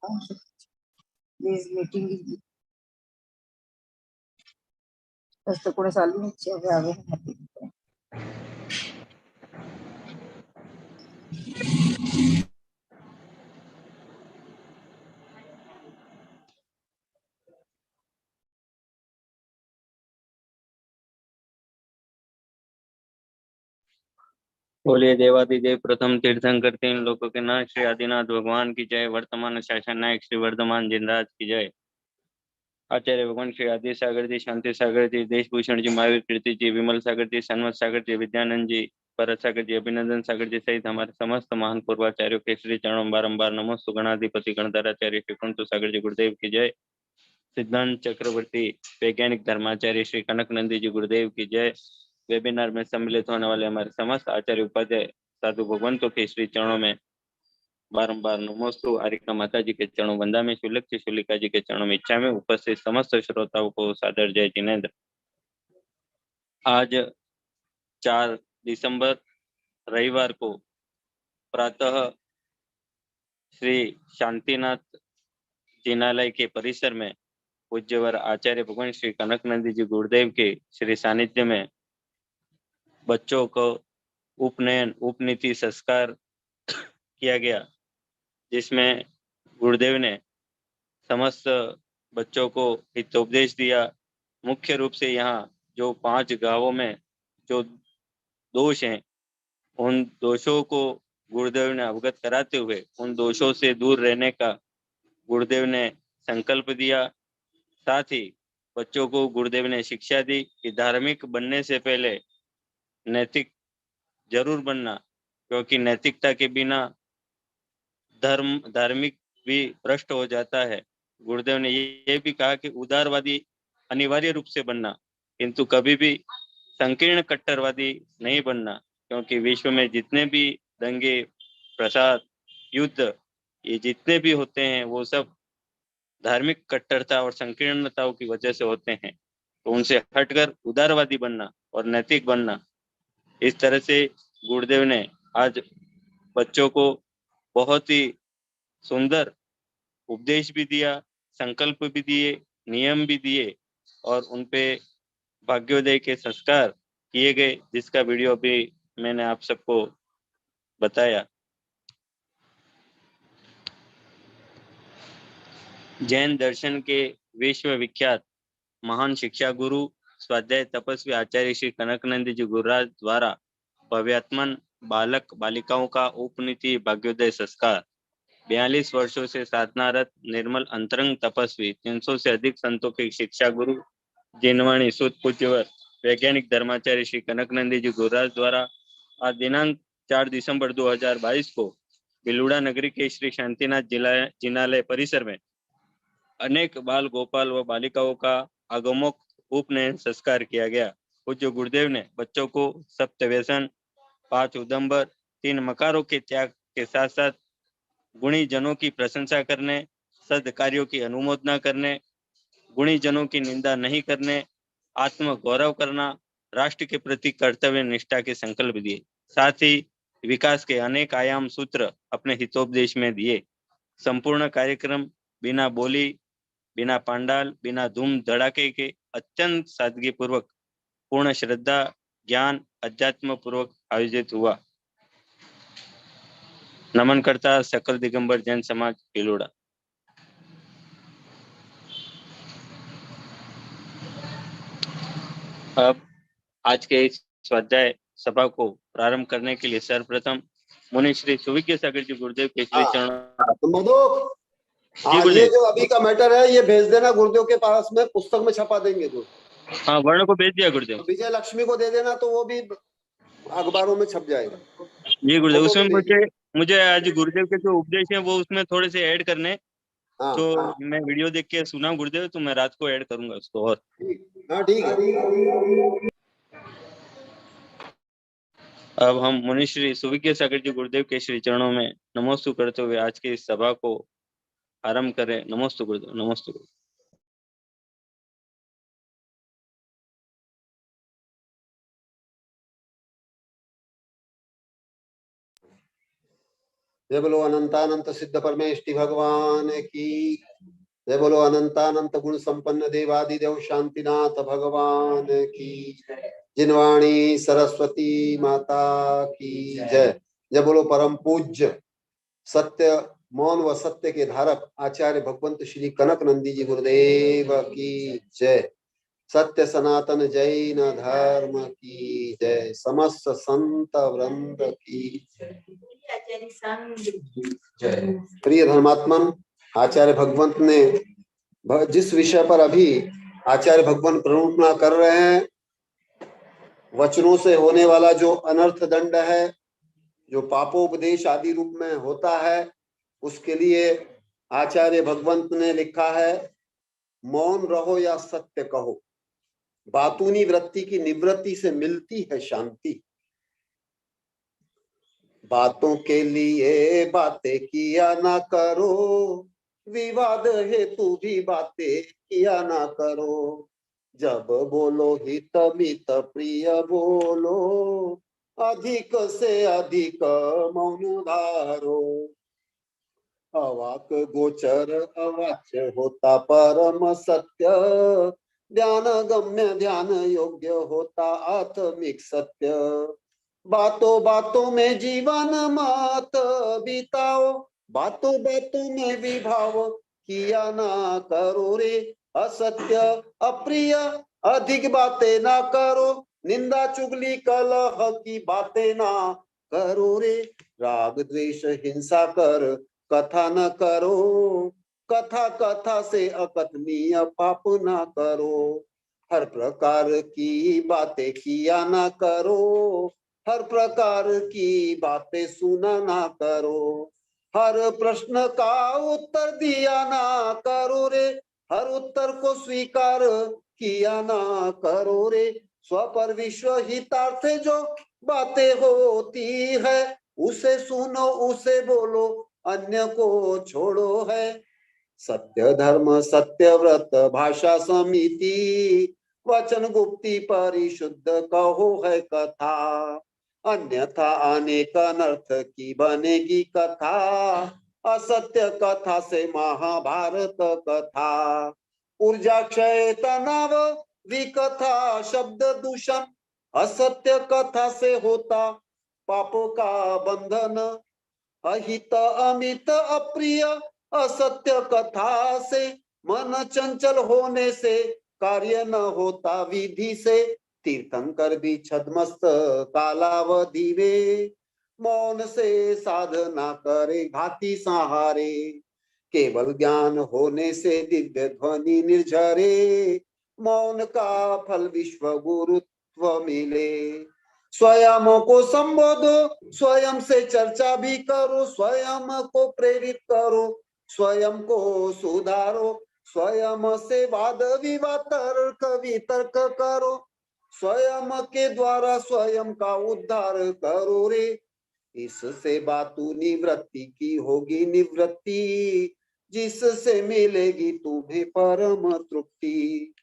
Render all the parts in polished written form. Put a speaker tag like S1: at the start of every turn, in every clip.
S1: This meeting is just the कोणी चालू नाही आहे
S2: बोलिए देवादिदेव प्रथम तीर्थंकर तीन लोकों के नाथ श्री आदिनाथ भगवान की जय। वर्तमान शासन नायक श्री वर्धमान जिनराज की जय। आचार्य भगवान श्री आदि सागर जी, शांति सागर जी, देशभूषण जी, महावीर कीर्ति जी, विमल सागर जी, सन्मत सागर जी, विद्यानंद जी, भरत सागर जी, अभिनंदन सागर जी सहित हमारे समस्त महान पूर्वाचार्यों के श्री चरणों बारंबार नमोस्तु। गणाधिपति गणधराचार्य श्री कुंतु सागर जी गुरुदेव की जय। सिद्धांत चक्रवर्ती वैज्ञानिक धर्माचार्य श्री कनक नंदी जी गुरुदेव की जय। वेबिनार में सम्मिलित होने वाले हमारे समस्त आचार्य उपाध्याय साधु भगवंतों के श्री चरणों में बारंबार नमोस्तु। आरिका माता जी के चरणों वंदा में, शुलक शुलिका जी के चरणों में इच्छा में, उपस्थित समस्त श्रोताओं को सादर जय जिनेन्द्र। आज 4 दिसंबर रविवार को प्रातः श्री शांतिनाथ जिनालय के परिसर में पूज्यवर आचार्य भगवान श्री कनक नंदी जी गुरुदेव के श्री सानिध्य में बच्चों को उपनयन उपनीति संस्कार किया गया, जिसमें गुरुदेव ने समस्त बच्चों को हितोपदेश दिया। मुख्य रूप से यहाँ जो 5 गांवों में जो दोष हैं, उन दोषों को गुरुदेव ने अवगत कराते हुए उन दोषों से दूर रहने का गुरुदेव ने संकल्प दिया। साथ ही बच्चों को गुरुदेव ने शिक्षा दी कि धार्मिक बनने से पहले नैतिक जरूर बनना, क्योंकि नैतिकता के बिना धार्मिक भी भ्रष्ट हो जाता है। गुरुदेव ने ये भी कहा कि उदारवादी अनिवार्य रूप से बनना, किंतु कभी भी संकीर्ण कट्टरवादी नहीं बनना, क्योंकि विश्व में जितने भी दंगे, प्रसाद, युद्ध, ये जितने भी होते हैं वो सब धार्मिक कट्टरता और संकीर्णताओं की वजह से होते हैं। तो उनसे हटकर उदारवादी बनना और नैतिक बनना, इस तरह से गुरुदेव ने आज बच्चों को बहुत ही सुंदर उपदेश भी दिया, संकल्प भी दिए, नियम भी दिए और उन पे भाग्योदय के संस्कार किए गए, जिसका वीडियो भी मैंने आप सबको बताया। जैन दर्शन के विश्व विख्यात महान शिक्षा गुरु स्वाध्याय तपस्वी आचार्य श्री कनकनंद जी गुरुराज द्वारा भव्यात्मन बालक बालिकाओं का उपनीति भाग्योदय संस्कार। 42 वर्षों से साधनारत निर्मल अंतरंग तपस्वी, 300 से अधिक संतों के शिक्षा गुरु जिनवाणी सुत पूज्यवर वैज्ञानिक धर्माचार्य श्री कनकनंदी जी गुरुराज द्वारा आज दिनांक 4 दिसंबर 2022 को बिलुड़ा नगरी के श्री शांतिनाथ जिनालय परिसर में अनेक बाल गोपाल व बालिकाओं का आगमोक उपनयन संस्कार किया गया। पूज्य गुरुदेव ने बच्चों को सप्तव्यसन, 5 उदंबर, 3 मकारों के त्याग के साथ साथ गुणी जनों की प्रशंसा करने, सद्कार्यों की अनुमोदना करने, गुणी जनों की निंदा नहीं करने, आत्म गौरव करना, राष्ट्र के प्रति कर्तव्य निष्ठा के संकल्प दिए। साथ ही विकास के अनेक आयाम सूत्र अपने हितोपदेश में दिए। संपूर्ण कार्यक्रम बिना बोली, बिना पांडाल, बिना धूम धड़ाके के अत्यंत सादगी पूर्वक, पूर्ण श्रद्धा, ज्ञान, अध्यात्म पूर्वक आयोजित हुआ। नमन करता सकल दिगंबर जैन समाज बिलुड़ा। अब आज के इस स्वाध्याय सभा को प्रारंभ करने के लिए सर्वप्रथम मुनि श्री सुविज्ञ सागर जी गुरुदेव के श्री चरणों।
S3: मधु, ये जो अभी का मैटर है ये भेज देना गुरुदेव के पास में, पुस्तक में छपा देंगे तो।
S2: हाँ, वर्ण को भेज दिया गुरुदेव।
S3: तो विजय लक्ष्मी को दे देना तो वो भी अखबारों में छप जाएगा।
S2: जी गुरुदेव, उसमें मुझे आज गुरुदेव के जो उपदेश हैं वो उसमें थोड़े से ऐड करने। तो मैं वीडियो देख के सुना गुरुदेव, तो मैं रात को ऐड करूंगा उसको। और
S3: ठीक है।
S2: अब हम मुनि श्री सुविज्ञ सागर जी गुरुदेव के श्री चरणों में नमोस्तु करते हुए आज की इस सभा को आरंभ करें। नमोस्तु गुरुदेव, नमोस्तु गुरुदेव।
S3: जय बोलो अनंतानंत सिद्ध परमेष्टि भगवान की। जय बोलो अनंतानंत गुण संपन्न देवादिदेव शांतिनाथ भगवान की। जिनवाणी सरस्वती माता की जय। जय बोलो परम पूज्य सत्य मौन व सत्य के धारक आचार्य भगवंत श्री कनक नंदी जी गुरुदेव की जय। सत्य सनातन जैन धर्म की जय। समस्त संत वृंद की जय। प्रिय धर्मात्मन, आचार्य भगवंत ने जिस विषय पर अभी आचार्य भगवंत प्ररूपणा कर रहे हैं, वचनों से होने वाला जो अनर्थ दंड है, जो पापोपदेश आदि रूप में होता है, उसके लिए आचार्य भगवंत ने लिखा है मौन रहो या सत्य कहो, बातूनी वृत्ति की निवृत्ति से मिलती है शांति। बातों के लिए बातें किया ना करो, विवाद हेतु भी बातें किया ना करो। जब बोलो हित मित प्रिय बोलो, अधिक से अधिक मौन धारो। अवाक गोचर अवाच्य होता परम सत्य, ध्यान गम्य ध्यान योग्य होता आत्मिक सत्य। बातों बातों में जीवन मत बिताओ, बातों बातों में विभाव किया ना करो रे। असत्य अप्रिय अधिक बातें ना करो, निंदा चुगली कलह की बातें ना करो रे। राग द्वेष हिंसा कर कथा न करो, कथा कथा से अकथनीय पाप न करो। हर प्रकार की बातें किया ना करो, हर प्रकार की बातें सुना ना करो। हर प्रश्न का उत्तर दिया ना करो रे, हर उत्तर को स्वीकार किया ना करो रे। स्व पर विश्व हितार्थ जो बातें होती है, उसे सुनो उसे बोलो, अन्य को छोड़ो है। सत्य धर्म सत्य व्रत भाषा समिति, वचन गुप्ती परिशुद्ध कहो है कथा। अन्यथा अनेक अनर्थ की बनेगी कथा, असत्य कथा से महाभारत कथा। ऊर्जा क्षय तनाव विकथा शब्द दूषण, असत्य कथा से होता पापों का बंधन। अहित अमित अप्रिय असत्य कथा से, मन चंचल होने से कार्य न होता विधि से। तीर्थंकर भी छद्मस्त कालावधि वे, मौन से साधना करे घाती सहारे। केवल ज्ञान होने से दिव्य ध्वनि निर्झरे, मौन का फल विश्व गुरुत्व मिले। स्वयं को संबोधो, स्वयं से चर्चा भी करो, स्वयं को प्रेरित करो, स्वयं को सुधारो। स्वयं से वाद विवाद तर्क वितर्क करो, स्वयं के द्वारा स्वयं का उद्धार करो रे। इससे बातू निवृत्ति की होगी निवृत्ति, जिससे मिलेगी तुम्हें परम तृप्ति।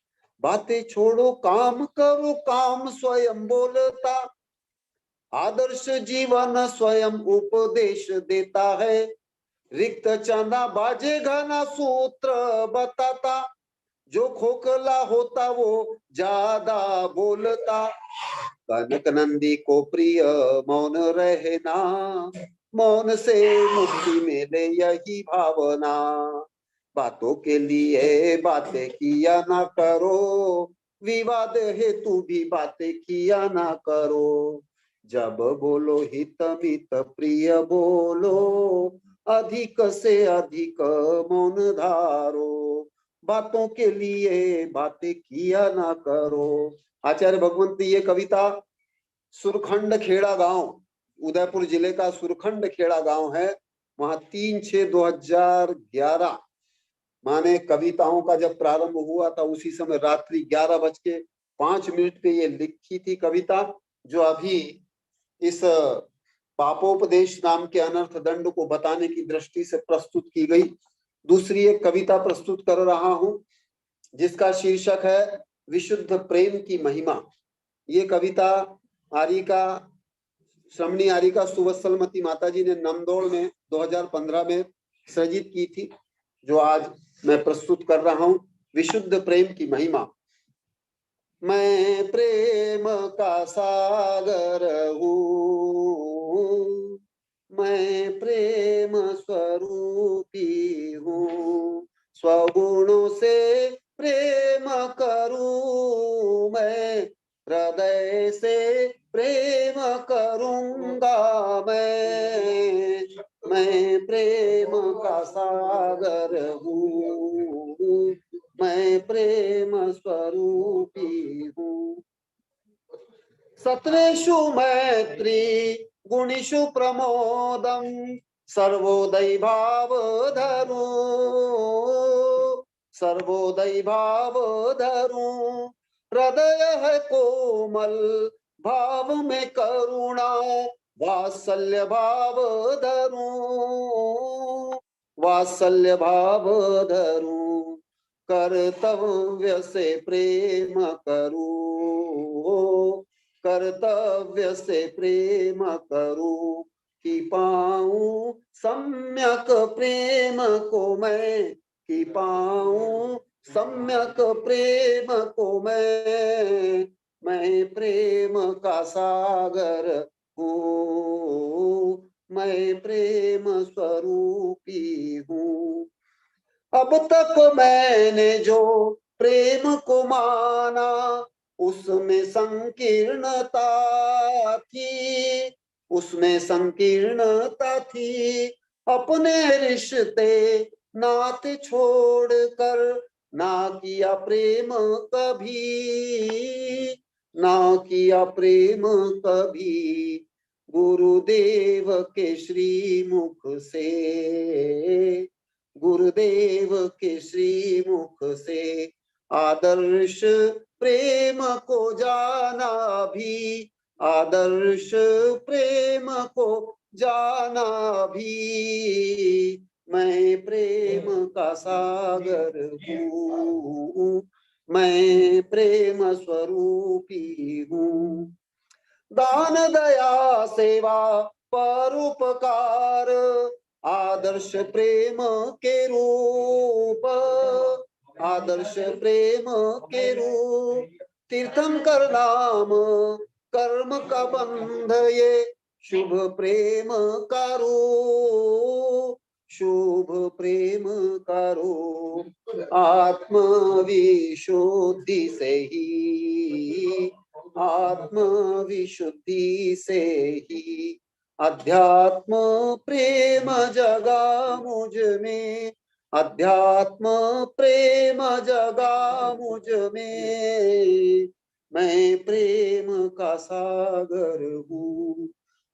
S3: बातें छोड़ो काम करो, काम स्वयं बोलता। आदर्श जीवन स्वयं उपदेश देता है, रिक्त चना बाजे घना सूत्र बताता। जो खोखला होता वो ज्यादा बोलता, कनक नंदी को प्रिय मौन रहना। मौन से मुक्ति मिले यही भावना, बातों के लिए बातें किया ना करो, विवाद हेतु भी बातें किया ना करो। जब बोलो हित मित प्रिय बोलो, अधिक से अधिक मौन धारो। बातों के लिए बातें किया ना करो। आचार्य भगवंत ये कविता सुरखंड खेड़ा गांव, उदयपुर जिले का सुरखंड खेड़ा गांव है, वहां 3/6/2011 माने कविताओं का जब प्रारंभ हुआ था, उसी समय रात्रि 11:05 पे ये लिखी थी कविता, जो अभी इस पापोपदेश नाम के अनर्थ दंड को बताने की दृष्टि से प्रस्तुत की गई। दूसरी एक कविता प्रस्तुत कर रहा हूं, जिसका शीर्षक है विशुद्ध प्रेम की महिमा। ये कविता आरिका श्रमणी आरिका सुवत्सलमती माता जी ने नंदोड़ में 2015 में सृजित की थी, जो आज मैं प्रस्तुत कर रहा हूं। विशुद्ध प्रेम की महिमा। मैं प्रेम का सागर हूँ, मैं प्रेम स्वरूपी हूँ, स्वगुणों से प्रेम करूँ मैं, हृदय से प्रेम करूँगा मैं प्रेम का सागर हूँ, मैं प्रेम स्वरूपी हूँ। सत्वेषु मैत्री गुणिषु प्रमोदम सर्वोदय भाव धरू, सर्वोदय भाव धरू। हृदय है कोमल भाव में करुणा, वात्सल्य भाव धरू, वात्सल्य भाव धरू। कर्तव्य से प्रेम करूं, कर्तव्य से प्रेम करूं, कि पाऊं सम्यक प्रेम को मैं, कि पाऊं सम्यक प्रेम को मैं प्रेम का सागर हूँ, मैं प्रेम स्वरूपी हूँ। अब तक मैंने जो प्रेम को माना, उसमें संकीर्णता थी, उसमें संकीर्णता थी। अपने रिश्ते नाते छोड़कर ना किया प्रेम कभी, ना किया प्रेम कभी। गुरुदेव के श्रीमुख से, गुरुदेव के श्रीमुख से आदर्श प्रेम को जाना भी, आदर्श प्रेम को जाना भी। मैं प्रेम का सागर हूँ, मैं प्रेम स्वरूपी हूँ। दान दया सेवा परोपकार आदर्श प्रेम के रूप, आदर्श प्रेम के रूप। तीर्थंकर नाम कर्म का बंध ये शुभ प्रेम का रूप, शुभ प्रेम का रूप। आत्म विशुद्धि से ही, आत्म विशुद्धि से ही अध्यात्म प्रेम जगा मुझ में, अध्यात्म प्रेम जगा मुझ में। मैं प्रेम का सागर हूँ,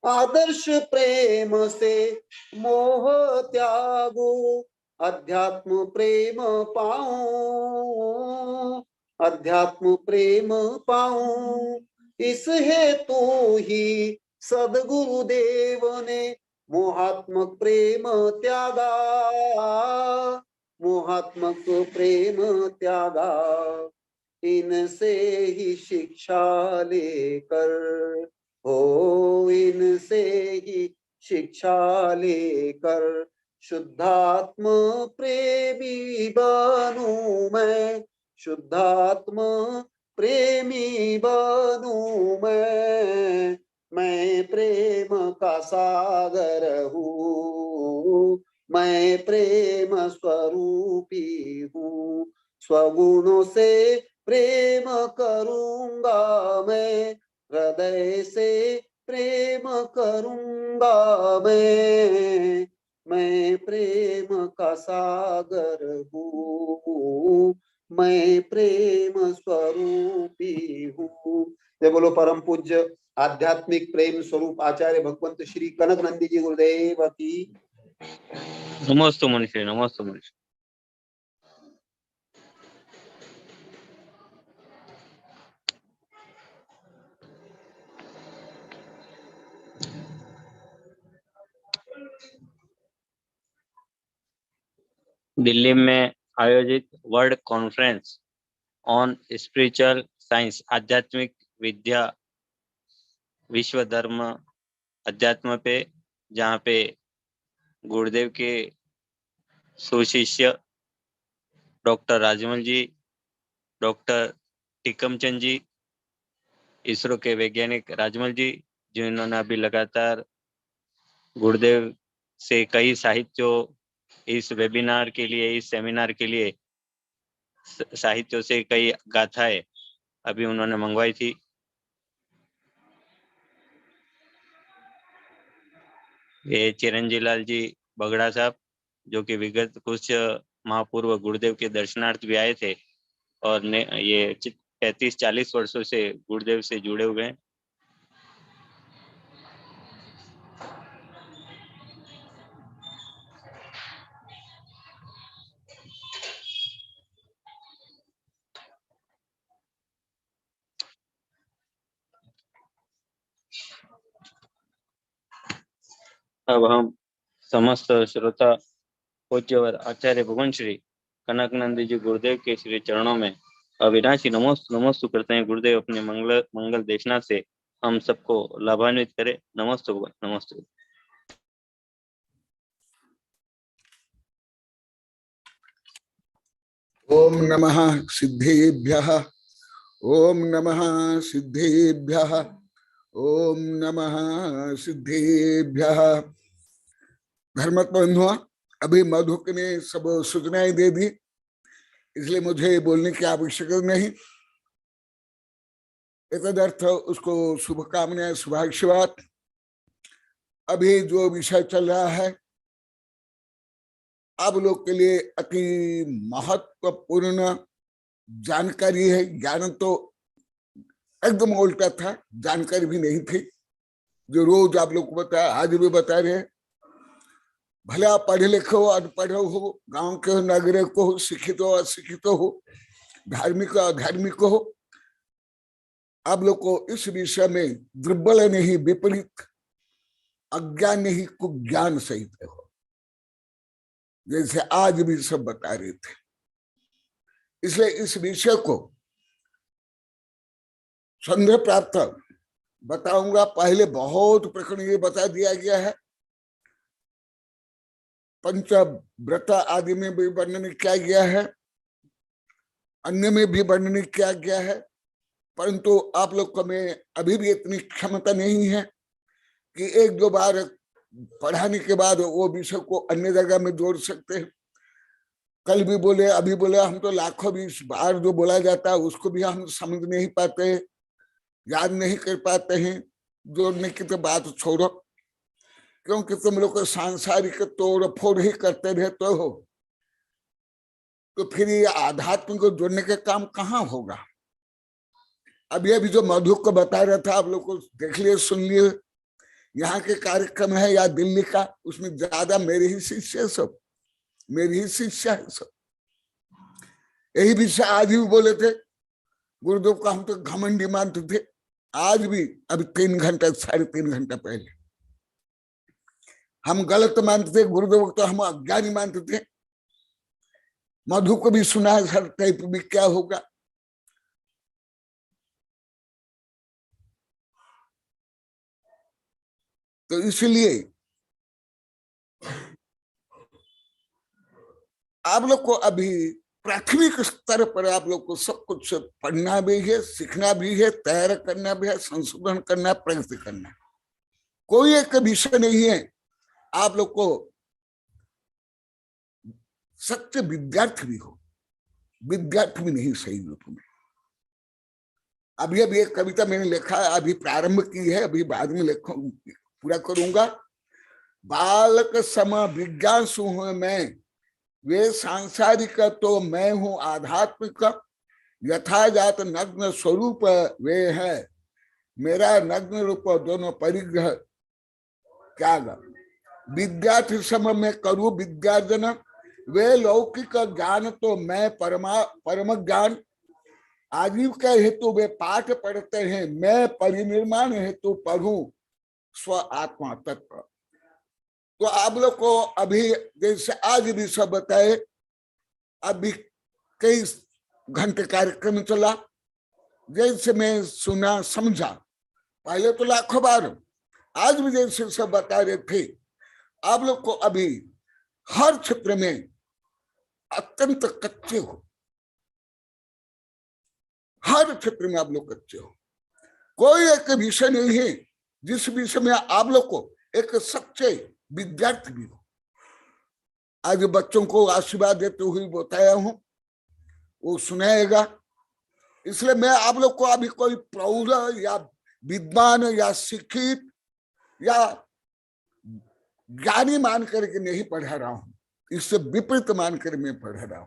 S3: आदर्श प्रेम से मोह त्यागो, अध्यात्म प्रेम पाऊं, अध्यात्म प्रेम पाऊं। इस हेतु ही सद्गुरुदेव ने मोहात्मक प्रेम त्यागा, मोहात्मक प्रेम त्यागा। इनसे ही शिक्षा लेकर हो, इनसे ही शिक्षा लेकर शुद्धात्म प्रेमी बनूं मैं, शुद्धात्म प्रेमी बनूं मैं प्रेम का सागर हूँ, मैं प्रेम स्वरूपी हूँ। स्वगुणों से प्रेम करूंगा मैं, हृदय से प्रेम करूंगा मैं प्रेम का सागर हूँ, मैं प्रेम स्वरूपी हूँ। जय बोलो परम पूज्य आध्यात्मिक प्रेम स्वरूप आचार्य भगवंत श्री कनक नंदी जी गुरुदेव की।
S2: नमोस्तु मनुष्य, नमोस्तु मनुष्य। दिल्ली में आयोजित world conference on spiritual science, आध्यात्मिक विद्या विश्व धर्म अध्यात्म पे, जहाँ पे गुरुदेव के सुशिष्य डॉक्टर राजमल जी, डॉक्टर टीकमचंद जी, इसरो के वैज्ञानिक राजमल जी, जिन्होंने अभी लगातार गुरुदेव से कई साहित्यों इस वेबिनार के लिए, इस सेमिनार के लिए साहित्यों से कई गाथाएं अभी उन्होंने मंगवाई थी। ये चिरंजीलाल जी बगड़ा साहब, जो कि विगत कुछ माह पूर्व गुरुदेव के दर्शनार्थ भी आए थे और ये 35-40 वर्षों से गुरुदेव से जुड़े हुए हैं। अब हम समस्त श्रोता पूज्यवर आचार्य भगवान श्री कनकनंद जी गुरुदेव के श्री चरणों में अविनाशी नमोस्तु नमोस्तु करते हैं। गुरुदेव अपने मंगल देशना से हम सबको लाभान्वित करे। नमस्तु भगवान, नमस्तु।
S4: ओम नमः सिद्धेभ्यः, ओम नमः सिद्धेभ्यः, ओम नमः सिद्धेभ्यः। धर्मत बंधुओं, अभी मधुक ने सब सूचनाएं दे दी, इसलिए मुझे बोलने की आवश्यकता नहीं। तदर्थ उसको शुभकामनाएं, शुभाशीर्वाद। अभी जो विषय चल रहा है आप लोग के लिए अति महत्वपूर्ण जानकारी है। ज्ञान तो एकदम उल्टा था, जानकारी भी नहीं थी। जो रोज आप लोग को बताया, आज भी बता रहे। भले आप पढ़े लिखे हो, अनपढ़ हो, गांव के हो, नगरे को हो, शिक्षित हो, अशिक्षित हो, धार्मिक हो, अधार्मिक हो, आप लोग को इस विषय में दुर्बल नहीं, विपरीत अज्ञान नहीं, कुज्ञान सहित हो, जैसे आज भी सब बता रहे थे। इसलिए इस विषय को संदेह प्राप्त बताऊंगा। पहले बहुत प्रकरण ये बता दिया गया है, पंचव्रत आदि में भी वर्णन किया गया है, अन्य में भी वर्णन किया गया है, परंतु आप लोग को में अभी भी इतनी क्षमता नहीं है कि एक दो बार पढ़ाने के बाद वो विषय को अन्य जगह में जोड़ सकते हैं। कल भी बोले, अभी बोले, हम तो लाखों 20 बार जो बोला जाता है उसको भी हम समझ नहीं पाते, याद नहीं कर पाते हैं। जोड़ने की तो बात छोड़ो, क्योंकि तुम लोग को सांसारिक तोड़ फोड़ ही करते रहते हो, तो फिर ये आध्यात्म को जोड़ने का काम कहाँ होगा। अभी अभी जो मधु को बता रहा था, आप लोग को देख लिए, सुन लिए। यहाँ के कार्यक्रम है या दिल्ली का, उसमें ज्यादा मेरे ही शिष्य सब, मेरी ही शिष्य है सब। यही विषय आज भी बोले थे। गुरुदेव का हम तो घमंडी मानते थे, आज भी। अभी 3 घंटा 3.5 घंटा पहले हम गलत मानते थे, गुरुदेव को तो हम अज्ञानी मानते थे। मधु को भी सुना है, सर टाइप भी क्या होगा। तो इसलिए आप लोग को अभी प्राथमिक स्तर पर आप लोग को सब कुछ पढ़ना भी है, सीखना भी है, तैयार करना भी है, संशोधन करना, प्रगति करना। कोई एक विषय नहीं है आप लोग को सच्चे विद्यार्थी भी हो, विद्यार्थी भी नहीं सही रूप में। अभी अभी एक कविता मैंने लिखा है, अभी प्रारंभ की है, अभी बाद में पूरा करूंगा। बालक सम विज्ञान हूं मैं, वे सांसारिक तो मैं हूं आध्यात्मिक। यथाजात नग्न स्वरूप वे है, मेरा नग्न रूप दोनों परिग्रह त्याग। विद्यार्थी सम में करूं विद्यार्जन, वे लौकिक ज्ञान तो मैं परम ज्ञान। आजीविका हेतु वे पाठ पढ़ते हैं, मैं परिनिर्माण हेतु पढ़ूं स्व आत्मा तत्व। तो आप लोग को अभी जैसे आज भी सब बताए, अभी कई घंटे कार्यक्रम चला, जैसे मैं सुना समझा, पहले तो लाखों बार, आज भी जैसे सब बता रहे थे, आप लोग को अभी हर क्षेत्र में अत्यंत कच्चे हो, हर क्षेत्र में आप लोग कच्चे हो। कोई एक विषय नहीं है जिस विषय में आप लोग को एक सच्चे विद्यार्थी भी हो। आज बच्चों को आशीर्वाद देते हुए बताया हूं, वो सुनाएगा। इसलिए मैं आप लोग को अभी कोई प्रौढ़ या विद्वान या शिक्षित या ज्ञानी मान करके नहीं पढ़ा रहा हूं, इससे विपरीत मान कर मैं पढ़ रहा हूं।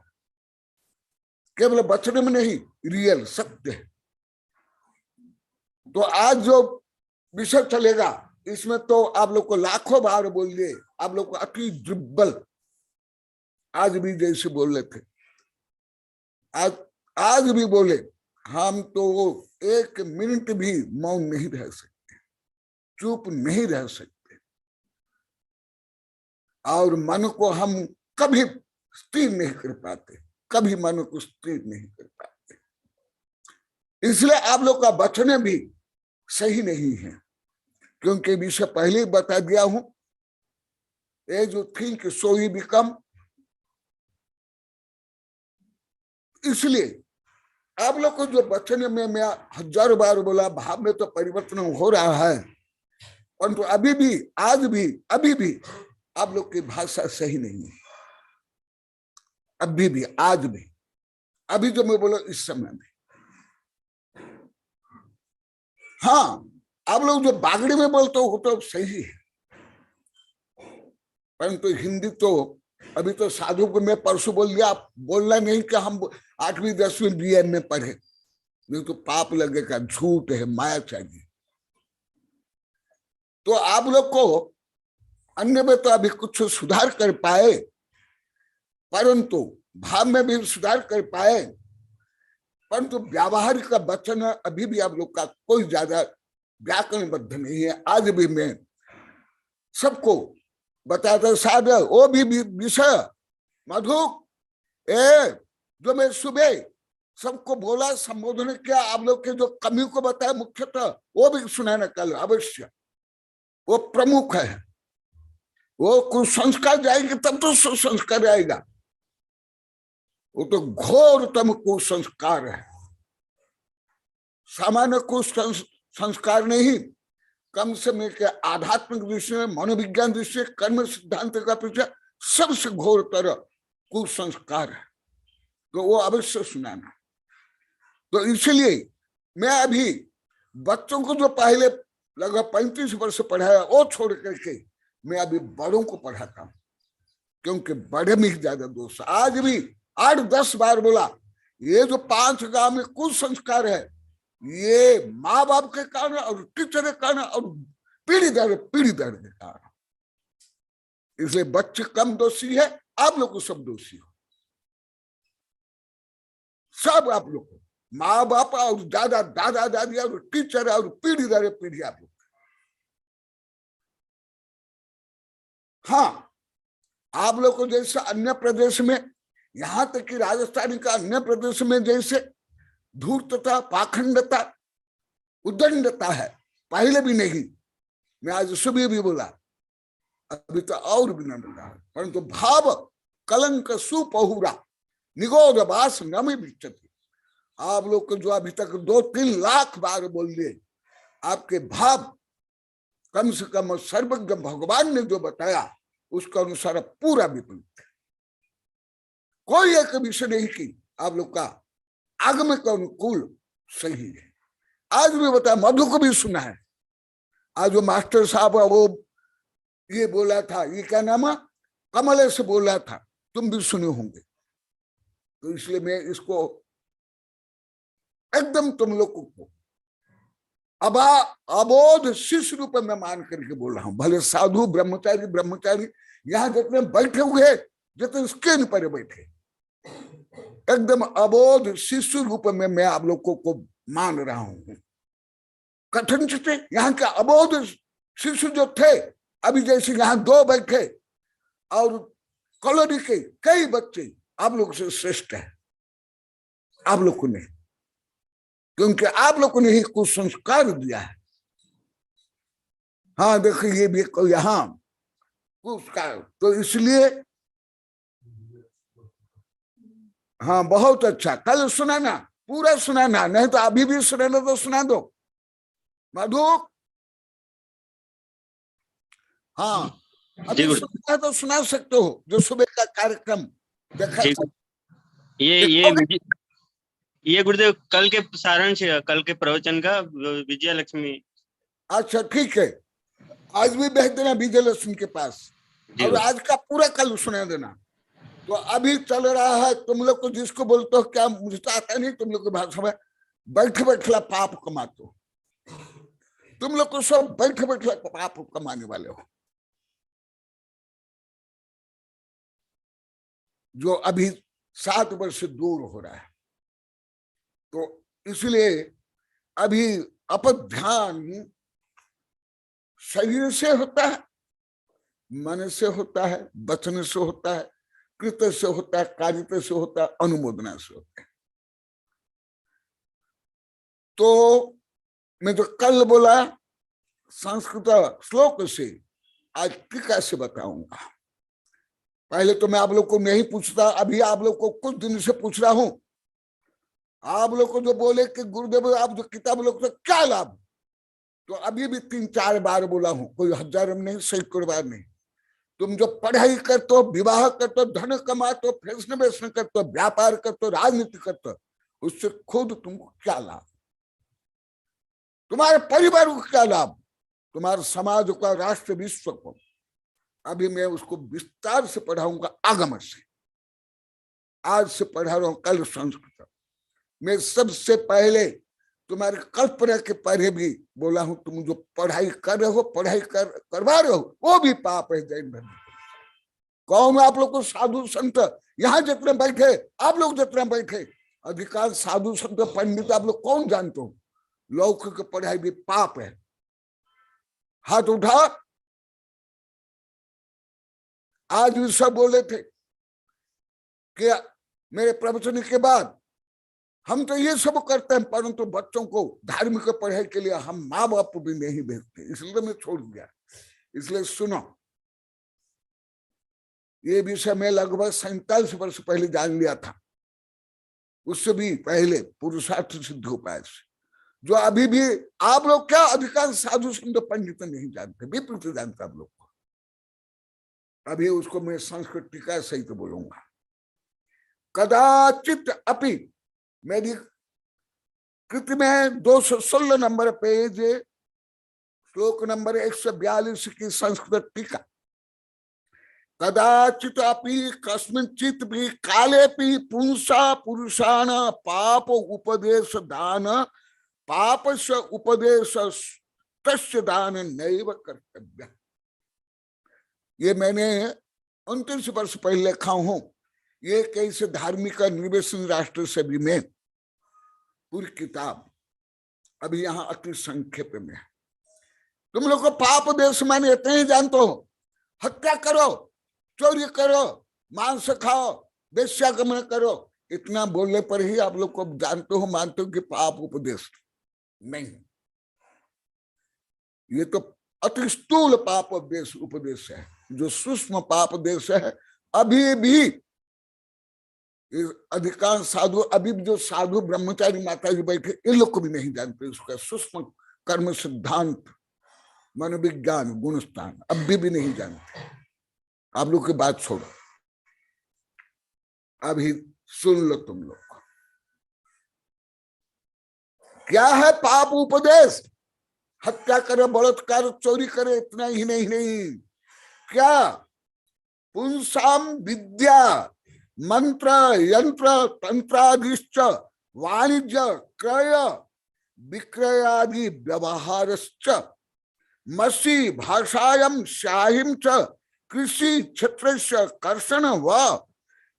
S4: केवल बचने में नहीं, रियल सत्य है। तो आज जो विषय चलेगा इसमें तो आप लोग को लाखों बार बोल दिए, आप लोग को अति दुर्बल आज भी जैसे बोल रहे थे, आज भी बोले, हम तो एक मिनट भी मौन नहीं रह सकते, चुप नहीं रह सकते, और मन को हम कभी स्थिर नहीं कर पाते, कभी मन को स्थिर नहीं कर पाते। इसलिए आप लोग का बचने भी सही नहीं है, क्योंकि विषय पहले ही बता दिया हूं, as you think so you become. इसलिए आप लोग को जो बचने में मैं हजारों बार बोला, भाव में तो परिवर्तन हो रहा है, परंतु अभी भी, आज भी, अभी भी आप लोग की भाषा सही नहीं है। अभी भी, आज भी, अभी जो मैं बोला इस समय में, हाँ आप लोग जो बागड़ी में बोलते हो तो सही है, परंतु हिंदी तो अभी तो साधु को मैं परसों बोल दिया, बोलना नहीं कि हम 8वीं 10वीं बीएन में पढ़े, नहीं तो पाप लगेगा, झूठ है, माया चाहिए। तो आप लोग को अन्य में तो अभी कुछ सुधार कर पाए, परंतु भाव में भी सुधार कर पाए, परंतु व्यावहारिक का वचन अभी भी आप लोग का कोई ज्यादा व्याकरणबद्ध नहीं है। आज भी मैं सबको बताता शायद वो भी विषय मधु जो मैं सुबह सबको बोला, संबोधन किया, आप लोग के जो कमी को बताया मुख्यतः वो भी सुनाना कल अवश्य, वो प्रमुख है। वो कुसंस्कार जाएंगे तब तो सुसंस्कार आएगा, वो तो घोरतम कुसंस्कार है, सामान्य कुसंस्कार नहीं, कम समय के आध्यात्मिक दृष्टि में, मनोविज्ञान दृष्टि, कर्म सिद्धांत का पीछे सबसे घोरतर कुसंस्कार है, तो वो अवश्य सुनाना। तो इसलिए मैं अभी बच्चों को जो पहले लगभग 35 वर्ष पढ़ाया वो छोड़ करके मैं अभी बड़ों को पढ़ाता हूँ, क्योंकि बड़े में ही ज्यादा दोष। आज भी 8-10 बार बोला, ये जो 5 गांव में कुसंस्कार है, ये माँ बाप के कारण और टीचर के कारण और पीढ़ी दर के कारण। इसलिए बच्चे कम दोषी है, आप लोग को सब दोषी हो, सब आप लोग को, माँ बाप और दादा दादा दादी और टीचर और पीढ़ी दर पीढ़ी आप लोग। हाँ, आप लोग को जैसे अन्य प्रदेश में, यहां तक कि राजस्थान का अन्य प्रदेश में जैसे धूर्तता, पाखंडता, उद्दंडता है, पहले भी नहीं, मैं आज सुबह भी बोला, अभी तो और भी न बोला, परंतु भाव कलंक सुपहुरा निगोद बास नमी बिचती। आप लोग को जो अभी तक 2-3 लाख बार बोल दिए, आपके भाव कम से कम सर्वज्ञ भगवान ने जो बताया उसका अनुसार पूरा विपरीत है। कोई एक विषय नहीं कि आप लोग का आगम के अनुकूल सही है। आज भी बताया, मधु को भी सुना है, आज वो मास्टर साहब वो ये बोला था, ये क्या नाम है, कमल से बोला था, तुम भी सुने होंगे, तो इसलिए मैं इसको एकदम तुम लोग को अबोध शिष्य रूप में मान करके बोल रहा हूं। भले साधु ब्रह्मचारी यहाँ जितने बैठे हुए, जितने स्क्रीन पर बैठे, एकदम अबोध शिशु रूप में मैं आप लोगों को मान रहा हूं। कठिन थे यहाँ के अबोध शिशु जो थे, अभी जैसे यहाँ 2 बैठे और कॉलोनी के कई बच्चे आप लोग से श्रेष्ठ है, आप लोग को नहीं, क्योंकि आप लोग ने ही कुछ संस्कार दिया है। हाँ देखिए, ये भी यहाँ उसका तो इसलिए हाँ बहुत अच्छा, कल सुनाना, पूरा सुनाना, नहीं तो अभी भी सुनाना तो सुना दो मधु। हाँ
S2: जी
S4: अभी सुनना है तो सुना सकते हो, जो सुबह का कार्यक्रम देखा
S2: जी,
S4: था।
S2: ये ये गुरुदेव कल के सारांश है, कल के प्रवचन का, विजया लक्ष्मी।
S4: अच्छा ठीक है, आज भी भेज देना विजय लक्ष्मी के पास,
S2: जी
S4: और आज का पूरा कल सुना देना। तो अभी चल रहा है, तुम लोग को जिसको बोलते हो क्या, मुझे तो आता नहीं तुम लोग की भाषा में, बैठे बैठला पाप कमाते हो। तुम लोग को सब बैठे बैठला पाप कमाने वाले हो, जो अभी 7 वर्ष से दूर हो रहा है। तो इसलिए अभी अप ध्यान शरीर से होता है, मन से होता है, वचन से होता है, कृत्य से होता है, कार्य से होता है, अनुमोदना से होता है। तो मैं जो कल बोला संस्कृत श्लोक से, आज टीका से बताऊंगा। पहले तो मैं आप लोग को नहीं पूछता, अभी आप लोग को कुछ दिन से पूछ रहा हूं। आप लोग को जो बोले कि गुरुदेव आप जो किताब लोग तो क्या लाभ, तो अभी भी 3-4 बार बोला हूं, कोई 1000 में नहीं, सैकड़ों बार नहीं। तुम जो पढ़ाई करते हो, विवाह करते हो, धन कमाते हो, फैशन वेशन करते हो, व्यापार करते हो, राजनीति करते हो, उससे खुद तुमको क्या लाभ, तुम्हारे परिवार को क्या लाभ, तुम्हारे समाज का, राष्ट्र विश्व को। अभी मैं उसको विस्तार से पढ़ाऊंगा आगम से। आज से पढ़ा रहा हूं, कल संस्कृत। मैं सबसे पहले तुम्हारी कल्पना के पहले भी बोला हूं, तुम जो पढ़ाई कर रहे हो, पढ़ाई करवा रहे हो, वो भी पाप है जैन धर्म। कौन आप लोग को साधु संत यहाँ जितने बैठे, आप लोग जितने बैठे, अधिकांश साधु संत पंडित आप लोग कौन जानते हो, लौकिक पढ़ाई भी पाप है। हाथ उठा। आज भी सब बोले थे कि मेरे प्रवचन के बाद हम तो ये सब करते हैं, परंतु बच्चों को धार्मिक पढ़ाई के लिए हम माँ बाप भी नहीं भेजते, इसलिए मैं छोड़ दिया। इसलिए सुनो, ये विषय मैं लगभग 47 वर्ष पहले जान लिया था, उससे भी पहले पुरुषार्थ सिद्ध उपाय से, जो अभी भी आप लोग क्या अधिकांश साधु संत पंडित नहीं जानते, विपरीत जानते आप लोग को। अभी उसको मैं संस्कृत टीका सहित बोलूंगा। कदाचित अपि, मेरी कृति में 216 नंबर पेज, श्लोक नंबर 142 की संस्कृत टीका। कदाचित अपि कस्मिंचित भी कालेपि पुंसा पुरुषाण पाप उपदेश दान पाप से उपदेश तस्य दान नैव कर्तव्य। ये मैंने 29 वर्ष पहले लिखा हूं। ये कैसे धार्मिक निर्वेशन राष्ट्र सभी में पूरी किताब, अभी यहाँ अति संक्षेप में है। तुम लोग को पाप देश माने इतने ही जानते हो, हत्या करो, चोरी करो, मांस खाओ, वेश्यागमन करो, इतना बोलने पर ही आप लोग को जानते हो, मानते हो कि पाप उपदेश नहीं। ये तो अति स्थूल पाप उपदेश है। जो सूक्ष्म पाप देश है, अभी भी अधिकांश साधु, अभी भी जो साधु ब्रह्मचारी माता जी बैठे, इन लोग को भी नहीं जानते उसका सूक्ष्म कर्म सिद्धांत, मनोविज्ञान, गुणस्थान, अभी भी नहीं जानते। आप लोग की बात छोड़ो, अभी सुन लो तुम लोग। क्या है पाप उपदेश? हत्या करे, बलात्कार, चोरी करे, इतना ही नहीं। क्या? पुंसाम विद्या मंत्र यंत्र तंत्रादिश्च वाणिज्य क्रय विक्रयादि व्यवहारश्च मसी भाषायम शाहिम च कृषि क्षेत्र कर्षण व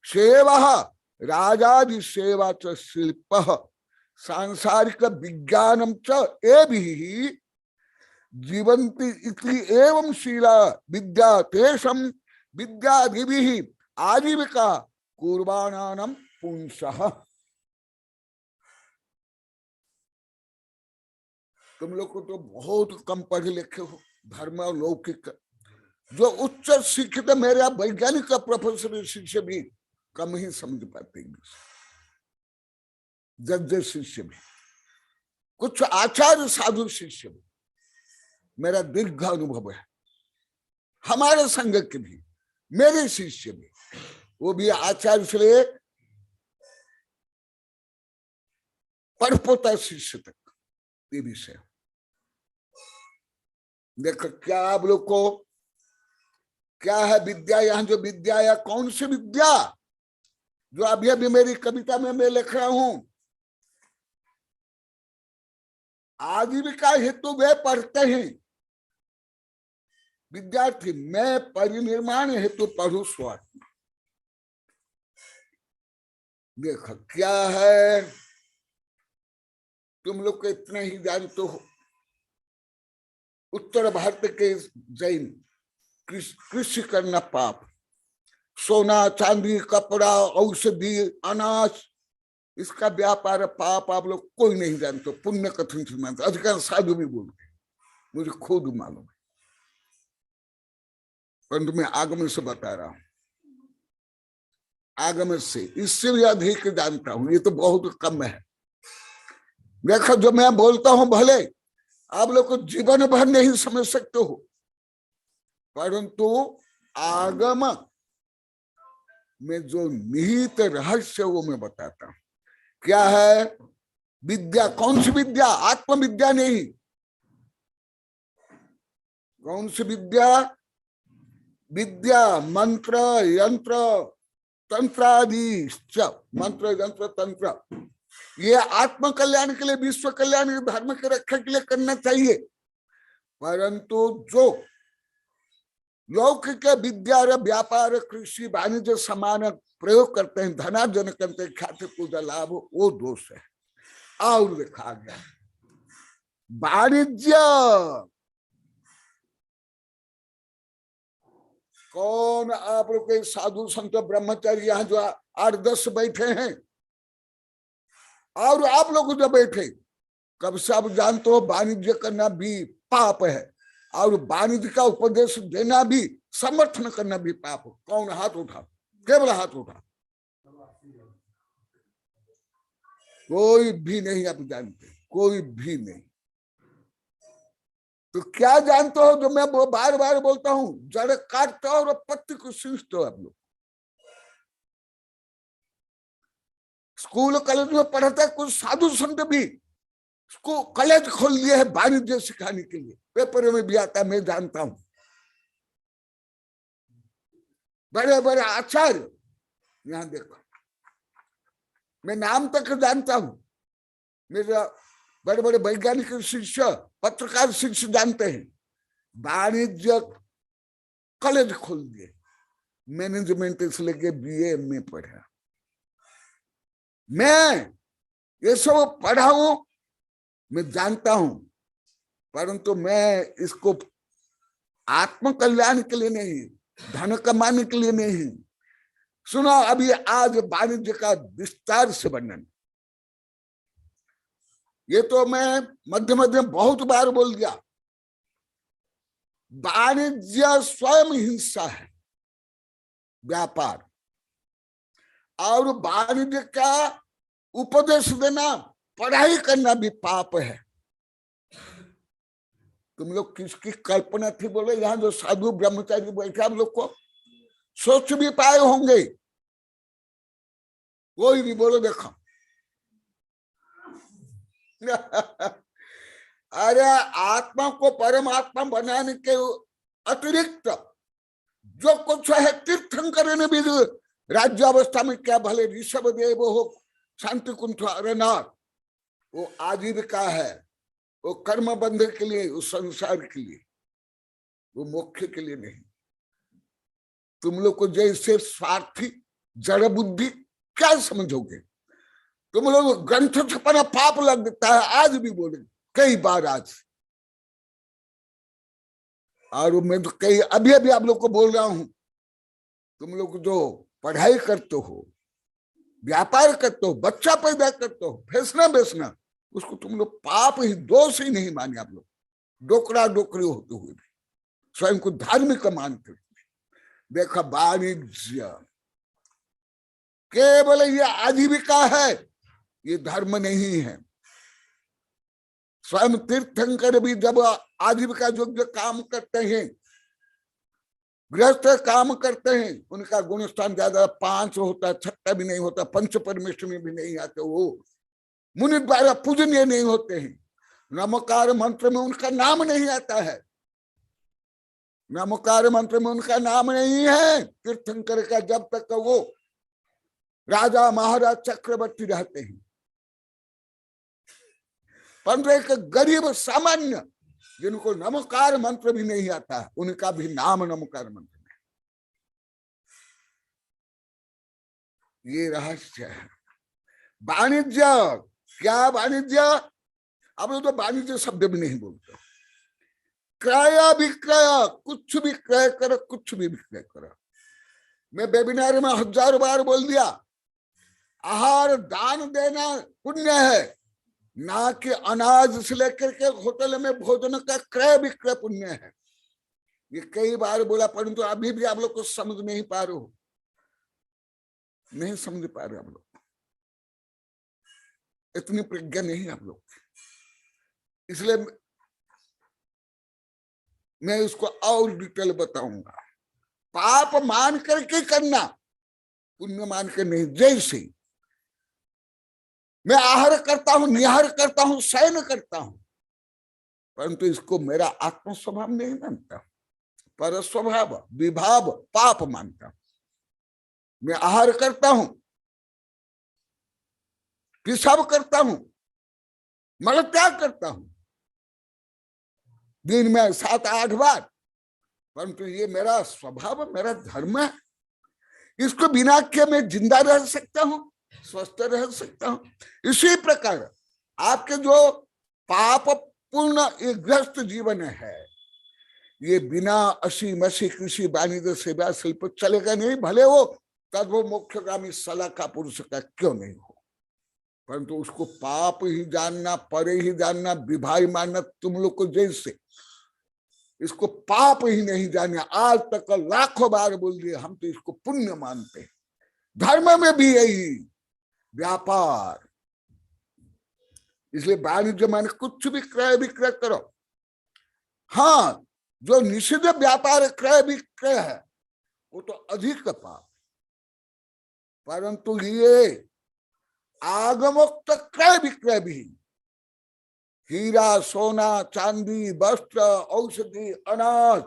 S4: सेवा राजादि सेवा च शिल्प सांसारिक विज्ञानम च एभिः जीवन्ति इति एवं शीला विद्या तेषम विद्यादिभिः आजीविका कुर्बाणानां पुंसः। तुम लोग को तो बहुत कम पढ़े लिखे हो, धर्म और लौकिक, जो उच्च शिक्षित मेरा वैज्ञानिक का प्रोफेसर शिष्य भी कम ही समझ पाते हैं, जज शिष्य भी, कुछ आचार्य साधु शिष्य भी। मेरा दीर्घ अनुभव है, हमारे संघ के भी, मेरे शिष्य भी, वो भी आचार्य से परपोता शिष्य तक, ये विषय। देखो क्या आप लोग को क्या है विद्या, यहाँ जो विद्या या कौन सी विद्या, जो अभी अभी मेरी कविता में मैं लिख रहा हूं, आजीविका हेतु वे पढ़ते हैं विद्यार्थी, मैं परिनिर्माण हेतु पढ़ू स्वार्थ। देखो क्या है, तुम लोग को इतना ही जानते हो, उत्तर भारत के जैन कृषि करना पाप, सोना चांदी कपड़ा औषधि अनाज, इसका व्यापार पाप आप लोग कोई नहीं जानते, पुण्य कथन से मानते, अधिकांश साधु भी बोलते, मुझे खुद मालूम है, परंतु मैं आगम से बता रहा हूं, आगम से इससे भी अधिक जानता हूं, ये तो बहुत कम है। देखो जो मैं बोलता हूं भले आप लोग को जीवन भर नहीं समझ सकते हो, परंतु आगम में जो निहित रहस्य वो मैं बताता हूं। क्या है विद्या, कौन सी विद्या, आत्मविद्या नहीं, कौन सी विद्या, विद्या मंत्र यंत्र तंत्र आदि, मंत्र यंत्र तंत्र, ये आत्म कल्याण के लिए, विश्व कल्याण, धर्म की रक्षा के लिए करना चाहिए, परंतु जो लौकिक विद्या और व्यापार कृषि वाणिज्य समान प्रयोग करते हैं, धनार्जन करते हैं, ख्याति पूजा लाभ, वो दोष है। और लिखा गया वाणिज्य, कौन आप लोग के साधु संत ब्रह्मचारी यहाँ जो 8-10 बैठे हैं, और आप लोग जो बैठे, कब से आप जानते हो वाणिज्य करना भी पाप है, और वाणिज्य का उपदेश देना भी, समर्थन करना भी पाप। कौन हाथ उठा, केवल हाथ उठा, कोई भी नहीं आप जानते, कोई भी नहीं। तो क्या जानते हो जो मैं बार बार बोलता हूं, जड़ काटते हो और पत्ती को सींचते हो आप लोग। स्कूल कॉलेज में पढ़ते कुछ साधु संत भी उसको कॉलेज खोल लिए है वाणिज्य सिखाने के लिए, पेपर में भी आता है, मैं जानता हूं। बड़े बड़े आचार्य, यहाँ देखो मैं नाम तक जानता हूं, मेरा बड़े बड़े वैज्ञानिक शिष्य, पत्रकार शिष्य जानते हैं, वाणिज्य कॉलेज खोल दिए, मैनेजमेंट से लेके BA में पढ़ा, मैं ये सब पढ़ा हूं, मैं जानता हूं, परंतु मैं इसको आत्म कल्याण के लिए नहीं, धन कमाने के लिए नहीं। सुनो अभी आज वाणिज्य का विस्तार से वर्णन, ये तो मैं मध्य मध्य बहुत बार बोल दिया, वाणिज्य स्वयं हिंसा है, व्यापार, और वाणिज्य का उपदेश देना, पढ़ाई करना भी पाप है। तुम लोग किसकी कल्पना थी बोले, यहाँ जो साधु ब्रह्मचारी बैठे आप लोग को सोच भी पाए होंगे, कोई भी बोलो देखो अरे आत्मा को परमात्मा बनाने के अतिरिक्त जो कुछ है तीर्थंकर ने भी राज्यावस्था में, क्या भले ऋषभ देव हो, शांति कुंठ अरनाथ, वो आजीविका है, वो कर्म बंध के लिए, उस संसार के लिए, वो मोक्ष के लिए नहीं। तुम लोग को जैसे स्वार्थी जड़ बुद्धि क्या समझोगे, तुम लोग ग्रंथ छपना पाप लगता है, आज भी बोले कई बार आज, और मैं तो कई अभी अभी आप लोग को बोल रहा हूं, तुम लोग जो पढ़ाई करते हो, व्यापार करते हो, बच्चा पैदा करते हो, फैसना बेचना, उसको तुम लोग पाप ही, दोष ही नहीं माने आप लोग, डोकरा डोकरी होते हुए भी। स्वयं को धार्मिक मानते थे। देखा वाणिज्य केवल ये आजीविका है, ये धर्म नहीं है। स्वयं तीर्थंकर भी जब आजीविका योग्य काम करते हैं, गृहस्थ काम करते हैं, उनका गुणस्थान ज्यादा 5 होता, 6 भी नहीं होता, पंच परमेश्वर में भी नहीं आते, वो मुनि द्वारा पूजनीय नहीं होते हैं। नमोकार मंत्र में उनका नाम नहीं आता है, नमोकार मंत्र में उनका नाम नहीं है तीर्थंकर का, जब तक वो राजा महाराज चक्रवर्ती रहते हैं। परंतु एक गरीब सामान्य जिनको नमोकार मंत्र भी नहीं आता, उनका भी नाम नमोकार मंत्र है। ये रहस्य है। वाणिज्य, क्या वाणिज्य? अब लोग तो वाणिज्य शब्द भी नहीं बोलते। क्रय विक्रय, कुछ भी क्रय करो, कुछ भी विक्रय करो। मैं वेबिनार में 1000 बार बोल दिया, आहार दान देना पुण्य है, ना कि अनाज से लेकर के होटल में भोजन का क्रय विक्रय पुण्य है। ये कई बार बोला, परंतु अभी भी आप लोग को समझ नहीं पा रहे हो, नहीं समझ पा रहे आप लोग, इतनी प्रज्ञा नहीं आप लोग। इसलिए मैं इसको और डिटेल बताऊंगा। पाप मान करके करना, पुण्य मान कर नहीं। जैसे मैं आहार करता हूं, निहार करता हूं, शयन करता हूं, परंतु इसको मेरा आत्म स्वभाव नहीं मानता, पर स्वभाव विभाव पाप मानता। मैं आहार करता हूं, पेशाब करता हूं, मल त्याग करता हूं दिन में 7-8 बार, परंतु ये मेरा स्वभाव, मेरा धर्म है। इसको बिना के मैं जिंदा रह सकता हूं, स्वस्थ रह सकता हूं। इसी प्रकार आपके जो पाप पूर्ण ये ग्रस्त जीवन है, ये बिना असी मसी कृषि वाणिज्य सेवा शिल्प चलेगा नहीं। भले वो तद वो मोक्षगामी सला का पुरुष का क्यों नहीं हो, परंतु उसको पाप ही जानना, परे ही जानना, विभाई मानना। तुम लोग को जैसे इसको पाप ही नहीं जाने, आज तक लाखों बार बोल दिए, हम तो इसको पुण्य मानते हैं। धर्म में भी यही व्यापार, इसलिए वाणिज्य माने कुछ भी क्रय विक्रय करो। हाँ, जो निषिद्ध व्यापार क्रय विक्रय है वो तो अधिक पाप, परंतु ये आगमोक्त क्रय विक्रय भी, हीरा सोना चांदी वस्त्र औषधि अनाज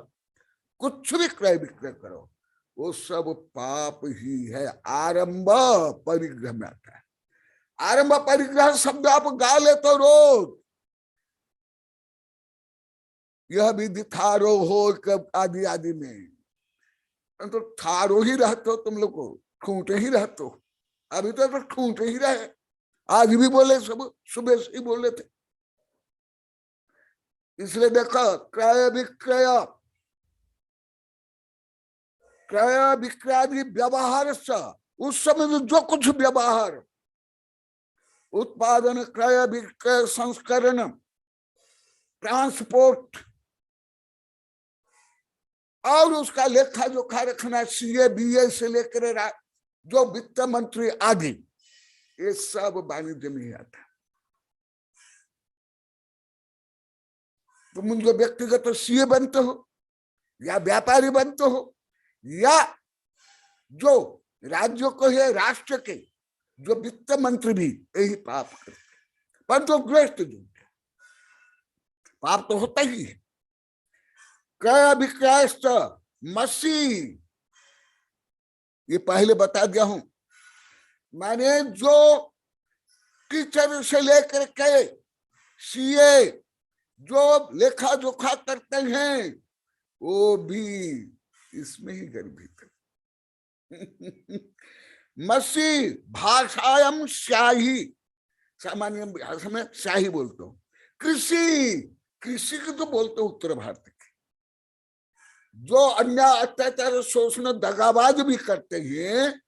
S4: कुछ भी क्रय विक्रय करो, वो सब पाप ही है। आरंभ परिग्रह में आता है। आरंभ परिग्रह शब्द आप गा ले तो रोज, यह विधि थारो हो कब आदि आदि में, तो थारो ही रहते हो तुम लोग को, ठूंटे ही रहते हो। अभी तो ठूंटे ही रहे, आज भी बोले, सब सुबह से ही बोले थे। इसलिए देखो क्रय विक्रय, क्रय विक्रयादि व्यवहार से, उस समय जो कुछ व्यवहार, उत्पादन क्रय विक्रय संस्करण ट्रांसपोर्ट और उसका लेखा जोखा रखना, सीए बीए से लेकर जो वित्त मंत्री आदि, ये सब वाणिज्य में ही आता। तुम जो व्यक्तिगत सीए बनते हो या व्यापारी बनते हो, या जो राज्यों को है, राष्ट्र के जो वित्त मंत्री भी यही पाप करते, परंतु गृहस्थ जो पाप तो होता ही है। क्रय विक्रय मसी, ये पहले बता दिया हूं, माने जो टीचर से लेकर के सीए जो लेखा जोखा करते हैं, वो भी इसमें ही गर्भित है। मसी भाषायाम स्याही, सामान्य भाषा में स्याही बोलते हो। कृषि, कृषि को तो बोलते हो उत्तर भारत के, जो अन्याय अत्याचार शोषण दगाबाज भी करते हैं,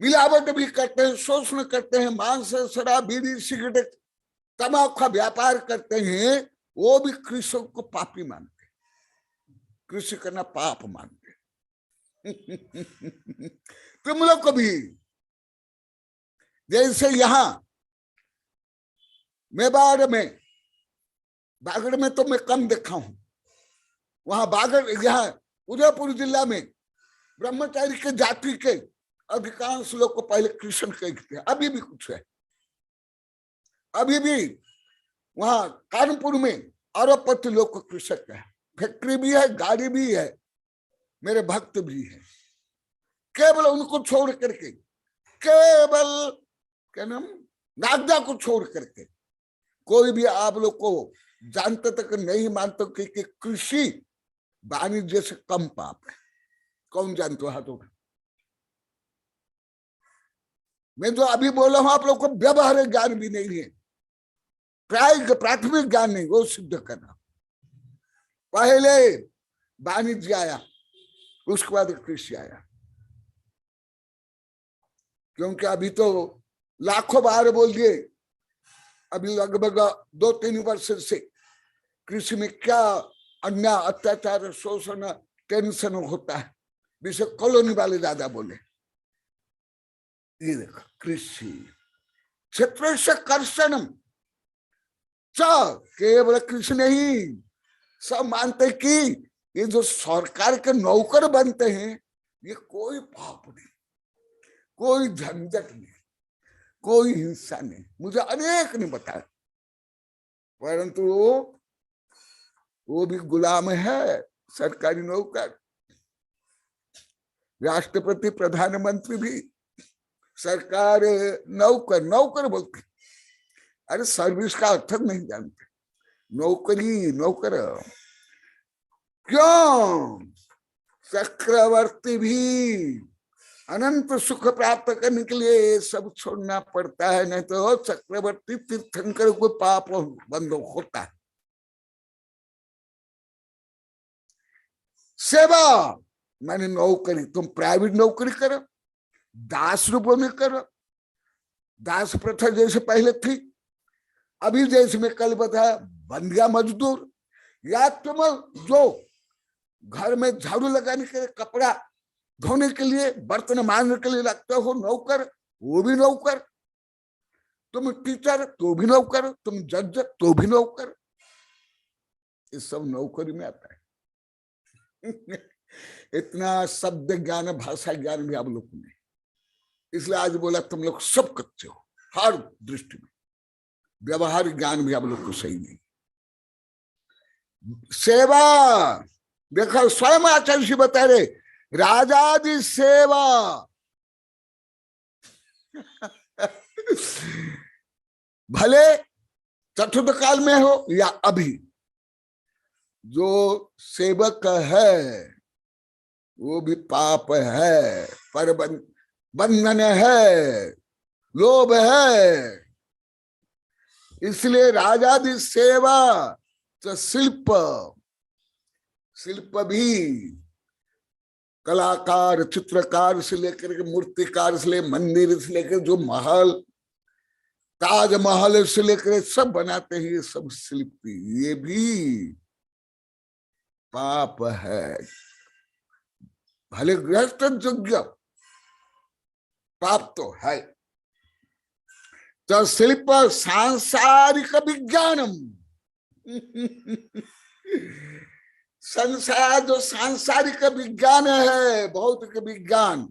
S4: मिलावट भी करते हैं, शोषण करते हैं, मांस शराब बीड़ी सिगरेट तंबाकू का व्यापार करते हैं, वो भी कृषक को पापी मानते हैं। कृषि करना पाप मानते। तुम लोग को भी, जैसे यहां मेवाड़ में, बागड़ में तो मैं कम देखा हूं, वहां बागड़, यहाँ उदयपुर जिला में ब्रह्मचारी के जाति के अधिकांश लोग को पहले कृष्ण कहते हैं, अभी भी कुछ है, अभी भी वहां कानपुर में अरबपति लोग को कृषक है, फैक्ट्री भी है, गाड़ी भी है, मेरे भक्त भी है। केवल उनको छोड़ करके, केवल क्या नाम, नागदा को छोड़ करके कोई भी आप लोग को जानते तक नहीं मानते कि कृषि वाणिज्य से कम पाप है। कौन जानते हो हाथों में? मैं जो अभी बोला हूं आप लोग को व्यवहारिक ज्ञान भी नहीं है, प्राथमिक ज्ञान नहीं, वो सिद्ध करना। पहले वाणिज्य आया, उसके बाद कृषि आया, क्योंकि अभी तो लाखों बार बोल दिए, अभी लगभग 2-3 वर्ष से कृषि में क्या अन्याय, अत्याचार, शोषण, टेंशन होता है, विषय कॉलोनी वाले ज्यादा बोले। ये देखो, कृषि क्षेत्र से कर्षणम, केवल कृषि नहीं, सब मानते कि ये जो सरकार के नौकर बनते हैं ये कोई पाप नहीं, कोई झंझट नहीं, कोई हिंसा नहीं। मुझे अनेक ने बताया, परंतु वो भी गुलाम है, सरकारी नौकर। राष्ट्रपति, प्रधानमंत्री भी सरकार नौकर, नौकर बोलते, अरे सर्विस का अर्थ नहीं जानते, नौकरी, नौकर। क्यों? चक्रवर्ती भी अनंत सुख प्राप्त करने के लिए ये सब छोड़ना पड़ता है, नहीं तो चक्रवर्ती तीर्थंकर को पाप बंद होता है। सेवा मैंने नौकरी, तुम प्राइवेट नौकरी करो, दास रूप में करो, दास प्रथा जैसे पहले थी, अभी जैसे मैं कल बताया बंदिया मजदूर, या तुम जो घर में झाड़ू लगाने के लिए, कपड़ा धोने के लिए, बर्तन मांजने के लिए लगते हो नौकर, वो भी नौकर। तुम टीचर तो भी नौकर, तुम जज तो भी नौकर, ये सब नौकरी में आता है। इतना शब्द ज्ञान, भाषा ज्ञान भी आप लोग नहीं, इसलिए आज बोला तुम लोग सब कच्चे हो हर दृष्टि में, व्यवहार ज्ञान भी आप लोग को सही नहीं। सेवा देखो, स्वयं आचार्य जी बता रहे, राजादि सेवा। भले चतुर्थ काल में हो या अभी, जो सेवक है वो भी पाप है, पर बंधन है, लोभ है। इसलिए राजादि सेवा, तो शिल्प, शिल्प भी कलाकार, चित्रकार से लेकर के मूर्तिकार से ले, मंदिर से लेकर जो महल, ताजमहल से लेकर सब बनाते हैं, ये सब शिल्पी, ये भी पाप है। भले गृहस्थ यज्ञ, पाप तो है। तो शिल्प सांसारिक विज्ञानम, संसार जो सांसारिक विज्ञान है, भौतिक विज्ञान,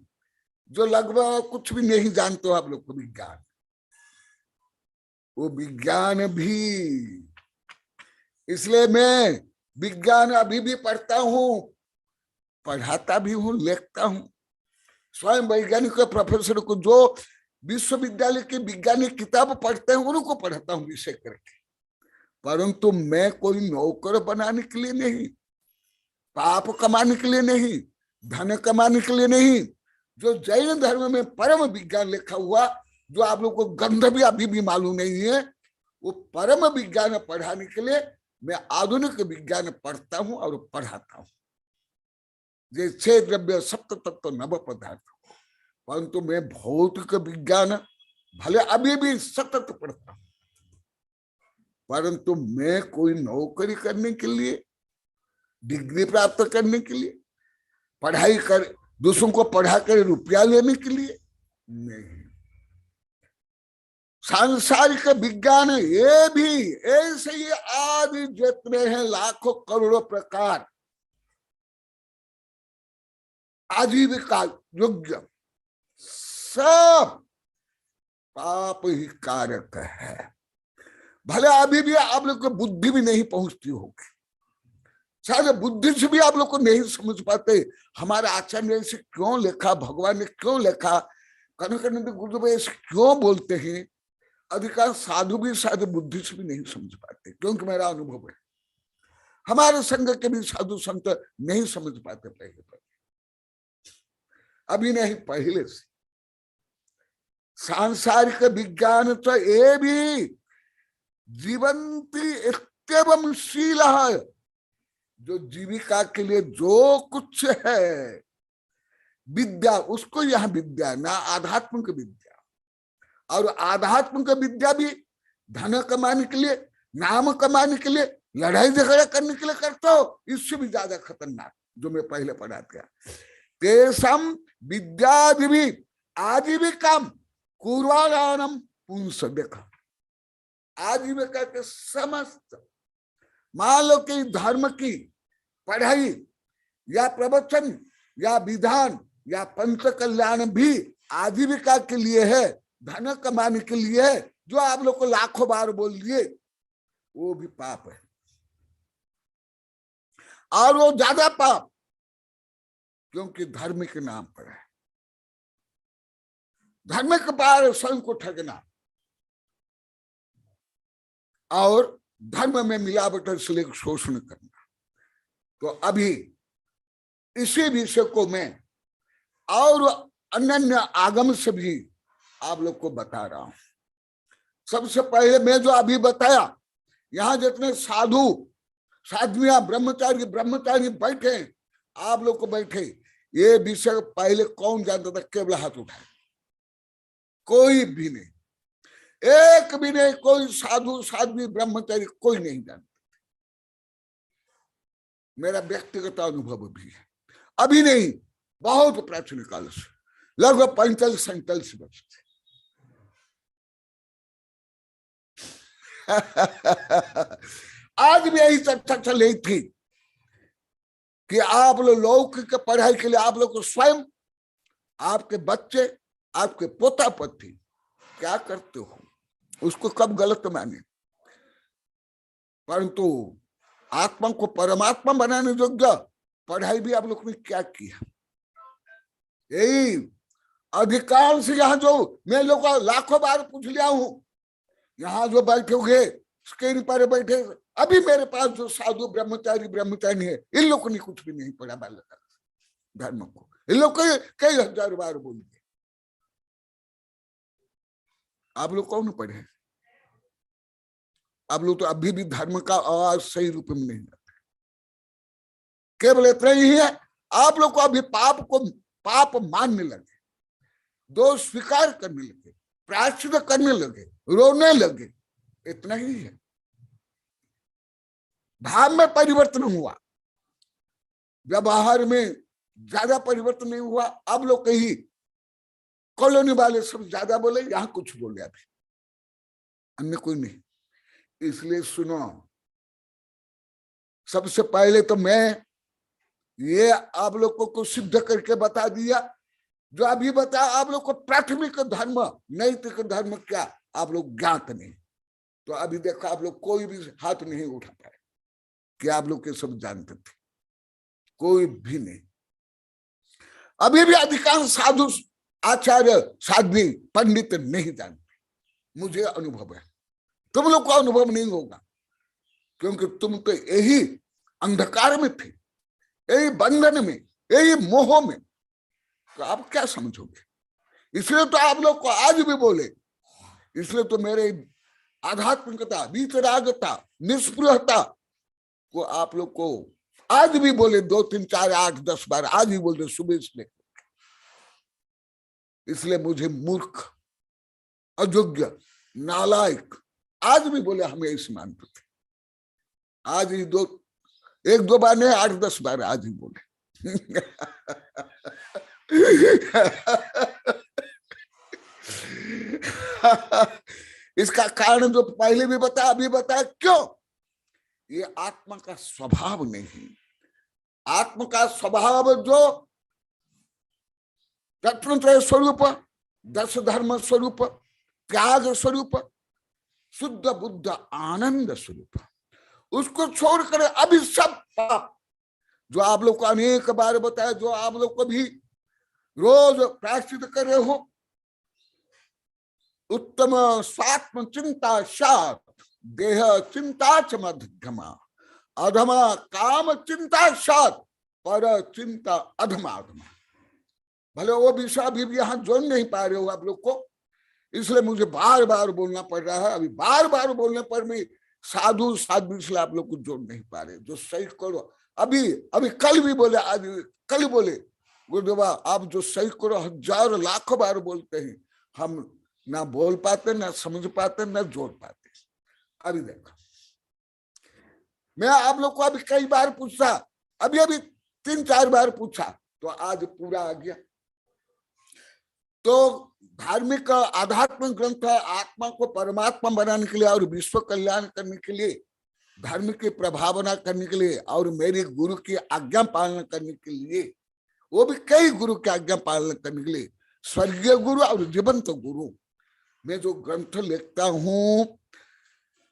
S4: जो लगभग कुछ भी नहीं जानते हो आप लोग को विज्ञान, वो विज्ञान भी। इसलिए मैं विज्ञान अभी भी पढ़ता हूं, पढ़ाता भी हूं, लिखता हूं। स्वयं वैज्ञानिक प्रोफेसर को जो विश्वविद्यालय की वैज्ञानिक किताब पढ़ते हैं उनको पढ़ाता हूं विषय करके, परंतु मैं कोई नौकर बनाने के लिए नहीं, पाप कमाने के लिए नहीं, धन कमाने के लिए नहीं। जो जैन धर्म में परम विज्ञान लिखा हुआ, जो आप लोग को गंध भी अभी भी मालूम नहीं है, वो परम विज्ञान पढ़ाने के लिए मैं आधुनिक विज्ञान पढ़ता हूं और पढ़ाता हूं। जैसे द्रव्य सप्त तत्व नव पदार्थ, परंतु मैं भौतिक विज्ञान भले अभी भी सतत पढ़ता हूं, परंतु मैं कोई नौकरी करने के लिए डिग्री प्राप्त करने के लिए, पढ़ाई कर, दूसरों को पढ़ा कर रुपया लेने के लिए नहीं। सांसारिक विज्ञान ये भी ऐसे ही आदि जितने हैं लाखों करोड़ों प्रकार आजीविका योग्य सब पाप ही कारक है। भले अभी भी आप लोग को बुद्धि भी नहीं पहुंचती होगी, शायद बुद्धि से भी आप लोग को नहीं समझ पाते हमारा आचार्य ने इसे क्यों लिखा, भगवान ने क्यों लिखा, कनकानंद गुरुदेव ऐसे क्यों बोलते हैं। अधिकांश साधु भी शायद बुद्धि से भी नहीं समझ पाते, क्योंकि मेरा अनुभव है हमारे संघ के भी साधु संत नहीं समझ पाते पहले पर, अभी नहीं पहले से। सांसारिक विज्ञान तो ये भी जीवंती एवं शील है, जो जीविका के लिए जो कुछ है विद्या, उसको यहाँ विद्या ना आध्यात्मिक विद्या, और आध्यात्मिक विद्या भी धन कमाने के लिए, नाम कमाने के लिए, लड़ाई झगड़ा करने के लिए करते हो, इससे भी ज्यादा खतरनाक जो मैं पहले पढ़ा था। तेषां विद्यादिभी आजीविका कुर्वाणाम पुंस, देखा आजीविका के समस्त, मान लो कि धर्म की पढ़ाई या प्रवचन या विधान या पंच कल्याण भी आजीविका के लिए है, धन कमाने के लिए है, जो आप लोग को लाखों बार बोल दिए, वो भी पाप है। और वो ज्यादा पाप क्योंकि धर्म के नाम पर है। धर्म के पार स्वयं को ठगना और धर्म में मिलावट से लेकर शोषण करना। तो अभी इसी विषय को मैं और अन्य आगम से भी आप लोग को बता रहा हूं। सबसे पहले मैं जो अभी बताया, यहाँ जितने साधु साधवियां ब्रह्मचारी बैठे, आप लोग को बैठे, ये विषय पहले कौन जानता था? केवल हाथ उठाए, कोई भी नहीं, एक भी नहीं, कोई साधु साध्वी ब्रह्मचारी कोई नहीं जानता। मेरा व्यक्तिगत अनुभव भी है, अभी नहीं, बहुत प्राचीन काल से, लगभग 45-47 वर्ष से। आज भी यही चर्चा चल रही थी कि आप लोग लौकिक पढ़ाई के लिए आप लोग को स्वयं, आपके बच्चे, आपके पोता पोती क्या करते हो, उसको कब गलत माने, परंतु आत्मा को परमात्मा बनाने योग्य पढ़ाई भी आप लोग ने क्या किया। यही अधिकांश यहाँ जो मैं लोग लाखों बार पूछ लिया हूं, यहाँ जो बैठे हुए स्क्रीन पर बैठे, अभी मेरे पास जो साधु ब्रह्मचारी है, इन लोगों ने कुछ भी नहीं पढ़ा बालक धर्म को, इन लोग कई हजार बार बोल दिए। आप लोग कौन पढ़े? आप लोग तो अभी भी धर्म का आवाज सही रूप में नहीं आता। केवल इतना ही है, आप लोग को अभी पाप को पाप मानने लगे, दोष स्वीकार करने लगे, प्रायश्चित करने लगे, रोने लगे, इतना ही है। भाव में परिवर्तन हुआ, व्यवहार में ज्यादा परिवर्तन नहीं हुआ। अब लोग कहीं कॉलोनी वाले सब ज्यादा बोले, यहां कुछ बोले, अभी अन्य कोई नहीं। इसलिए सुनो, सबसे पहले तो मैं ये आप लोग को सिद्ध करके बता दिया, जो अभी बता आप लोग को प्राथमिक धर्म नैतिक धर्म क्या आप लोग ज्ञात नहीं। तो अभी देखो आप लोग कोई भी हाथ नहीं उठा पाए कि आप लोग के सब जानते थे, कोई भी नहीं। अभी भी अधिकांश साधु आचार्य साध्वी पंडित नहीं जानते, मुझे अनुभव है, तुम लोग को अनुभव नहीं होगा, क्योंकि तुम तो यही अंधकार में थे, यही बंधन में, यही मोह में, तो आप क्या समझोगे। इसलिए तो आप लोग को आज भी बोले, इसलिए तो मेरे आध्यात्मिकता, वीतरागता, निष्पृहता को आप लोग को आज भी बोले, 2, 3, 4, 8, 10 बार आज भी बोल दे सुबह से। इसलिए मुझे मूर्ख, अयोग्य, नालायक आज भी बोले, हमें इस मानते थे। आज ही एक दो बार नहीं, 8-10 बार आज ही बोले। इसका कारण जो पहले भी बताया, अभी बताया। क्यों? ये आत्मा का स्वभाव नहीं। आत्मा का स्वभाव जो तत्वत्रय स्वरूप, 10 धर्म स्वरूप, त्याग स्वरूप, शुद्ध बुद्ध आनंद स्वरूप, उसको छोड़कर अभी सब पाप जो आप लोग को अनेक बार बताया, जो आप लोग को भी रोज प्रायश्चित कर रहे हो, उत्तम स्वात्म चिंता शात, देह चिंता च मध्यमा, अधमा काम चिंता शात, पर चिंता अधमा अधमा। भले वो विषय अभी भी यहाँ जोड़ नहीं पा रहे हो आप लोग को, इसलिए मुझे बार बार बोलना पड़ रहा है। अभी बार बार बोलने पर भी साधु साधु इसलिए आप लोग को जोड़ नहीं पा रहे। जो सही करो, अभी कल भी बोले, आज कल बोले गुरुदेवा आप जो सही करो, 1000 लाखों बार बोलते हैं, हम ना बोल पाते, ना समझ पाते, ना जोड़ पाते। अभी देखो, मैं आप लोग को अभी कई बार पूछा, अभी 3-4 बार पूछा, तो आज पूरा आ गया। तो धार्मिक आध्यात्मिक ग्रंथ है, आत्मा को परमात्मा बनाने के लिए और विश्व कल्याण करने के लिए, धर्म की प्रभावना करने के लिए और मेरे गुरु की आज्ञा पालन करने के लिए, वो भी कई गुरु की आज्ञा पालन करने के लिए, स्वर्गीय गुरु और जीवंत गुरु। मैं जो ग्रंथ लिखता हूं,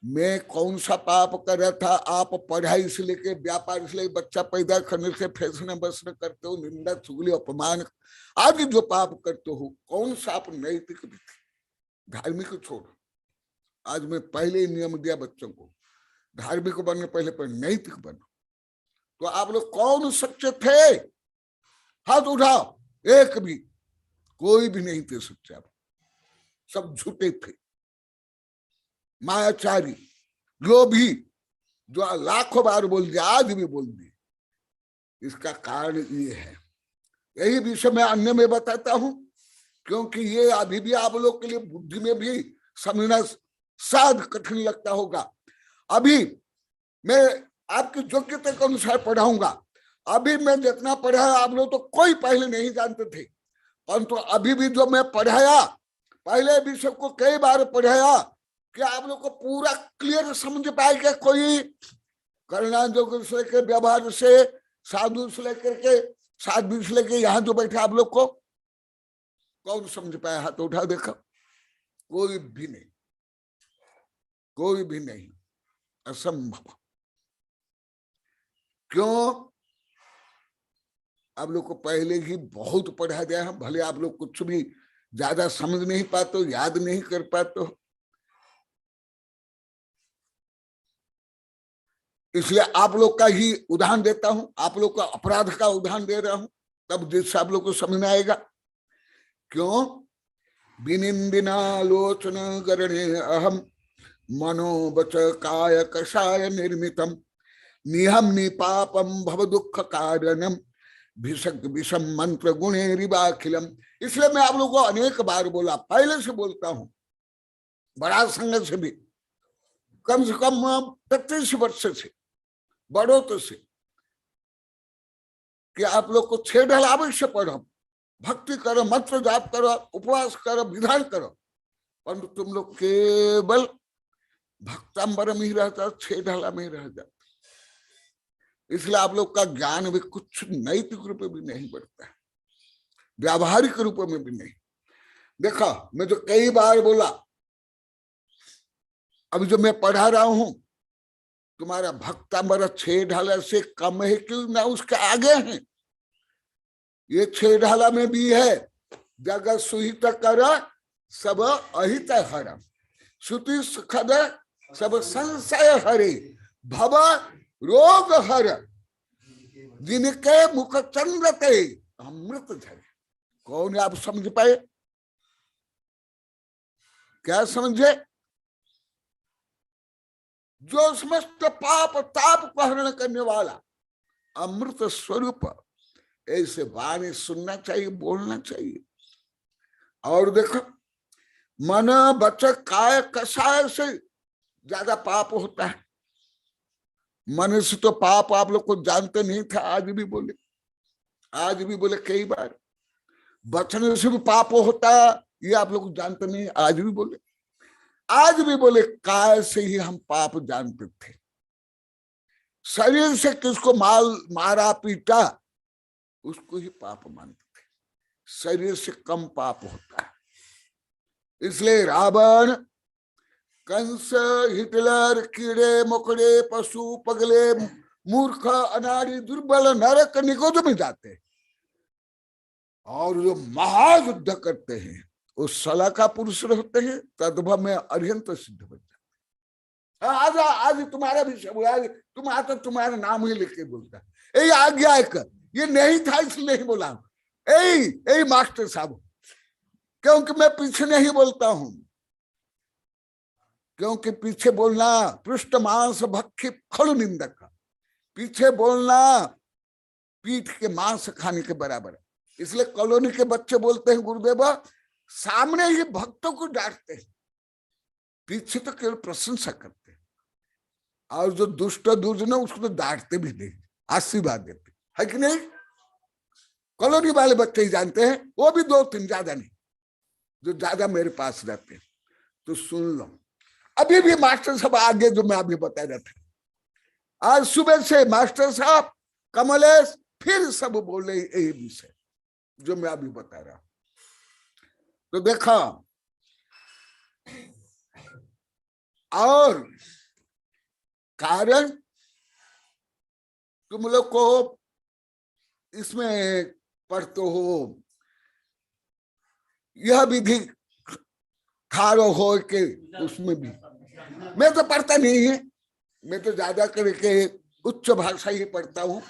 S4: मैं कौन सा पाप कर रहा था? आप पढ़ाई से लेके व्यापार से लेके बच्चा पैदा करने से फैसने बसने करते हो, निंदा चुगली अपमान आदि जो पाप करते हो, कौन सा आप नैतिक भी थे? धार्मिक छोड़। आज मैं पहले ही नियम दिया बच्चों को, धार्मिक बनने पहले पर नैतिक बनो। तो आप लोग कौन सच्चे थे? हाथ उठाओ। एक भी, कोई भी नहीं थे सच्चे, आप सब झूठे थे, मायाचारी, लोभी, जो लाखों बार बोल दिया, आज भी बोल दिए। इसका कारण ये है। यही विषय मैं अन्य में बताता हूं, क्योंकि ये अभी भी आप लोग के लिए बुद्धि में भी समझना शायद कठिन लगता होगा। अभी मैं आपकी योग्यता के अनुसार पढ़ाऊंगा। अभी मैं जितना पढ़ाया आप लोग तो कोई पहले नहीं जानते थे, परंतु अभी भी जो मैं पढ़ाया, पहले विषय को कई बार पढ़ाया कि आप लोग को पूरा क्लियर समझ पाएगा। कोई करना जो के व्यवहार से, साधु से लेकर के, साधु से लेकर यहाँ जो बैठे आप लोग को कौन समझ पाया? हाथ उठा देखा। कोई भी नहीं, कोई भी नहीं, असंभव। क्यों? आप लोग को पहले ही बहुत पढ़ा गया है, भले आप लोग कुछ भी ज्यादा समझ नहीं पाते, याद नहीं कर पाते, इसलिए आप लोग का ही उदाहरण देता हूं, आप लोग का अपराध का उदाहरण दे रहा हूं, तब जिससे आप लोग को समझ में आएगा। क्यों? विनिंदिनालोचन करणे अहम मनोवच काय कषाय निर्मितम निहम निपापम भव दुख कारणम भिषक विषम मंत्र गुणे रिवाखिलम। इसलिए मैं आप लोगों को अनेक बार बोला, पहले से बोलता हूं, बड़ा संघ से भी, कम से कम 35 वर्ष से, बड़ों तो से, कि आप लोग को 6 ढल अवश्य पढ़ो, भक्ति करो, मंत्र जाप करो, उपवास करो, विधान करो, परंतु तुम लोग केवल भक्तांबर में ही रहता, 6 ढाला में ही रह जाते। इसलिए आप लोग का ज्ञान भी कुछ नैतिक रूप में भी नहीं बढ़ता है, व्यावहारिक रूप में भी नहीं। देखा, मैं तो कई बार बोला, अभी जो मैं पढ़ा रहा हूं, तुम्हारा भक्तांबर 6 ढाला से कम है क्यों ना उसके आगे है। ये 6 ढाला में भी है, जगत सुहित कर सब अहित हर, श्रुति सुखद सब संशय हरे, भव रोग हर, जिनके मुख चंद्रते अमृत झरे। कौन आप समझ पाए? क्या समझे? जो समस्त पाप ताप को हरण करने वाला अमृत स्वरूप, ऐसे वाणी सुनना चाहिए, बोलना चाहिए। और देखो, मन वचन काय कषाय से ज्यादा पाप होता है। मन से तो पाप आप लोग को जानते नहीं था, आज भी बोले कई बार। वचन से भी पाप होता, ये आप लोग जानते नहीं, आज भी बोले काय से ही हम पाप जानते थे। शरीर से किसको मारा पीटा उसको ही पाप मानते थे, शरीर से कम पाप होता है। इसलिए रावण, कंस, हिटलर, कीड़े मकोड़े, पशु पगले, मूर्ख, अनाड़ी, दुर्बल नरक निगोद में जाते हैं, और जो महायुद्ध करते हैं वो सला का पुरुष होते हैं, तद्भव में अरिहंत सिद्ध बन जाते। आज तुम्हारा विषय बोला, तुम आता तुम्हारा नाम ही लेके बोलता है, आज्ञा कर, ये नहीं था इसलिए नहीं बोला, यही मास्टर साहब, क्योंकि मैं पीछे नहीं बोलता हूं, क्योंकि पीछे बोलना पृष्ठ मांस भक्षी खल निंदक, पीछे बोलना पीठ के मांस खाने के बराबर है। इसलिए कॉलोनी के बच्चे बोलते हैं गुरुदेव सामने ही भक्तों को डांटते हैं, पीछे तो केवल प्रशंसा करते हैं, और जो दुष्ट दुर्जन उसको तो डांटते भी नहीं, आशीर्वाद देते है कि नहीं। कॉलोनी वाले बच्चे ही जानते हैं, वो भी 2-3, ज्यादा नहीं, जो ज्यादा मेरे पास रहते हैं। तो सुन लो, अभी भी मास्टर साहब आगे जो मैं अभी बता रहा था, आज सुबह से मास्टर साहब, कमलेश फिर सब बोले यही विषय जो मैं अभी बता रहा हूं। तो देखा, और कारण तुम लोग को इसमें पढ़ते हो, यह विधि खारो हो के, उसमें भी मैं तो पढ़ता नहीं है, मैं तो ज्यादा करके उच्च भाषा ही पढ़ता हूँ।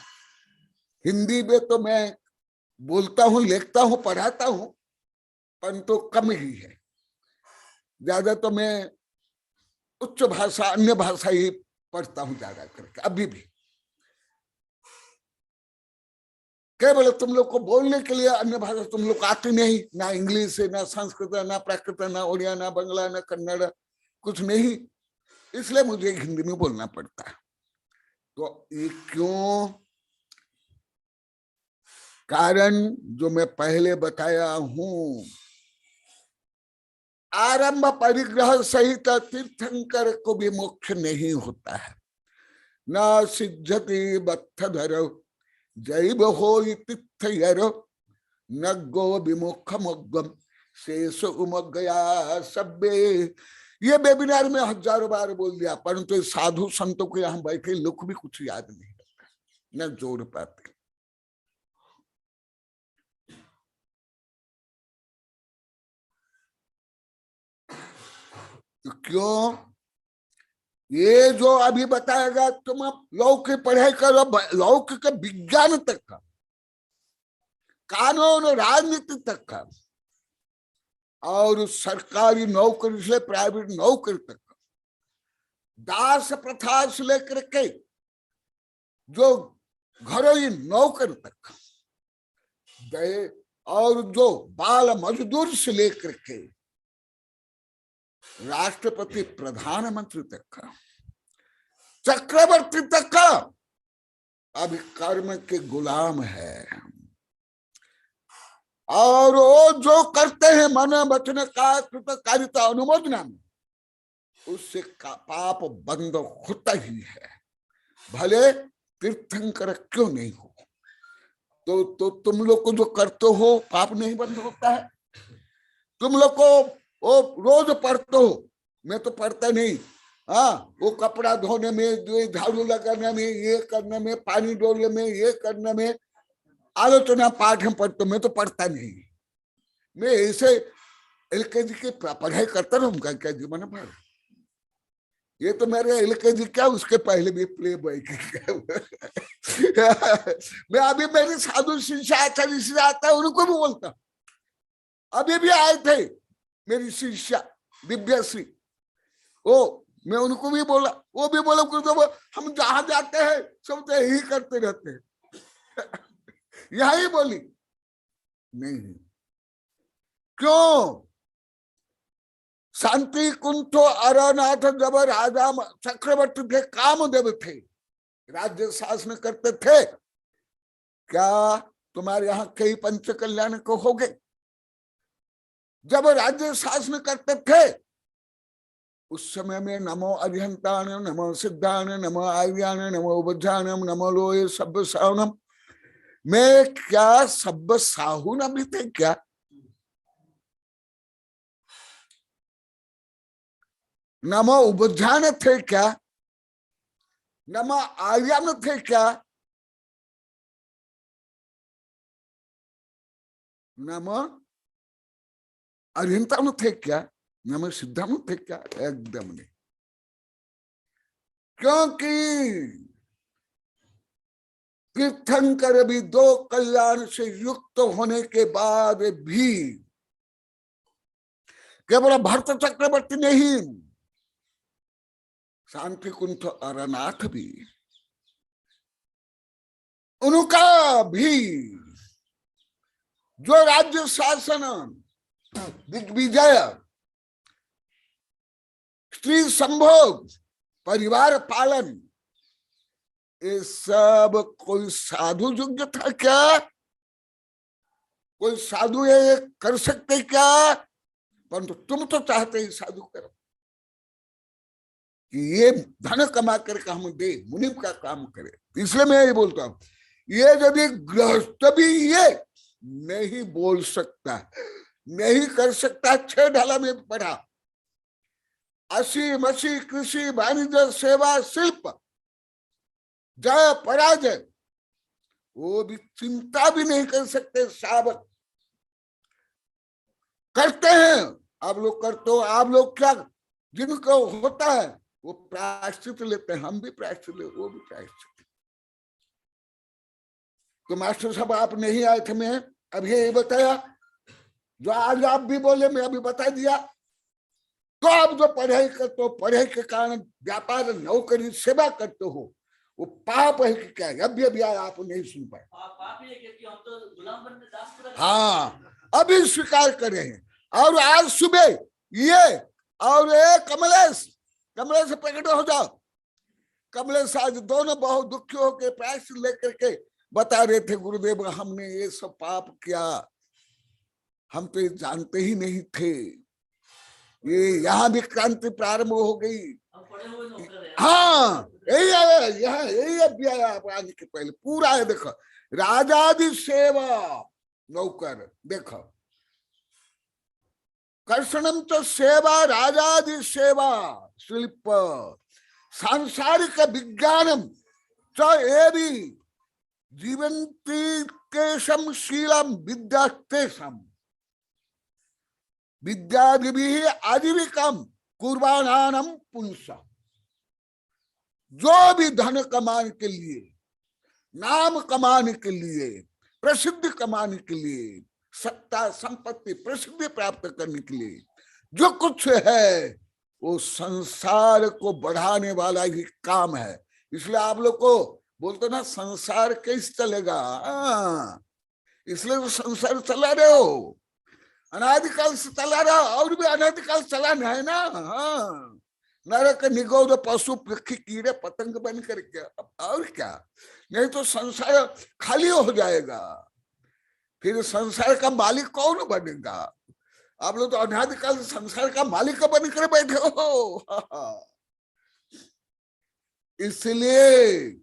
S4: हिंदी में तो मैं बोलता हूँ, लिखता हूँ, पढ़ाता हूँ, परंतु कम ही है, ज्यादा तो मैं उच्च भाषा, अन्य भाषा ही पढ़ता हूँ ज्यादा करके अभी भी। केवल तुम लोग को बोलने के लिए अन्य भाषा तुम लोग आती नहीं, ना इंग्लिश है, ना संस्कृत, ना प्राकृत, ना उड़िया, ना बंगला, ना कन्नड़, कुछ नहीं, इसलिए मुझे हिंदी में बोलना पड़ता है। तो ये क्यों? कारण जो मैं पहले बताया हूं, आरंभ परिग्रह सहित तीर्थंकर को भी मोक्ष नहीं होता है, न सिद्धति बत्थधर जैव हो तीर्थयर, न गो विमुख मग्गम शेष उमग गया सब्बे। ये वेबिनार में हजारों बार बोल दिया, परंतु साधु संतों के यहाँ बैठे लोग भी कुछ याद नहीं रखता, न जोड़ पाते। तो क्यों? ये जो अभी बताएगा, तुम लौकिक पढ़ाई करो, लौकिक विज्ञान तक का, कानून राजनीति तक का, और सरकारी नौकरी से प्राइवेट नौकरी तक, दास प्रथा से लेकर के जो घरों नौकरी तक, और जो बाल मजदूर से लेकर के राष्ट्रपति प्रधानमंत्री तक का, चक्रवर्ती तक का अभी कर्म के गुलाम है। और वो जो करते हैं मन वचन का कृतकारिता अनुमोदना में, उससे पाप बंद होता ही है, भले तीर्थंकर क्यों नहीं हो। तो तुम लोग को जो करते हो पाप नहीं बंद होता है। तुम लोग को वो रोज पढ़ते हो, मैं तो पढ़ता नहीं। हाँ, वो कपड़ा धोने में, झाड़ू लगाने में, ये करने में, पानी डोलने में, ये करने में, आलोचना पाठ में पढ़ते, मैं तो पढ़ता नहीं। मैं ऐसे एलकेजी की पढ़ाई करता रहूंगा क्या जीवन भर? ये तो मेरे एलकेजी क्या, उसके पहले भी प्ले बॉय मैं अभी मेरे साधु शिष्य आचार्य से आता है, उनको भी बोलता। अभी भी आए थे मेरी शिष्या दिव्यश्री, वो मैं उनको भी बोला, वो भी बोला तो हम जहां जाते हैं सब तो यही करते रहते हैं यही बोली नहीं। क्यों? शांति कुंठो अरनाथ जब राजा चक्रवर्ती थे, कामदेव थे, राज्य शासन करते थे, क्या तुम्हारे यहाँ कई पंच कल्याण को हो गए? जब राज्य शासन करते थे उस समय में नमो अरिहंताण, नमो सिद्धाण, नमो आर्याण, नमो उपजानम, नमो लोये सब सावनम में क्या सब साहू न भी थे क्या? नमो उपजान थे क्या? नमो आर्यान थे क्या? नमो अरिहंताण थे क्या? नमो सिद्धांत थे क्या? एकदम नहीं। क्योंकि तीर्थंकर भी दो कल्याण से युक्त होने के बाद भी केवल भरत चक्रवर्ती नहीं, शांति कुंठ अरनाथ भी, उनका भी जो राज्य शासन, दिग्विजय, स्त्री संभोग, परिवार पालन, ये सब कोई साधु योग्य था क्या? कोई साधु ये कर सकते क्या? परंतु तुम तो चाहते ही साधु करो कि ये धन कमा करके हम दे, मुनि का काम करे। इसलिए मैं ये बोलता हूं, ये यदि गृहस्थ भी ये नहीं बोल सकता, नहीं कर सकता, 6 ढाला में पढ़ा, असी मसी कृषि वाणिज्य सेवा शिल्प जय पराजय, वो भी चिंता भी नहीं कर सकते। सावक करते हैं, आप लोग करते हो, आप लोग क्या, जिनको होता है वो प्रायश्चित लेते हैं, हम भी प्रायश्चित ले, वो भी प्रायश्चित। तो मास्टर साहब आप नहीं आए थे, मैं अभी ये बताया, जो आज आप भी बोले मैं अभी बता दिया। तो आप जो पढ़ाई करते हो, पढ़ाई के कारण व्यापार नौकरी सेवा करते हो, वो पाप है कि क्या? अभी आप नहीं सुन पाए। हाँ, अभी स्वीकार करे हैं। और आज सुबह ये और कमलेश से प्रकट हो जाओ। कमलेश आज दोनों बहुत दुखी होकर प्रायश्चित लेकर के बता रहे थे, गुरुदेव हमने ये सब पाप किया, हम तो ये जानते ही नहीं थे, ये यहाँ भी क्रांति प्रारंभ हो गई। हाँ, यही आया, यहाँ यही अभी आया आप आने के पहले पूरा है। देखो, राजादि सेवा नौकर, देखो कर्षणम तो सेवा, राजादि सेवा शिल्प, सांसारिक विज्ञानम च एवि जीवंती केशम शीलम विद्यास्तेषम विद्यादिभिः आजीविकम कुर्बाणानम पुंसा। जो भी धन कमाने के लिए, नाम कमाने के लिए, प्रसिद्धि कमाने के लिए, सत्ता संपत्ति प्रसिद्धि प्राप्त करने के लिए जो कुछ है, वो संसार को बढ़ाने वाला ही काम है। इसलिए आप लोग को बोलते ना संसार कैसे चलेगा, इसलिए तो संसार चला रहे हो, अनादिकाल से चला रहा, और भी अनादिकाल चलाना है ना। हाँ, नरक निगौर पशु पक्षी कीड़े पतंग बन करके, और क्या, नहीं तो संसार खाली हो जाएगा, फिर संसार का मालिक कौन बनेगा? आप लोग तो अनादिकाल संसार का मालिक बन कर बैठे हो। इसलिए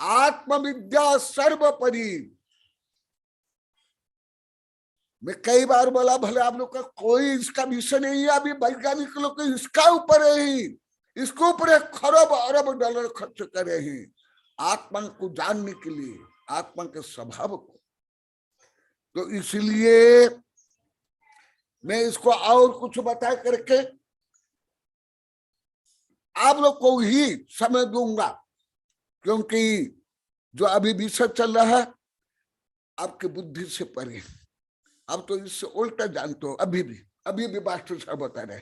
S4: आत्मविद्या सर्वोपरि, मैं कई बार बोला, भले आप लोग का कोई इसका विषय नहीं है, अभी वैज्ञानिक लोग इसका ऊपर ही, इसके ऊपर खरब अरब डॉलर खर्च करे हैं आत्मा को जानने के लिए, आत्मा के स्वभाव को। तो इसलिए मैं इसको और कुछ बता करके आप लोग को ही समय दूंगा, क्योंकि जो अभी विषय चल रहा है आपके बुद्धि से परे, अब तो इससे उल्टा जानते हो। अभी भी मास्टर साहब बता रहे,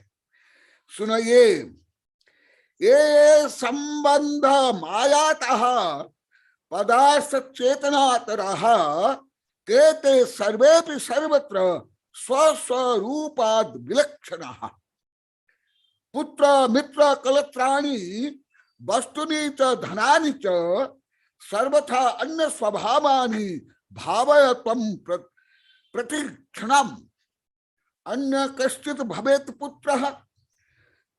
S4: सुनो, ये संबंध मायातः पदार्थ चेतनातरः केते सर्वेपि सर्वत्र स्वस्वरूपाद् विलक्षणः पुत्र मित्र कलत्राणि वस्तुनि च धनानि च सर्वथा अन्य स्वभावानि भावय त्वं प्रतिक्षणम् अन्य कश्चित् भवेत् पुत्रः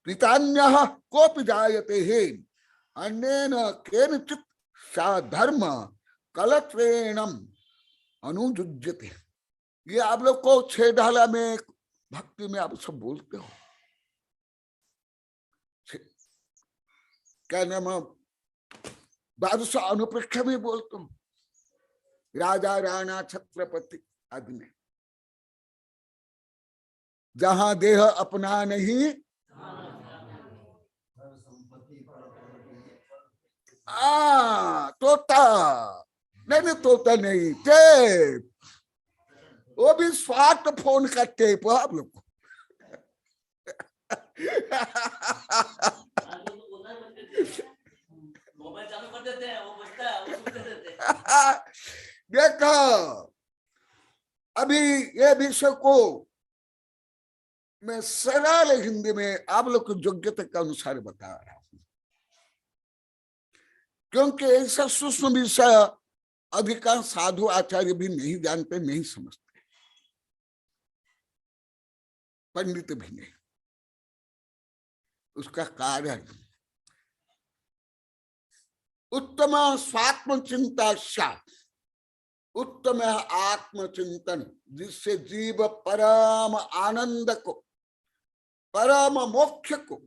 S4: पितान्यः कोऽपि जायते हे अन्येन केनचित् सा धर्म कलत्रेणम अनुजुज्यते। ये आप लोग को छह ढाला में भक्ति में आप सब बोलते हो, क्या नाम बादशाह अनुप्रेक्षा में बोलते हो, राजा राणा छत्रपति आदि में। जहां देह अपना नहीं तोता नहीं, तोता नहीं, टेप, वो भी स्मार्टफोन का टेप आप लोग को। देखो अभी ये विषय को मैं सरल हिंदी में आप लोग की योग्यता के अनुसार बता रहा हूं, क्योंकि ऐसा सूक्ष्म विषय अधिकांश साधु आचार्य भी नहीं जानते, नहीं समझते, पंडित भी नहीं। उसका कारण उत्तम स्वात्म चिंता, उत्तम आत्मचिंतन, जिससे जीव परम आनंद को, परम मोक्ष को,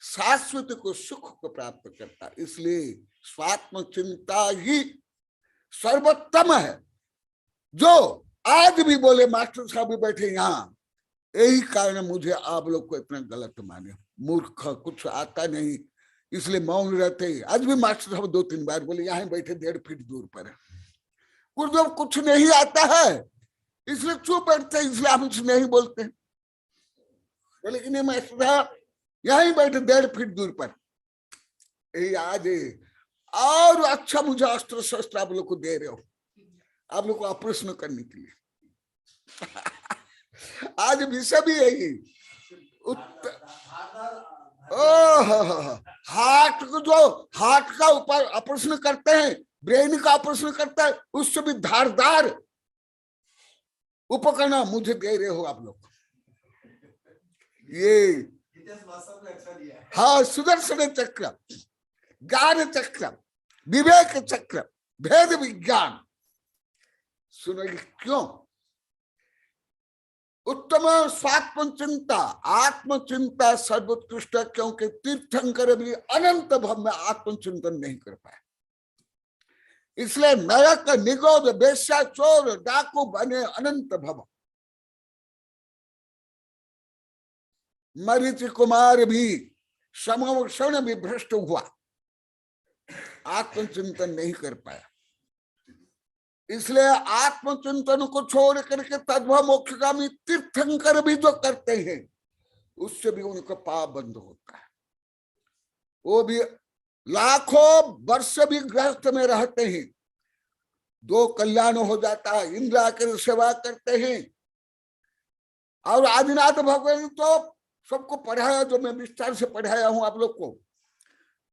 S4: शाश्वत को, सुख को प्राप्त करता। इसलिए स्वात्म चिंता ही सर्वोत्तम है। जो आज भी बोले मास्टर साहब भी बैठे यहाँ, यही कारण मुझे आप लोग को इतना गलत माने, मूर्ख, कुछ आता नहीं इसलिए मौन रहते। आज भी मास्टर साहब 2-3 बार बोले, यहाँ बैठे 1.5 फीट दूर पर है, कुछ नहीं आता है इसलिए चुप बैठते, इसलिए हम नहीं बोलते। बोले कि नहीं मास्टर साहब यहीं बैठे 1.5 फीट दूर पर, यही आज और अच्छा मुझे अस्त्र शस्त्र आप लोग को दे रहे हो, आप लोग को ऑपरेशन करने के लिए। आज विषय भी यही, हार्ट को, जो हार्ट का ऊपर ऑपरेशन करते हैं, ब्रेन का ऑपरेशन करता है, उससे भी धारदार उपकरण मुझे दे रहे हो आप लोग। ये हाँ, सुदर्शन चक्र, ज्ञान चक्र, विवेक चक्र, भेद विज्ञान। सुनोगे क्यों? उत्तम स्वात्म चिंता, आत्मचिंता सर्वोत्कृष्ट, क्योंकि तीर्थंकर भी अनंत भव में आत्मचिंतन नहीं कर पाए, इसलिए नरक, निगोद, बेश्या, चोर, डाकू बने अनंत भव। मरीचि कुमार भी समक्षण भी भ्रष्ट हुआ, आत्मचिंतन नहीं कर पाया। इसलिए आत्मचिंतन को छोड़ करके तद्भव मोक्षगामी तीर्थंकर भी जो करते हैं, उससे भी उनका पाप बंद होता है। वो भी लाखों वर्ष भी गृहस्थ में रहते हैं, 2 कल्याण हो जाता है, इंद्र आकर सेवा करते हैं। और आदिनाथ भगवान तो सबको पढ़ाया, जो मैं विस्तार से पढ़ाया हूं आप लोग को,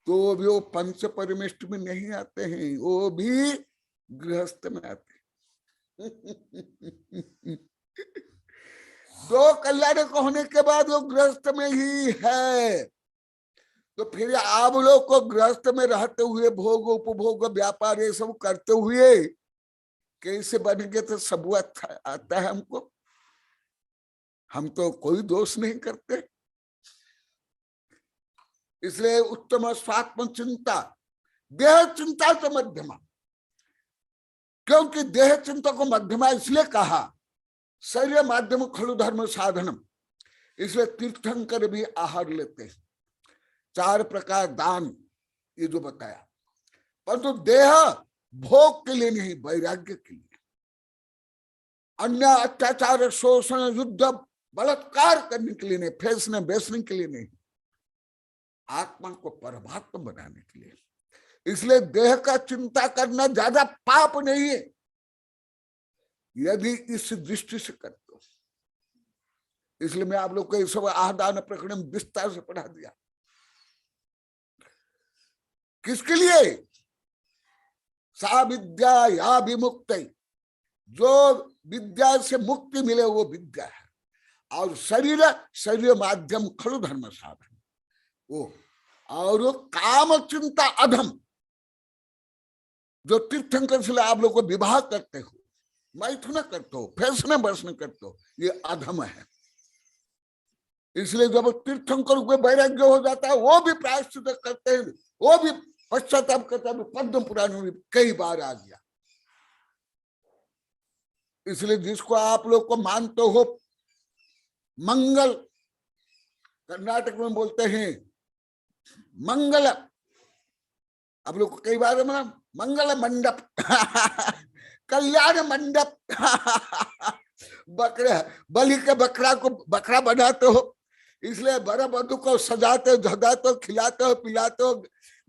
S4: तो भी वो पंच परमेष्ठ में नहीं आते हैं, वो भी गृहस्थ में आते हैं। 2 कल्याण को होने के बाद वो गृहस्थ में ही है। तो फिर आप लोग को गृहस्थ में रहते हुए भोग उपभोग व्यापार ये सब करते हुए कैसे बन गए? तो सब आता है हमको, हम तो कोई दोष नहीं करते। इसलिए उत्तम स्वात्म चिंता, देह चिंता तो मध्यमा, क्योंकि देह चिंता को मध्यमा इसलिए कहा, शरीर माध्यम खलु धर्म साधनम, इसलिए तीर्थंकर भी आहार लेते हैं, 4 प्रकार दान, ये जो बताया। परंतु देह भोग के लिए नहीं, वैराग्य के लिए, अन्य अत्याचार, शोषण, युद्ध, बलात्कार करने के लिए नहीं, फेंसने बेचने के लिए नहीं, आत्मा को परमात्मा बनाने के लिए। इसलिए देह का चिंता करना ज्यादा पाप नहीं है, यदि इस दृष्टि से करते हो। इसलिए मैं आप लोग को ये सब आदान प्रकरण विस्तार से पढ़ा दिया। किसके लिए? सा विद्या या विमुक्त, जो विद्या से मुक्ति मिले वो विद्या है। और शरीर शरीर माध्यम खलु धर्म साधन वो। और काम चिंता अधम, जो तीर्थंकर से आप लोग को विवाह करते हो, मैथुन करते हो, फैशन वर्षण करते हो, ये अधम है। इसलिए जब तीर्थंकर को वैराग्य हो जाता है वो भी प्रायश्चित करते हैं, वो भी पश्चाताप करता है। पद्म पुराण में कई बार आ गया। इसलिए जिसको आप लोग को मानते हो मंगल, कर्नाटक में बोलते हैं मंगल, आप लोग को कई बार मंगल मंडप कल्याण मंडप बकरा बलि के बकरा को बकरा बनाते हो, इसलिए वर वधु को सजाते हो, धजाते हो, खिलाते हो, पिलाते हो,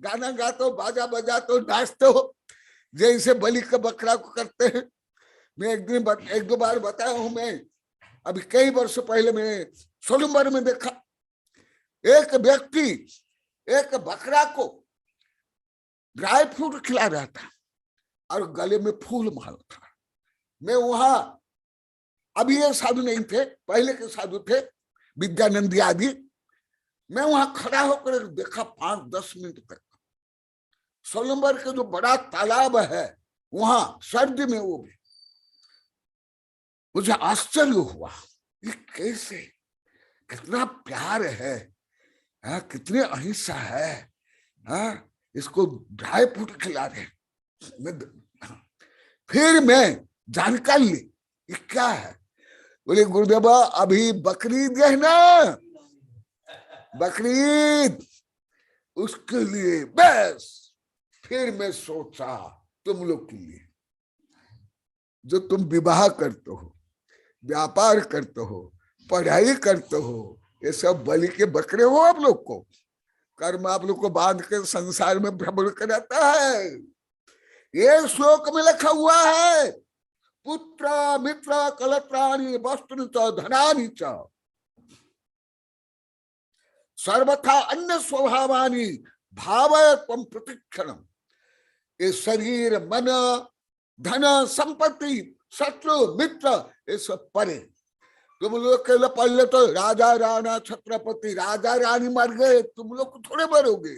S4: गाना गाते हो, बाजा बजाते हो, नाचते हो, जैसे बलि के बकरा को करते हैं। मैं एक दो बार बताया हूं। मैं अभी कई वर्ष पहले मैं सोलंबर में देखा, एक व्यक्ति एक बकरा को ड्राई फ्रूट खिला रहा था और गले में फूल माला था। मैं वहां, अभी ये साधु नहीं थे, पहले के साधु थे विद्यानंदी आदि। मैं वहां खड़ा होकर देखा 5-10 मिनट तक। सोलंबर के जो बड़ा तालाब है वहां सर्दी में, वो भी मुझे आश्चर्य हुआ, ये कैसे, कितना प्यार है, कितनी अहिंसा है, इसको ड्राई फ्रूट खिला रहे। फिर मैं जानकारी ली ये क्या है। बोले गुरुदेवा अभी बकरीद है ना, बकरीद उसके लिए। बस फिर मैं सोचा तुम लोग के लिए जो तुम विवाह करते हो, व्यापार करते हो, पढ़ाई करते हो, ये सब बलि के बकरे हो। आप लोग को कर्म आप लोग को बांध के संसार में भ्रमण कराता है। ये श्लोक में लिखा हुआ है, पुत्र मित्र कलत्राणि वस्तुनि च धनानि च सर्वथा अन्य स्वभावानि भावय त्वं प्रतिक्षणम। ये शरीर, मन, धन, संपत्ति, शत्रु, मित्र, ये सब परे। तुम लोग के पहले तो राजा राणा छत्रपति राजा रानी मर गए, तुम लोग थोड़े मरोगे।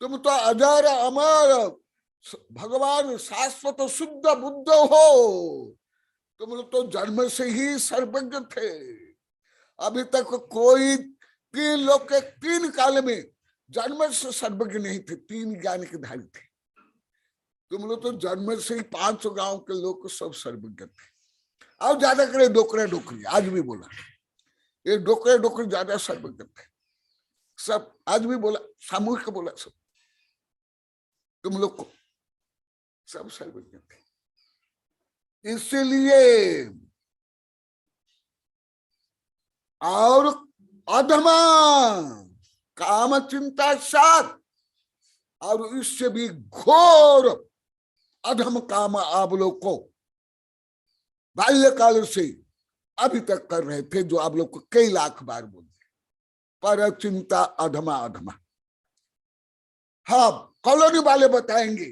S4: तुम तो अजर अमर भगवान शाश्वत शुद्ध बुद्ध हो। तुम लोग तो जन्म से ही सर्वज्ञ थे। अभी तक कोई 3 लोग के 3 काल में जन्म से सर्वज्ञ नहीं थे, 3 ज्ञान के धारी थे। तुम लोग तो जन्म से ही 500 गांव के लोग सब सर्वज्ञ थे। अब ज्यादा करे डोकरे डोकरी, आज भी बोला ये डोकरे डोकरी ज्यादा सर्वज्ञ थे सब। आज भी बोला, सामूहिक बोला सब, तुम लोग को सब सर्वज्ञ थे। इसलिए और अधमा काम चिंता साथ, और इससे भी घोर अधम काम आप लोग को बाल्यकाल से अभी तक कर रहे थे, जो आप लोग को कई लाख बार बोलते, पर चिंता अधमा अधमा। हाँ, कॉलोनी वाले बताएंगे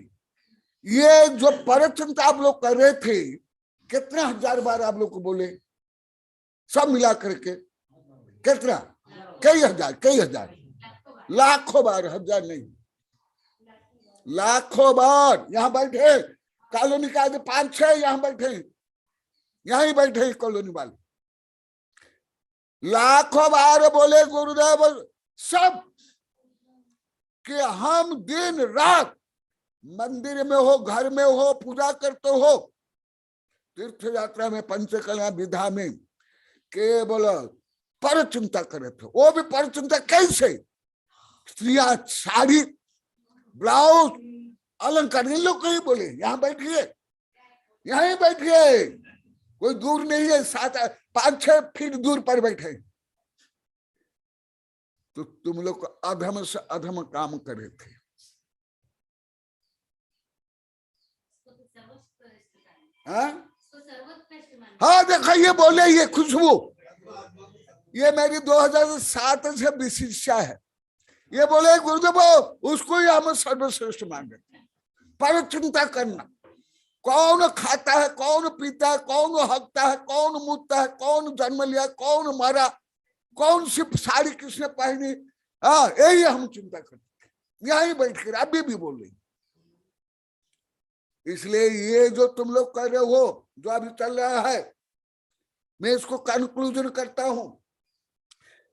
S4: ये जो पर चिंता आप लोग कर रहे थे, कितना 1000 बार आप लोग को बोले, सब मिला करके कितना, कई हजार, लाखों बार, 1000 नहीं, लाखों बार। यहाँ बैठे कॉलोनी का 5-6 यहाँ बैठे, यहीं बैठे कॉलोनी वाले, लाखों बार बोले गुरुदेव सब कि हम दिन रात मंदिर में हो, घर में हो, पूजा करते हो, तीर्थ यात्रा में, पंचकला विधा में, केवल पर चिंता करे थे। वो भी पर चिंता कैसे? स्त्रियां साड़ी, ब्लाउज, अलंकार, इन लोग कहीं बोले यहाँ बैठिए, यहीं बैठिए, कोई दूर नहीं है, 5-6 फीट दूर पर बैठे। तो तुम लोग अधम से अधम काम करे थे। हाँ देखो, ये बोले, ये खुशबू, ये मेरी 2007 से विशिष्या है। ये बोले गुरुदेव उसको ही हम सर्वश्रेष्ठ मान रहे। पर चिंता करना, कौन खाता है, कौन पीता है, कौन हकता है, कौन मुतता है, कौन जन्म लिया, कौन मरा, कौन सी साड़ी किसने पहनी, हाँ यही हम चिंता करते यहीं बैठ कर अभी भी बोल रही। इसलिए ये जो तुम लोग कर रहे हो, जो अभी चल रहा है, मैं इसको कंक्लूजन करता हूं,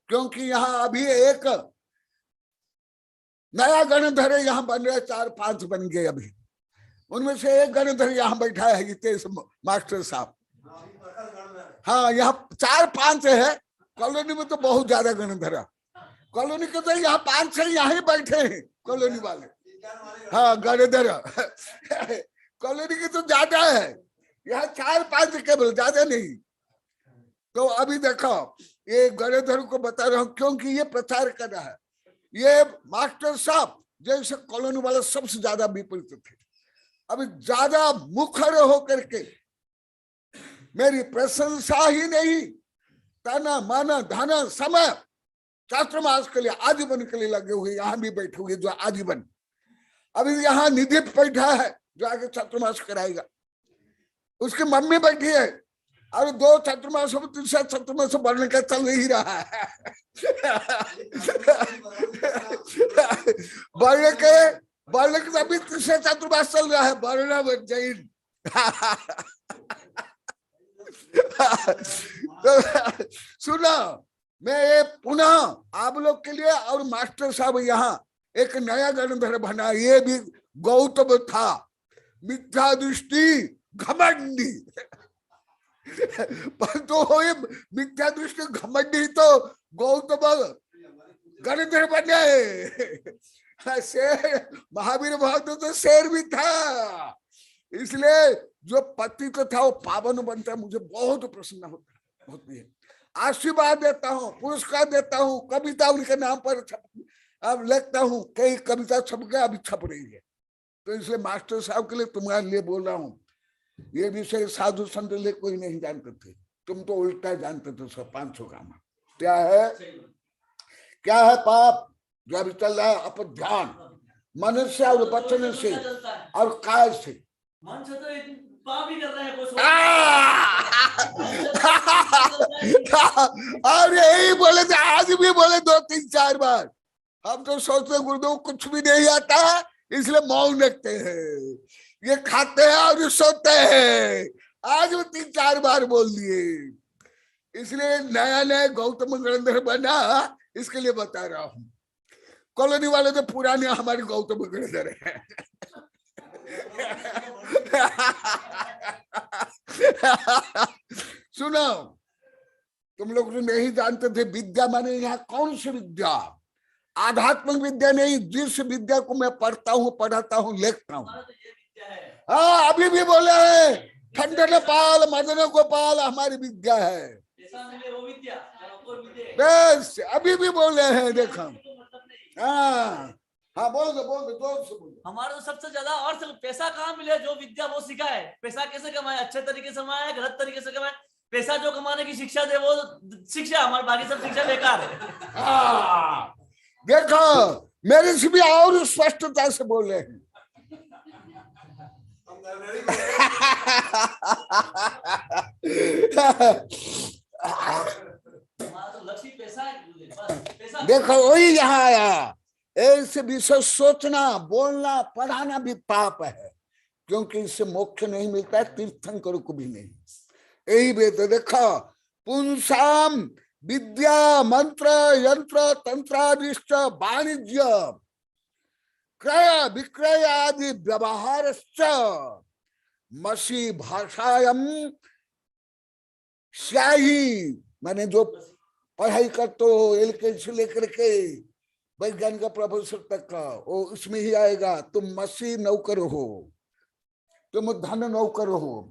S4: क्योंकि यहाँ अभी एक नया गणधर यहाँ बन रहा है, 4-5 बन गए अभी। उनमें से एक गणधर यहाँ बैठा है हितेश मास्टर साहब। हाँ यहाँ 4-5 है, कॉलोनी में तो बहुत ज्यादा गणधर है। कॉलोनी के तो यहाँ 5-6 यहाँ बैठे हैं कॉलोनी वाले। हाँ गणधर कॉलोनी की तो ज्यादा है, यहाँ 4-5 केवल, ज्यादा नहीं। तो अभी देखो ये गणधर को बता रहा हूं क्योंकि ये प्रचार कर रहा है। ये मास्टर साहब जैसे कॉलोनी वाले सबसे ज्यादा विपरीत थे, अभी ज्यादा मुखर होकर के मेरी प्रशंसा ही नहीं, तना मन धन समय चातुर्मास के लिए आजीवन के लिए लगे हुए, यहाँ भी बैठे हुए जो आजीवन। अभी यहाँ निधि बैठा है जो आगे चातुर्मास कराएगा, उसकी मम्मी बैठी है, और 2 चातुर्मास 3 चातुर्मास बढ़ने का चल ही रहा है बढ़ने के अभी 3 चातुर्मास चल रहा है, बढ़ना बन जैन सुना, मैं ये पुनः आप लोग के लिए और मास्टर साहब यहाँ एक नया गणधर बना, ये भी गौतम था, मिथ्या दृष्टि घमंडी पर तो ये मिथ्या दृष्टि घमंडी तो गौतम गणधर बने। शेर महावीर भक्त तो शेर भी था, इसलिए जो पति तो था वो पावन बनता है। मुझे बहुत प्रसन्न होती है, आशीर्वाद देता हूँ, पुरस्कार देता हूँ, कविता उनके नाम पर अब लिखता हूँ, कई कविता छप गया, अभी छप रही है। तो इसलिए मास्टर साहब के लिए तुम्हारे लिए बोल रहा हूँ, ये विषय साधु संत ले कोई नहीं जानते थे, तुम तो उल्टा जानते थे। सब 500 काम क्या है, क्या है पाप जो अभी चल रहा है, अप ध्यान मन से और वचन से और काय से,
S5: मन से तो पाप ही कर रहे हैं
S4: और यही बोले थे, आज भी बोले 2-3-4 बार। हम तो सोचते गुरुदेव कुछ भी नहीं आता है इसलिए मौन रखते हैं, ये खाते हैं और सोते हैं, आज वो 3-4 बार बोल दिए। इसलिए नया नया गौतम गणधर बना, इसके लिए बता रहा हूँ। कॉलोनी वाले तो पुराने हमारे गौतम गणधर है सुनो, तुम लोग तो नहीं जानते थे विद्या माने यहाँ कौन सी विद्या, आध्यात्मिक विद्या नहीं, जिस विद्या को मैं पढ़ता हूँ, पढ़ाता हूँ, लिखता हूँ। हाँ अभी भी बोले हैं ठंडन पाल मदन गोपाल हमारी विद्या है, बस अभी भी बोले हैं। देखो हाँ हाँ बोल दो जोर से बोल दो।
S5: हमारा तो सबसे ज्यादा और पैसा कहाँ मिले, जो विद्या वो सिखाए, पैसा कैसे कमाए, अच्छे तरीके से कमाए, गलत तरीके से कमाए, पैसा जो कमाने की शिक्षा दे वो शिक्षा, हमारी बाकी सब शिक्षा बेकार है।
S4: देखो मेरे से भी और स्पष्टता से बोल रहे हैं देखो वही यहाँ आया, ऐसे विषय सोचना, बोलना, पढ़ाना भी पाप है, क्योंकि इससे मोक्ष नहीं मिलता है, तीर्थंकर को भी नहीं। यही वेद देखो, पुंसाम विद्या मंत्र यंत्र तंत्रादिष्ट वाणिज्य क्रय विक्रय आदि व्यवहार मसी भाषायम स्याही, माने जो पढ़ाई करते हो LKG से लेकर के वैज्ञानिक प्रोफेसर तक का, वो उसमें ही आएगा। तुम मसी नौकर हो, तुम धन नौकर हो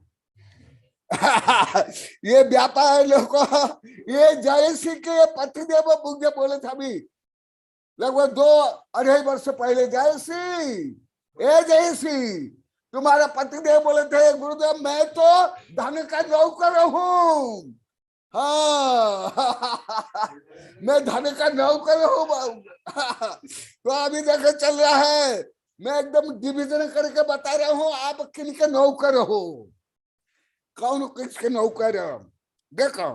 S4: ये व्यापार लोग, ये जयसी के पतिदेव मुझे बोले था अभी लगभग 2-2.5 वर्ष पहले, जयसी तुम्हारा पतिदेव बोले थे गुरुदेव मैं तो धन का नौकर हूँ। हाँ मैं धन का नौकर हूँ बाबू। तो अभी देखो चल रहा है, मैं एकदम डिविजन करके बता रहा हूँ आप किनके नौकर हो, कौन किसके नौकर। देखो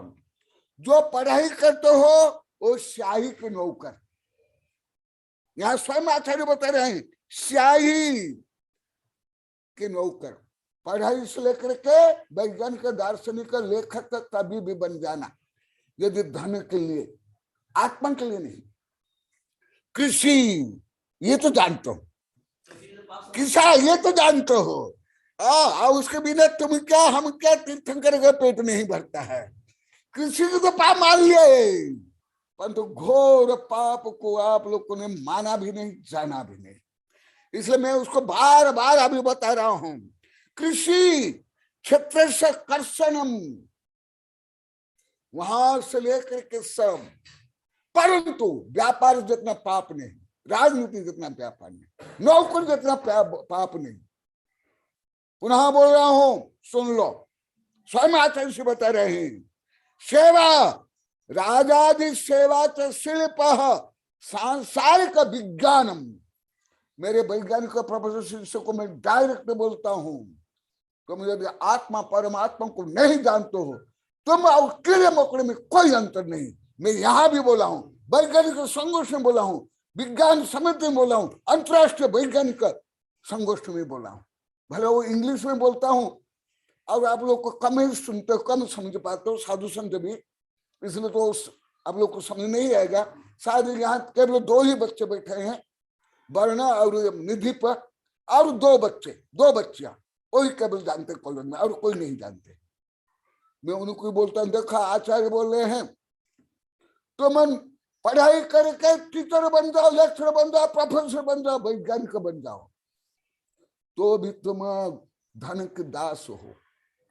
S4: जो पढ़ाई करते हो वो स्याही के नौकर, यहाँ स्वयं आचार्य बता रहे हैं स्याही के नौकर। पढ़ाई से लेकर के वैज्ञानिक दार्शनिक लेखक कभी भी बन जाना, यदि धन के लिए, आत्मा के लिए नहीं। कृषि ये तो जानते हो, किसान ये तो जानते हो, उसके बिना तुम क्या हम क्या, तीर्थंकर का पेट नहीं भरता है। कृषि को तो पाप मान लिए, परंतु घोर पाप को आप लोगों ने माना भी नहीं, जाना भी नहीं। इसलिए मैं उसको बार बार अभी बता रहा हूं, कृषि क्षेत्र से कर्षणम, वहां से लेकर के सब, परंतु व्यापार जितना पाप नहीं, राजनीति जितना व्यापार नहीं, नौकरी जितना पाप नहीं। पुनः बोल रहा हूं, सुन लो, स्वयं आचार्य से बता रहे हैं, सेवा राजादि सेवा च शिल्प सांसारिक विज्ञानम। मेरे वैज्ञानिक प्रोफेसर शिष्य को मैं डायरेक्ट बोलता हूं, तुम यदि आत्मा परमात्मा को नहीं जानते हो, तुम और कीड़े मकोड़े में कोई अंतर नहीं। मैं यहां भी बोला हूं, वैज्ञानिक संगोष्ठी में बोला हूं, विज्ञान समिति में बोला हूं, अंतरराष्ट्रीय वैज्ञानिक संगोष्ठी में बोला हूं। भले वो इंग्लिश में बोलता हूं और आप लोग को कम ही सुनते हो, कम समझ पाते हो, साधु संत भी, इसलिए तो आप लोग को समझ नहीं आएगा। शायद यहाँ केवल 2 ही बच्चे बैठे हैं, वर्ण और निधि पर, और 2 बच्चे, 2 बच्चियां, वही केवल जानते कॉलेज में, और कोई नहीं जानते। मैं उनको बोलता हूँ, देखा आचार्य बोल रहे हैं, तुम पढ़ाई करके टीचर बन जाओ, लेक्चर बन जाओ, प्रोफेसर बन जाओ, वैज्ञानिक बन जाओ, तो भी तुम धन के दास हो,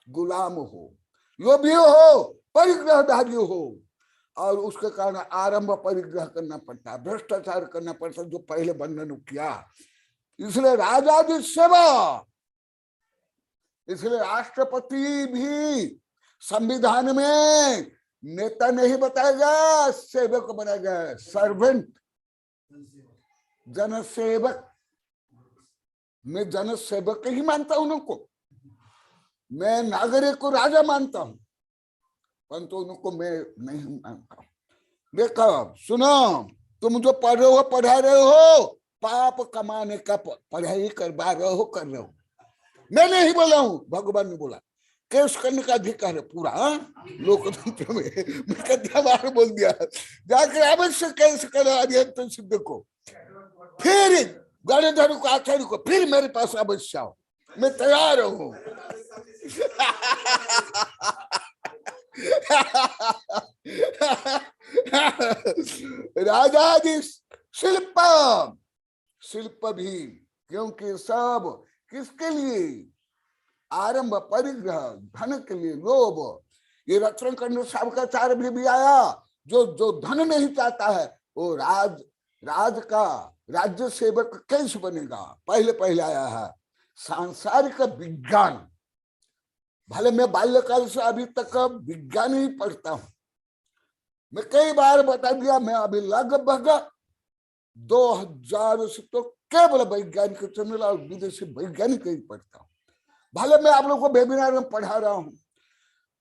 S4: गुलाम हो, लोभी हो, परिग्रहधारी हो, और उसके कारण आरंभ परिग्रह करना पड़ता है, भ्रष्टाचार करना पड़ता है, जो पहले बंधन किया। इसलिए राजादि सेवा, इसलिए राष्ट्रपति भी संविधान में नेता नहीं बताएगा, सेवक बनाएगा, सर्वेंट, जनसेवक। मैं जनसेवक ही मानता हूं उनको, मैं नागरिक को राजा मानता हूं, परंतु उनको मैं नहीं मानता। देखो सुनो, तुम जो पढ़ रहे हो, पढ़ा रहे हो, पाप कमाने का पढ़ाई करवा रहे हो। मैं नहीं बोला हूं, भगवान ने बोला, केस करने का अधिकार है पूरा लोकतंत्र में। मैं कितना बार बोल दिया, जाकर अवश्य केस करो अध्ययन सिद्ध को, फिर गणधर को, आचार्य को, फिर मेरे पास अवश्य आओ, मैं तैयार हूं। राजादि शिल्प, शिल्प भी, क्योंकि सब किसके लिए, आरंभ परिग्रह, धन के लिए, लोभ। ये रत्न कंड सावकाचार्य भी आया, जो धन नहीं चाहता है वो राज का राज्य सेवक कैसे बनेगा, पहले आया है सांसारिक विज्ञान। भले मैं बाल्यकाल से अभी तक विज्ञान ही पढ़ता हूं, मैं कई बार बता दिया, मैं अभी लगभग 2000 से तो केवल वैज्ञानिक चैनल और विदेशी वैज्ञानिक ही पढ़ता हूं। भले मैं आप लोग को वेबिनार में पढ़ा रहा हूं,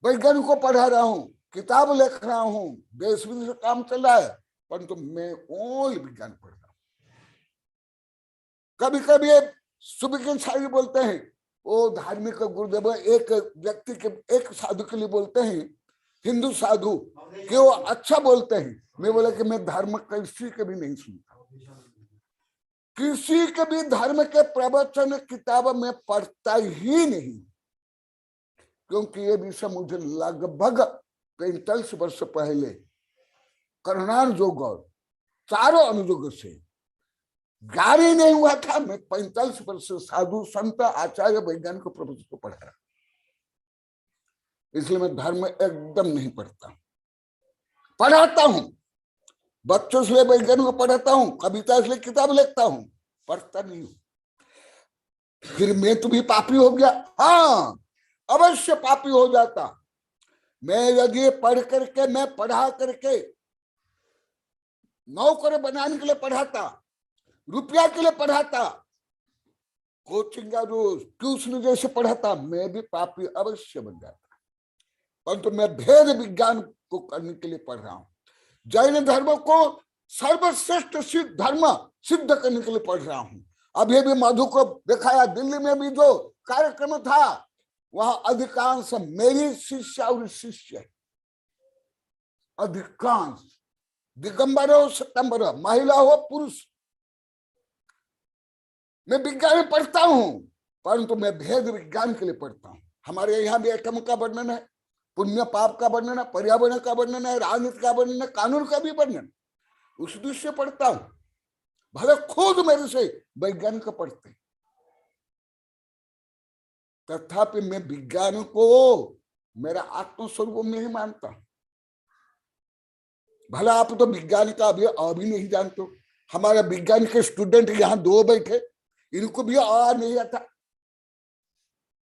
S4: वैज्ञानिक को पढ़ा रहा हूं, किताब लिख रहा हूं, देश विदेश काम चल रहा है, परंतु मैं ओनली विज्ञान पढ़ रहा हूं। कभी कभी सुविज्ञान साहब बोलते हैं, वो धार्मिक गुरुदेव एक व्यक्ति के, एक साधु के लिए बोलते हैं, हिंदू साधु, कि वो अच्छा बोलते हैं। मैं बोला कि मैं धर्म किसी के भी नहीं सुनता, किसी के भी धर्म के प्रवचन किताब में पढ़ता ही नहीं, क्योंकि ये विषय मुझे लगभग 45 वर्ष पहले करुणानुयोग और चारों अनुयोग से जारी नहीं हुआ था। मैं 45 वर्ष साधु संत आचार्य वैज्ञानिक प्रोफेसर को पढ़ा रहा, इसलिए मैं धर्म एकदम नहीं पढ़ता। पढ़ाता हूं, बच्चों से वैज्ञानिक को पढ़ाता हूं, कविता से किताब लिखता हूं, पढ़ता नहीं हूं। फिर मैं तो भी पापी हो गया? हाँ, अवश्य पापी हो जाता। मैं यदि पढ़ करके, मैं पढ़ा करके नौकर बनाने के लिए पढ़ा था, रुपया के लिए पढ़ा था, कोचिंग का जो ट्यूशन जैसे पढ़ा था, मैं भी पापी अवश्य बन जाता, परंतु मैं भेद विज्ञान को करने के लिए पढ़ रहा हूं। जैन धर्म को सर्वश्रेष्ठ सिद्ध धर्म सिद्ध करने के लिए पढ़ रहा हूं। अभी भी मधु को दिखाया, दिल्ली में भी जो कार्यक्रम था वहां अधिकांश मेरी शिष्य और शिष्य, अधिकांश दिगंबर हो सितंबर, महिला हो पुरुष। मैं विज्ञान पढ़ता हूं, परंतु मैं भेद विज्ञान के लिए पढ़ता हूं। हमारे यहाँ भी एटम का वर्णन है, पुण्य पाप का वर्णन है, पर्यावरण का वर्णन है, राजनीति का वर्णन है, कानून का भी वर्णन, उस दृष्टि से पढ़ता हूं। भले खुद मेरे से वैज्ञानिक पढ़ते, तथापि मैं विज्ञान को मेरा आत्मस्वरूप नहीं मानता। भला आप तो विज्ञान का अभी नहीं जानते हो। हमारा विज्ञान के स्टूडेंट यहाँ 2 बैठे, इनको भी नहीं आता,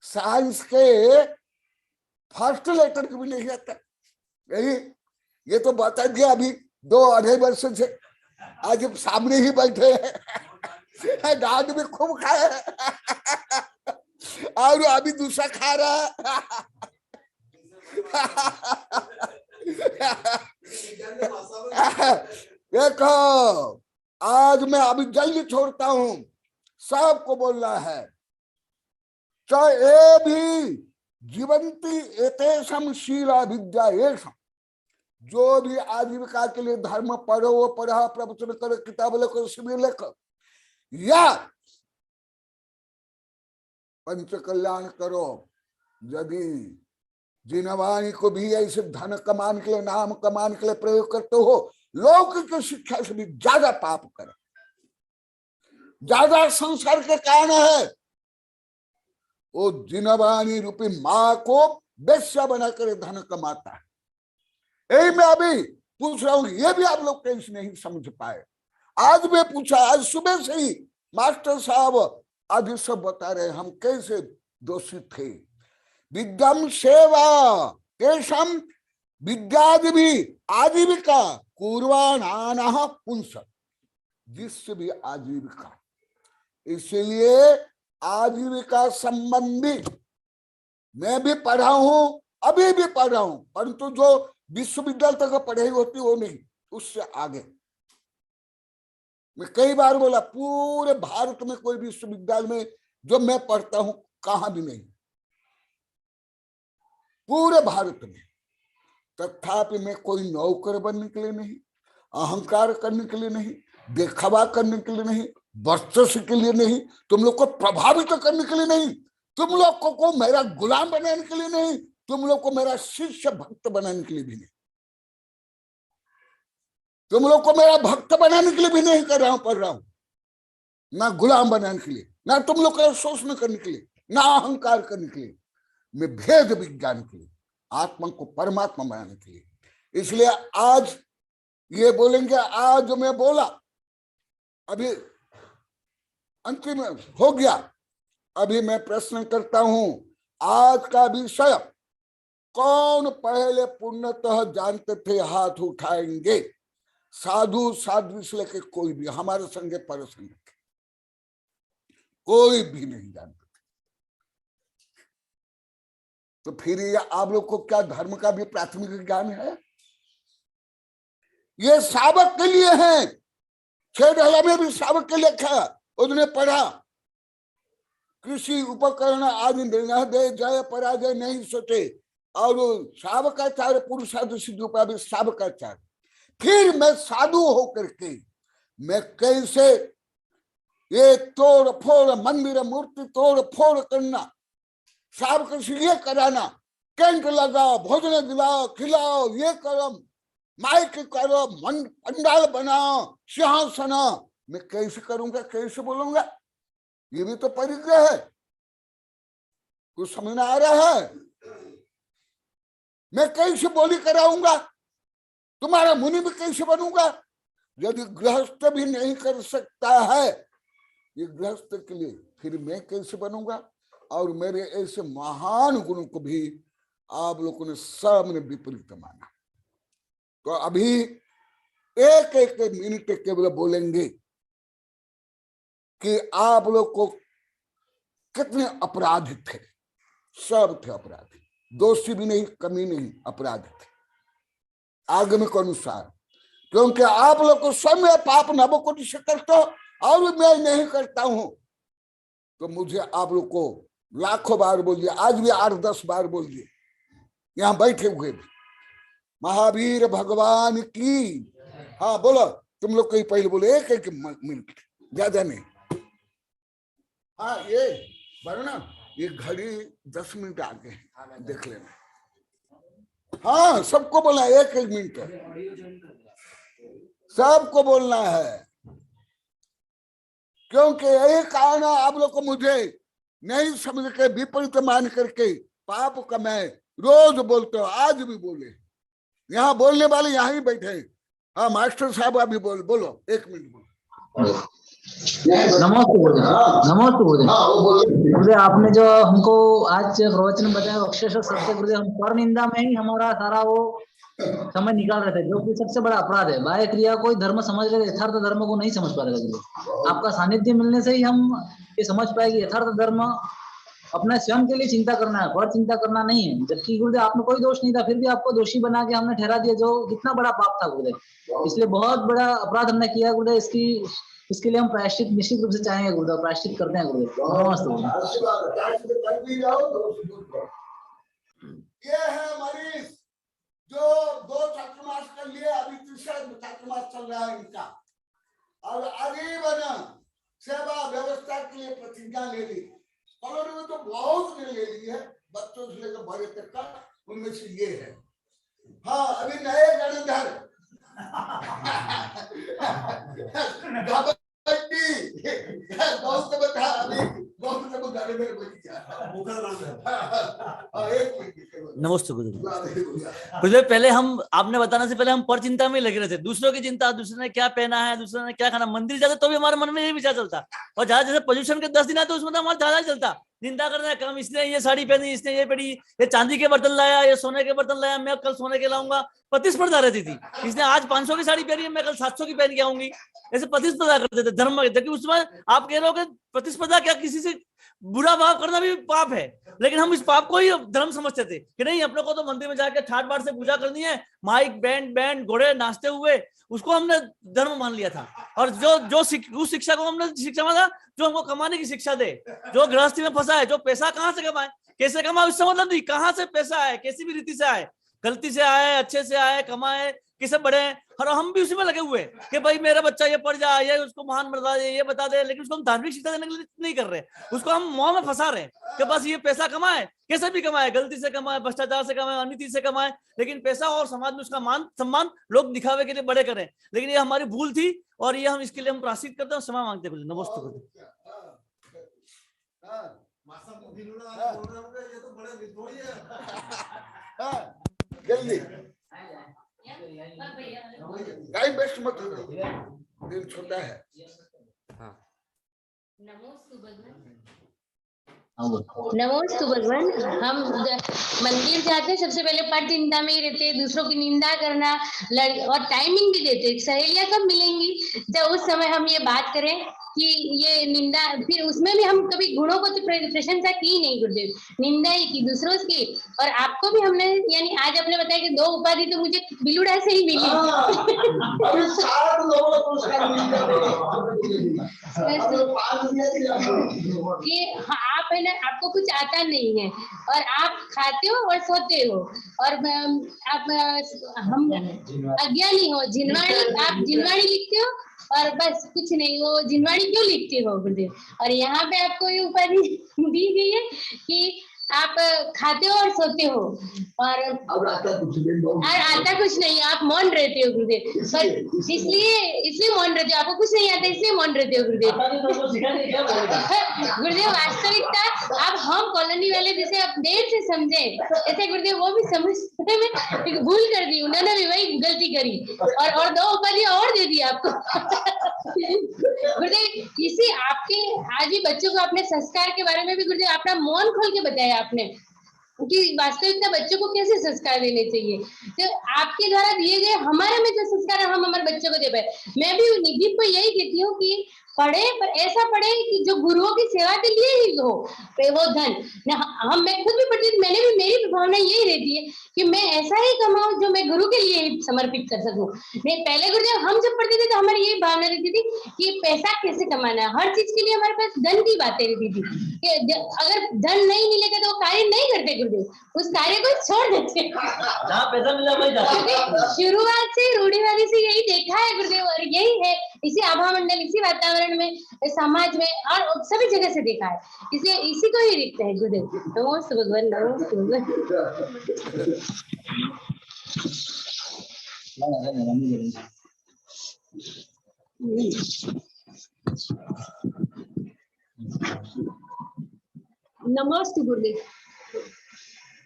S4: साइंस के फर्स्ट लेटर भी नहीं आता। ये तो बता दिया अभी 2-2.5 वर्ष से, आज सामने ही बैठे हैं, डांट भी खूब खाए और अभी दूसरा खा रहा है। देखो, आज मैं अभी जल्दी छोड़ता हूं, सबको बोलना है, चाहे भी जीवंती एतेषम शीला विद्या एषम, जो भी आजीविका के लिए धर्म पढ़ो, वो पढ़ा, प्रवचन करो, किताब लिखो, शिविर लिखो, या पंच कल्याण करो। यदि जिनवाणी को भी ऐसे धन कमाने के लिए, नाम कमाने के लिए प्रयोग करते हो, लौकिक शिक्षा से भी ज्यादा पाप करो, ज्यादा संसार के कारण है। वो जिनवाणी रूपी माँ को वेश्या बनाकर धन कमाता है। यही मैं अभी पूछ रहा हूं, ये भी आप लोग कैसे नहीं समझ पाए। आज मैं पूछा, आज सुबह से ही मास्टर साहब आदि सब बता रहे हम कैसे दोषी थे। विद्यम सेवा केशम विद्यादि भी आजीविका कुर्वाणानः पुंस, जिससे भी आजीविका। इसलिए आजीविका संबंधी मैं भी पढ़ा हूं, अभी भी पढ़ रहा हूं, परंतु जो विश्वविद्यालय तक पढ़ाई होती वो नहीं, उससे आगे। मैं कई बार बोला, पूरे भारत में कोई विश्वविद्यालय में जो मैं पढ़ता हूं कहां भी नहीं, पूरे भारत में। तथापि मैं कोई नौकर बनने के लिए नहीं, अहंकार करने के लिए नहीं, दिखावा करने के लिए नहीं, वर्चस्व के लिए नहीं, तुम लोग को प्रभावित करने के लिए नहीं, तुम लोग को मेरा गुलाम बनाने के लिए नहीं, तुम लोग को मेरा शिष्य भक्त बनाने के लिए भी नहीं, तुम लोग को मेरा भक्त बनाने के लिए भी नहीं कर रहा हूं, पढ़ रहा हूं, ना गुलाम बनाने के लिए, ना तुम लोग का शोषण करने के लिए, ना अहंकार करने के लिए, मैं भेद विज्ञान के लिए, आत्मा को परमात्मा बनाने के लिए। इसलिए आज ये बोलेंगे, आज जो मैं बोला अभी अंतिम हो गया। अभी मैं प्रश्न करता हूं, आज का विषय कौन पहले पूर्णतः जानते थे? हाथ उठाएंगे। साधु साध्वी से लेकर कोई भी, हमारे संगे पर संगे कोई भी नहीं जानते। तो फिर ये आप लोग को क्या धर्म का भी प्राथमिक ज्ञान है? ये साबक के लिए है। 6 ढाला में भी साबक के लिए लिखा, उसने पढ़ा, कृषि उपकरण आदि निर्णय दे, जय पराजय नहीं सोचे, और साबकाचार्य पुरुषार्थ सिद्धि उपाय भी साबकाचार्य। फिर मैं साधु होकर के मैं कैसे ये तोड़ फोड़, मंदिर मूर्ति तोड़ फोड़ करना, साबक से ये कराना, टेंट लगाओ, भोजन दिलाओ, खिलाओ, ये करो, माइक करो, पंडाल बनाओ, सिंहासन, मैं कैसे करूंगा, कैसे बोलूंगा? ये भी तो परिग्रह है। कुछ समझ में आ रहा है? मैं कैसे बोली कराऊंगा? तुम्हारा मुनि भी कैसे बनूंगा? यदि गृहस्थ भी नहीं कर सकता है ये गृहस्थ के लिए, फिर मैं कैसे बनूंगा? और मेरे ऐसे महान गुणों को भी आप लोगों ने सबने विपरीत माना। तो अभी एक एक मिनट केवल बोलेंगे कि आप लोग को कितने अपराध थे। सब थे अपराधी, दोषी भी नहीं, कमी नहीं, अपराध थे आगम के अनुसार। क्योंकि आप लोग को स्वयं पाप नवकोटि से करते हो और मैं नहीं करता हूं, तो मुझे आप लोग को लाखों बार बोलिए, आज भी 8-10 बार बोलिए, यहां बैठे हुए भी, महावीर भगवान की। हाँ बोलो, तुम लोग कहीं पहले बोले, एक एक मिनट, ज्यादा नहीं। हाँ ये वरना ये घड़ी 10 मिनट आगे है, देख लेना। हाँ सबको बोलना, एक एक मिनट सबको बोलना है। क्योंकि यही कारण आप लोग को मुझे नहीं समझ के विपरीत मान करके पाप का मैं रोज बोलते हो, आज भी बोले, यहाँ बोलने वाले यहाँ ही बैठे। हाँ मास्टर साहब अभी बोलो, 1 मिनट बोलो।
S6: नमस्ते गुरुदेव, आपने जो हमको आज प्रवचन बताया अक्षरशः सत्य गुरुदेव, हम पर निंदा में ही हमारा सारा वो समय निकाल रहे थे, जो कि सबसे बड़ा अपराध है। बाह्य क्रिया को धर्म समझ रहे, यथार्थ धर्म को नहीं समझ पा रहे गुरुदेव। आपका सानिध्य मिलने से ही हम ये समझ पाए कि यथार्थ धर्म अपने स्वयं के लिए चिंता करना है, पर चिंता करना नहीं है। जबकि गुरुदेव आप में कोई दोष नहीं था, फिर भी आपको दोषी बना के हमने ठहरा दिया, जो कितना बड़ा पाप था गुरुदेव। इसलिए बहुत बड़ा अपराध हमने किया गुरुदेव। इसके लिए हम प्रायश्चित निश्चित रूप से चाहेंगे गुरुदेव, प्रायश्चित करते हैं गुरुदेव। नमस्ते।
S4: ये है मरीज जो 2 चातुर्मास कर लिए, अभी 3रा चातुर्मास चल रहा है इनका, और आजीवन सेवा व्यवस्था के लिए प्रतिज्ञा ले ली। कॉलोनी में तो बहुत ने ले ली है, बच्चों से लेकर बड़े तक का, उनमें से ये है। हाँ अभी नए गणधर बहुत बता, अभी बहुत
S5: नमस्ते गुरुदेव। पहले हम आपने बताने से पहले हम पर चिंता में लगे रहे थे, दूसरों की चिंता, दूसरे ने क्या पहना है, दूसरे ने क्या खाना। मंदिर जाते तो भी हमारे मन में यही विचार चलता, और ज्यादा जैसे पोल्यूशन के 10 दिन आते उसमें तो हमारा ज्यादा चलता, निंदा करना है कम, इसने ये साड़ी पहनी, इसने ये पहनी, ये चांदी के बर्तन लाया, ये सोने के बर्तन लाया, मैं कल सोने के लाऊंगा। प्रतिस्पर्धा रहती थी, इसने आज 500 की साड़ी पहनी है, मैं कल 700 की पहन के आऊंगी। ऐसे प्रतिस्पर्धा करते थे धर्म में। जबकि उसमें आप कह रहे हो कि प्रतिस्पर्धा क्या, किसी से बुरा भाव करना भी पाप है, लेकिन हम इस पाप को ही धर्म समझते थे कि नहीं, अपने को तो मंदिर में जाकर ठाट बाट से पूजा करनी है, माइक बैंड घोड़े नाचते हुए, उसको हमने धर्म मान लिया था। और उस शिक्षा को हमने शिक्षा माना जो हमको कमाने की शिक्षा दे, जो गृहस्थी में फंसा है, जो पैसा कहाँ से कमाए, कैसे कमाए, उससे मतलब नहीं, कहाँ से पैसा आए, कैसी भी रीति से आए, गलती से आए, अच्छे से आए, कमाए, किसे बढ़े। और हम भी उसी में लगे हुए कि भाई मेरा बच्चा ये पढ़ जाए, ये उसको महान बता दे, ये बता दे, लेकिन उसको हम धार्मिक शिक्षा देने के लिए नहीं कर रहे, उसको हम मोह में फंसा रहे कि बस ये पैसा कमाए, कैसे भी कमाए, गलती से कमाए, भ्रष्टाचार से कमाए, अनिति से कमाए, लेकिन पैसा और समाज में उसका मान सम्मान लोग दिखावे के लिए बड़े करें। लेकिन ये हमारी भूल थी, और ये हम इसके लिए हम प्रायश्चित करते हैं, क्षमा मांगते हैं। नमस्ते।
S4: जल्दी टाइम वेस्ट मत करो, दिन छोटा है।
S7: नमोस्तु भगवान। हम मंदिर जाते हैं, सबसे पहले पर चिंता में ही रहते हैं, दूसरों की निंदा करना, और टाइमिंग भी देते, सहेलियां कब मिलेंगी, जब उस समय हम ये बात करें कि ये निंदा, फिर उसमें भी हम कभी गुणों को तो प्रशंसा की नहीं गुरुदेव, निंदा ही की दूसरों की। और आपको भी हमने, यानी आज आपने बताया कि 2 उपाधि तो मुझे बिलुड़ा से ही मिली। कि आप है ना, आपको कुछ आता नहीं है, और आप खाते हो और सोते हो, और आप हम अज्ञानी हो, जिनवाणी, आप जिनवाणी लिखते हो, और बस कुछ नहीं। वो जिनवाणी क्यों लिखते हो गुरुदेव? और यहाँ पे आपको ये उपाधि दी गई है कि आप खाते हो और सोते हो, और आता कुछ नहीं, आप मौन रहते हो गुरुदेव। पर इसलिए मौन रहते हो, आपको कुछ नहीं आता इसलिए मौन रहते हो गुरुदेव। गुरुदेव वास्तविकता आप हम कॉलोनी वाले जैसे आप देर से समझे, ऐसे गुरुदेव वो भी समझने में भूल कर दी, उन्होंने भी वही गलती करी, और 2 उपाधियां और दे दी आपको। गुरुदेव इसी आपके आज भी बच्चों को अपने संस्कार के बारे में भी गुरुदेव अपना मौन खोल के बताया आपने कि वास्तविकता बच्चों को कैसे संस्कार देने चाहिए। तो आपके द्वारा दिए गए हमारे में जो संस्कार है, हम हमारे बच्चों को पे। मैं भी निधि को यही कहती हूँ कि पढ़े, पर ऐसा पढ़े कि जो गुरुओं की सेवा के लिए ही हो वो धन। मैं खुद भी पढ़ती, मैंने भी, मेरी भी भावना यही रहती है कि मैं ऐसा ही कमाऊं जो मैं गुरु के लिए ही समर्पित कर सकूं। मैं पहले गुरुदेव हम जब पढ़ते थे तो हमारी यही भावना रहती थी कि पैसा कैसे कमाना है, हर चीज के लिए हमारे पास धन की बातें रहती थी कि अगर धन नहीं मिलेगा तो वो कार्य नहीं करते गुरुदेव, उस कार्य को छोड़ देते।
S5: जहाँ पैसा मिला वही जाते।
S7: शुरुआत से रूढ़िवादी से यही देखा है गुरुदेव, और यही है इसी आभा मंडल, इसी वातावरण में, समाज में और सभी जगह से देखा है, इसलिए इसी को ही दिखता है गुरुदेव। नमोस्तु भगवान, नमोस्तु
S8: नमस्ते गुरुदेव।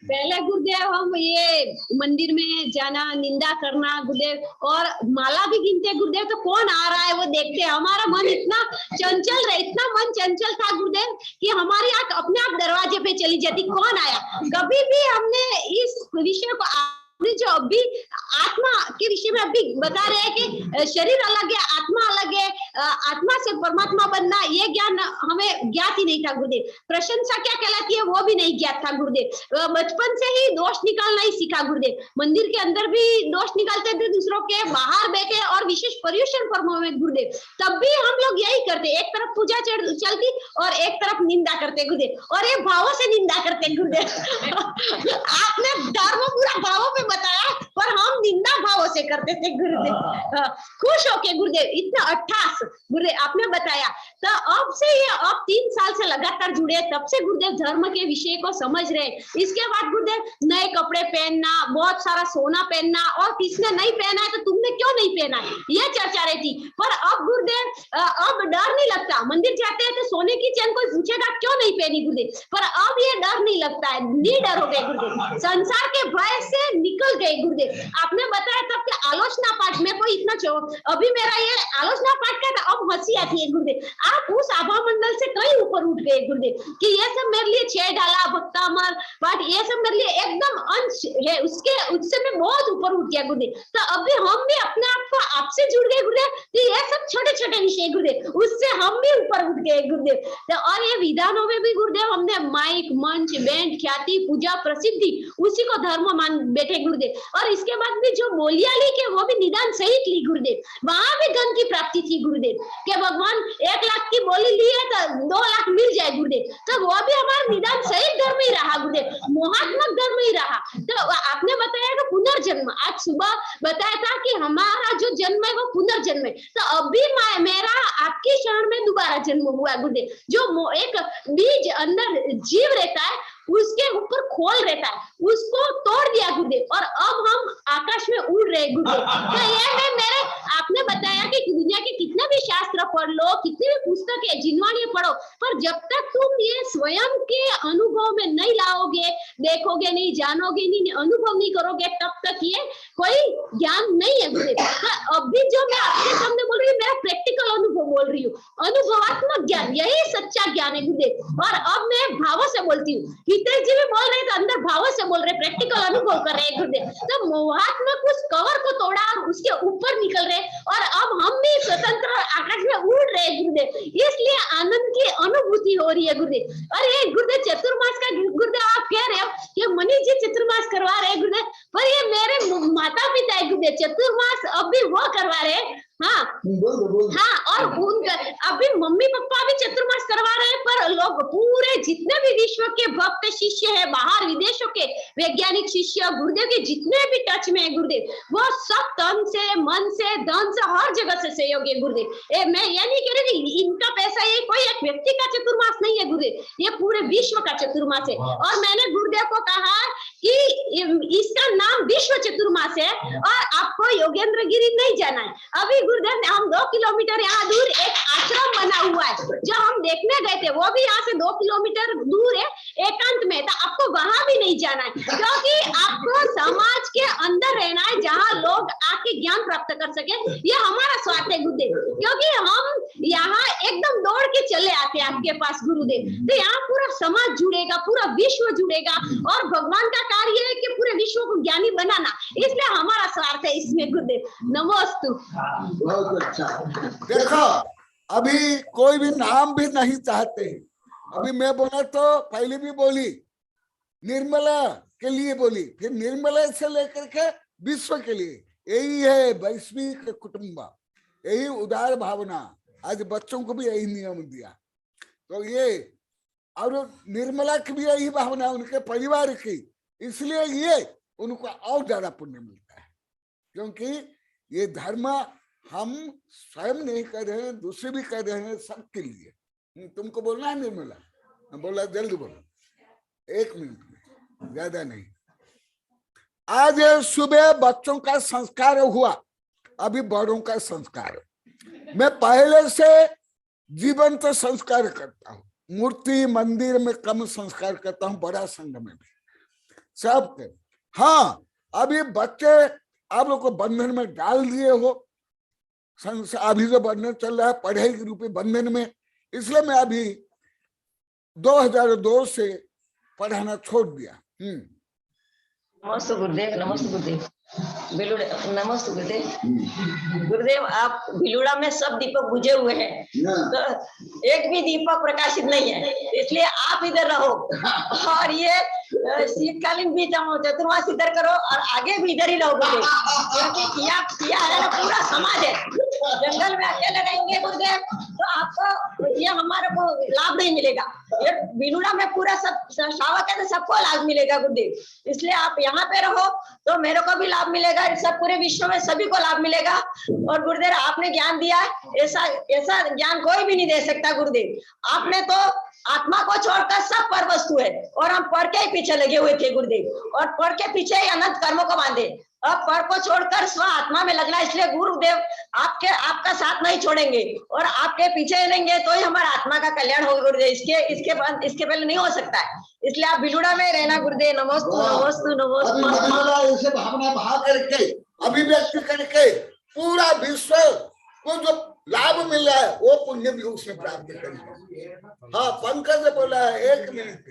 S8: पहले गुरुदेव हम ये मंदिर में जाना, निंदा करना गुरुदेव, और माला भी गिनते गुरुदेव तो कौन आ रहा है वो देखते। हमारा मन इतना चंचल रहे, इतना मन चंचल था गुरुदेव कि हमारी आंख अपने आप दरवाजे पे चली जाती, कौन आया। कभी भी हमने इस विषय को जो अभी आत्मा के विषय में अभी बता रहे हैं कि शरीर अलग है, आत्मा अलग है, आत्मा से परमात्मा बनना, ये ज्ञान हमें ज्ञात ही नहीं था गुरुदेव। प्रशंसा क्या कहलाती है वो भी नहीं ज्ञात था गुरुदेव। बचपन से ही दोष निकालना ही सीखा गुरुदेव। मंदिर के अंदर भी दोष निकालते थे दूसरों के, बाहर बैठे और विशेष पर्यूषण पर्वों में गुरुदेव, तब भी हम लोग यही करते, एक तरफ पूजा चलती और एक तरफ निंदा करते गुरुदेव, और ये भावों से निंदा करते गुरुदेव। आपने धर्म पूरा भावों पे बताया, पर हम निंदा भावों से करते थे गुरुदेव। खुश होके गुरुदेव, इतना 28 गुरुदेव आपने बताया। तो अब से ये अब 3 साल से लगातार जुड़े, तब से गुरुदेव धर्म के विषय को समझ रहे। इसके बाद गुरुदेव नए कपड़े पहनना, बहुत सारा सोना पहनना, और किसने नहीं पहना है तो तुमने क्यों नहीं पहना है, ये चर्चा रहती। पर अब गुरुदेव अब डर नहीं लगता, मंदिर जाते हैं तो सोने की चैन कोई पूछेगा क्यों नहीं पहनी गुरुदेव, पर अब ये डर नहीं लगता है, निडर हो गए गुरुदेव, संसार के भय से निकल गए गुरुदेव। आपने बताया तब कि आलोचना पाठ में कोई इतना अभी मेरा ये आलोचना पाठ का था, अब हंसी आती है गुरुदेव। आप उस आभा मंडल से कहीं ऊपर उठ गए गुरुदेव कि ये सब मेरे लिए 6 डाला भक्तामर पाठ, ये सब मेरे लिए एकदम अंश है, उससे मैं बहुत ऊपर उठ गया गुरुदेव। तो अभी हम भी अपने आप को आपसे जुड़ गए गुरुदेव, तो ये सब छोटे छोटे विषय गुरुदेव, उससे हम भी ऊपर उठ गए गुरुदेव। तो और ये विधानों में भी गुरुदेव हमने माइक, मंच, बैंड, ख्याति, पूजा, प्रसिद्धि, उसी को धर्म मान बैठे गुरुदेव। और इसके बाद भी जो बोलियां ली के वो भी निदान सहित ली गुरुदेव, वहां भी धन की प्राप्ति थी गुरुदेव कि भगवान 1 लाख की बोली ली है तो 2 लाख मिल जाए गुरुदेव, तो वो भी हमारा निदान सहित धर्म ही रहा गुरुदेव, मोहात्मक धर्म ही रहा। तो आपने बताया कि पुनर्जन्म, आज सुबह बताया था कि हमारा जो जन्म है वो पुनर्जन्म है, तो अभी मेरा आपकी शरण में दोबारा जन्म हुआ गुरुदेव। जो एक बीज अंदर जीव रहता है उसके ऊपर खोल रहता है, उसको तोड़ दिया गुरुदेव, और अब हम आकाश में उड़ रहे गुरुदेव। तो ये है मेरे, आपने बताया कि दुनिया के कितने भी शास्त्र पढ़ लो, कितनी भी पुस्तकें जिनवाणी पढ़ो, पर जब तक तुम ये स्वयं के अनुभव में नहीं लाओगे, देखोगे नहीं, जानोगे नहीं, अनुभव नहीं करोगे, तब तक ये कोई ज्ञान नहीं है गुरुदेव। तो अभी जो मैं आपके सामने बोल रही हूँ मेरा प्रैक्टिकल अनुभव बोल रही हूँ, अनुभवात्मक ज्ञान, यही सच्चा ज्ञान है गुरुदेव। और अब मैं भावों से बोलती हूँ, हितेश जी भी बोल रहे तो अंदर भावों से बोल रहे, प्रैक्टिकल अनुभव कर रहे गुरुदेव। तो मोहात्मक उस कवर को तोड़ा और उसके ऊपर निकल रहे, और अब हम भी स्वतंत्र आकाश में उड़ रहे गुरुदेव, इसलिए आनंद की अनुभूति हो रही है गुरुदेव। और ये गुरुदेव चतुर्मास का गुरुदेव आप कह रहे हो कि मनीष जी चतुर्मास करवा रहे गुरुदेव, पर ये मेरे माता पिता है गुरुदेव, चतुर्मास अभी वो करवा रहे। हाँ हाँ, और अभी मम्मी पापा भी चतुर्मास करवा रहे हैं, पर लोग पूरे जितने भी विश्व के भक्त शिष्य है, बाहर विदेशों के वैज्ञानिक शिष्य गुरुदेव के जितने भी टच में है गुरुदेव, वो सब तन से, मन से, धन से, हर जगह से सहयोग है गुरुदेव। मैं ये नहीं कह रही कि इनका पैसा, ये कोई एक व्यक्ति का चतुर्मास नहीं है गुरुदेव, ये पूरे विश्व का चतुर्मास है। और मैंने गुरुदेव को कहा कि इसका नाम विश्व चतुर्मास है, और आपको योगेंद्र गिरी नहीं जाना है। अभी गुरुदेव ने, हम 2 किलोमीटर यहाँ दूर एक आश्रम बना हुआ है, जो हम देखने गए थे, वो भी यहाँ से 2 किलोमीटर दूर है, एकांत में, तो आपको वहां भी नहीं जाना है, क्योंकि आपको समाज के अंदर रहना है, जहाँ लोग आके ज्ञान प्राप्त कर सके। ये हमारा स्वार्थ है गुरुदेव, क्योंकि हम यहाँ एकदम दौड़ के चले आते हैं आपके पास गुरुदेव। तो यहाँ पूरा समाज जुड़ेगा, पूरा विश्व जुड़ेगा, और भगवान का कार्य है कि पूरे विश्व को ज्ञानी बनाना, इसलिए हमारा स्वार्थ है इसमें गुरुदेव। नमोस्तु।
S4: बहुत अच्छा। देखो अभी कोई भी नाम भी नहीं चाहते। अभी मैं बोला तो पहले भी बोली निर्मला के लिए बोली, फिर निर्मला से लेकर के विश्व के लिए। यही है वैश्विक कुटुंब, यही उदार भावना। आज बच्चों को भी यही नियम दिया। तो ये और निर्मला की भी यही भावना उनके परिवार की, इसलिए ये उनको और ज्यादा पुण्य मिलता है। क्योंकि ये धर्म हम स्वयं नहीं कर रहे हैं, दूसरे भी कर रहे हैं, सबके लिए। तुमको बोलना है निर्मला? मैं बोला जल्दी बोलो, 1 मिनट में, ज्यादा नहीं। आज सुबह बच्चों का संस्कार हुआ, अभी बड़ों का संस्कार। मैं पहले से जीवंत संस्कार करता हूँ, मूर्ति मंदिर में कम संस्कार करता हूँ, बड़ा संघ में भी सबके। हाँ, अभी बच्चे आप लोग को बंधन में डाल दिए हो, अभी जो बंधन चल रहा है पढ़ाई के रूपी बंधन में, इसलिए मैं अभी 2002 से पढ़ाना छोड़ दिया।
S9: नमस्ते गुरुदेव। नमस्ते गुरुदेव। नमस्ते गुरुदेव। गुरुदेव आप भिलुड़ा में सब दीपक बुझे हुए हैं, तो एक भी दीपक प्रकाशित नहीं है, इसलिए आप इधर रहो और ये शीतकालीन भी चतुर्मास इधर करो और आगे भी इधर ही रहो गुरुदेव, क्योंकि किया है ना पूरा समाज है। जंगल में अकेले रहेंगे गुरुदेव तो आपको ये हमारे को लाभ नहीं मिलेगा। ये भिलुड़ा में पूरा सब श्रावक है तो सबको लाभ मिलेगा गुरुदेव, इसलिए आप यहाँ पे रहो तो मेरे को भी लाभ मिलेगा, सब पूरे विश्व में सभी को लाभ मिलेगा। और गुरुदेव आपने ज्ञान दिया, ऐसा ज्ञान कोई भी नहीं दे सकता गुरुदेव। आपने तो आत्मा को छोड़कर सब पर वस्तु है, और हम पर के ही पीछे लगे हुए थे गुरुदेव, और पर के पीछे ही अनंत कर्मों को बांधे। अब पर को छोड़कर स्व आत्मा में लगना, इसलिए गुरुदेव आपका साथ नहीं छोड़ेंगे और आपके पीछे रहेंगे तो ही हमारा आत्मा का कल्याण होगा गुरुदेव। इसके पहले नहीं हो सकता है, इसलिए आप भिलुड़ा में रहना गुरुदेव। नमोस्तु नमोस्तु नमोस्तु।
S4: ऐसे भावना भाव करके अभिव्यक्त करके पूरा विश्व को जो लाभ मिल रहा है वो पुण्य भी उसमें प्राप्त करेंगे। हाँ, पंकज बोला है, 1 मिनट।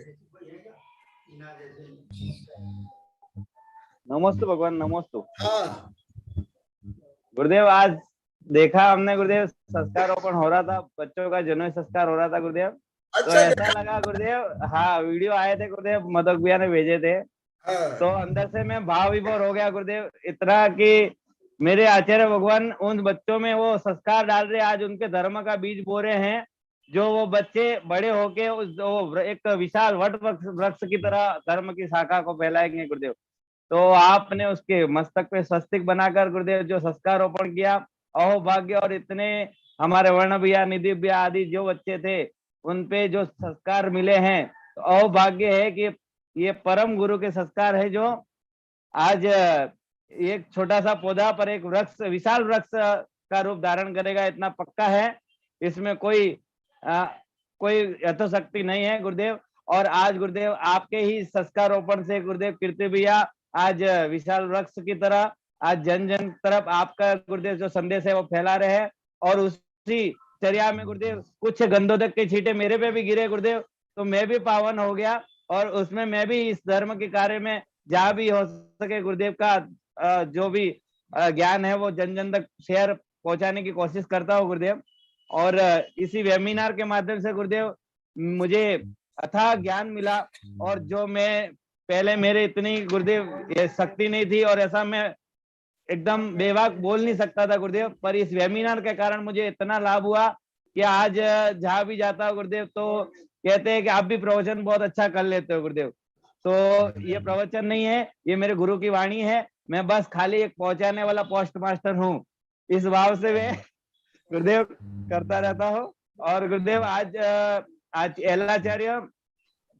S10: नमस्ते भगवान, नमस्ते।
S4: हाँ
S10: गुरुदेव आज देखा हमने गुरुदेव संस्कारोपण हो रहा था, बच्चों का जन्म संस्कार हो रहा था गुरुदेव। तो ऐसा लगा गुरुदेव, हाँ वीडियो आए थे गुरुदेव, मदक भैया ने भेजे थे। तो अंदर से मैं भाव विभोर हो गया गुरुदेव, इतना कि मेरे आचार्य भगवान उन बच्चों में वो संस्कार डाल रहे, आज उनके धर्म का बीज बो रहे हैं, जो वो बच्चे बड़े होके वो एक विशाल वट वृक्ष की तरह धर्म की शाखा को फैलाएंगे गुरुदेव। तो आपने उसके मस्तक पे स्वस्तिक बनाकर गुरुदेव जो संस्कार रोपण किया, अहो भाग्य। और इतने हमारे वर्ण भैया, निधि भैया आदि जो बच्चे थे उन पे जो संस्कार मिले हैं, तो अहो भाग्य है कि ये परम गुरु के संस्कार है, जो आज एक छोटा सा पौधा पर एक वृक्ष, विशाल वृक्ष का रूप धारण करेगा, इतना पक्का है। इसमें कोई यथोशक्ति नहीं है गुरुदेव। और आज गुरुदेव आपके ही संस्कार रोपण से गुरुदेव कीर्ति भैया आज विशाल वृक्ष की तरह आज जन जन तरफ आपका गुरुदेव जो संदेश है वो फैला रहे हैं। और उसी चर्या में गुरुदेव कुछ गंधोदक के छींटे मेरे पे भी गिरे गुरुदेव, तो मैं भी पावन हो गया, और उसमें मैं भी इस धर्म के कार्य में जहाँ भी हो सके गुरुदेव का जो भी ज्ञान है वो जन जन तक शेयर पहुंचाने की कोशिश करता हूँ गुरुदेव। और इसी वेबिनार के माध्यम से गुरुदेव मुझे अथाह ज्ञान मिला, और जो मैं पहले मेरे इतनी गुरुदेव ये शक्ति नहीं थी, और ऐसा मैं एकदम बेवाक बोल नहीं सकता था गुरुदेव, पर इस वेबिनार के कारण मुझे इतना लाभ हुआ कि आज जहाँ भी जाता हूँ गुरुदेव तो कहते हैं कि आप भी प्रवचन बहुत अच्छा कर लेते हो गुरुदेव। तो ये प्रवचन नहीं है, ये मेरे गुरु की वाणी है, मैं बस खाली एक पहुंचाने वाला पोस्ट मास्टर हूँ। इस भाव से मैं गुरुदेव करता रहता हूँ। और गुरुदेव आज एलाचार्य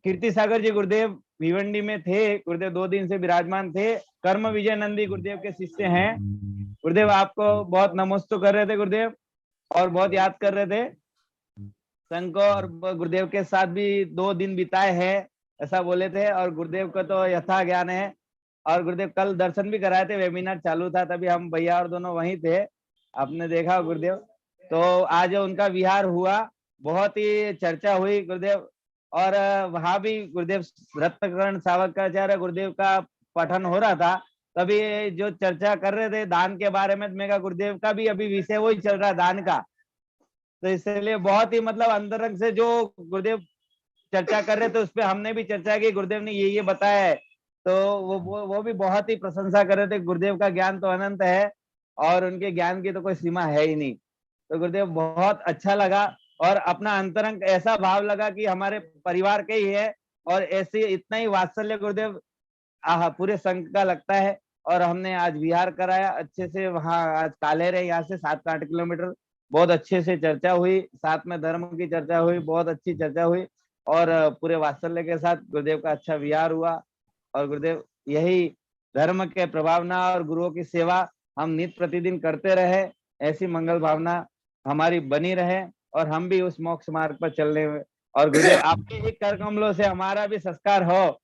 S10: कीर्ति सागर जी गुरुदेव भिवंडी में थे गुरुदेव, 2 दिन से विराजमान थे, कर्म विजय नंदी गुरुदेव के शिष्य हैं गुरुदेव। आपको बहुत नमस्ते कर रहे थे गुरुदेव, और बहुत याद कर रहे थे संघ, और गुरुदेव के साथ भी 2 दिन बिताए हैं ऐसा बोले थे। और गुरुदेव का तो यथा ज्ञान है। और गुरुदेव कल दर्शन भी कराए थे, वेबिनार चालू था तभी हम भैया और दोनों वहीं थे, आपने देखा गुरुदेव। तो आज उनका विहार हुआ, बहुत ही चर्चा हुई गुरुदेव। और वहां भी गुरुदेव रत्नकरण सावकाचार्य गुरुदेव का पठन हो रहा था, तभी जो चर्चा कर रहे थे दान के बारे में, मेरा गुरुदेव का भी अभी विषय वही चल रहा है, दान का। तो इसलिए बहुत ही मतलब अंतरंग से जो गुरुदेव चर्चा कर रहे थे उस पर हमने भी चर्चा की, गुरुदेव ने ये बताया है। तो वो भी बहुत ही प्रशंसा कर रहे थे। गुरुदेव का ज्ञान तो अनंत है और उनके ज्ञान की तो कोई सीमा है ही नहीं। तो गुरुदेव बहुत अच्छा लगा और अपना अंतरंग ऐसा भाव लगा कि हमारे परिवार के ही है, और ऐसे इतना ही वात्सल्य गुरुदेव पूरे संघ का लगता है। और हमने आज विहार कराया अच्छे से, वहाँ आज काले रहे यहाँ से 7 से 8 किलोमीटर, बहुत अच्छे से चर्चा हुई, साथ में धर्म की चर्चा हुई, बहुत अच्छी चर्चा हुई और पूरे वात्सल्य के साथ गुरुदेव का अच्छा विहार हुआ। और गुरुदेव यही धर्म के प्रभावना और गुरुओं की सेवा हम नित्य प्रतिदिन करते रहे, ऐसी मंगल भावना हमारी बनी रहे और हम भी उस मोक्ष मार्ग पर चलने में, और गुरुदेव आपके ही कर कमलों से हमारा भी संस्कार हो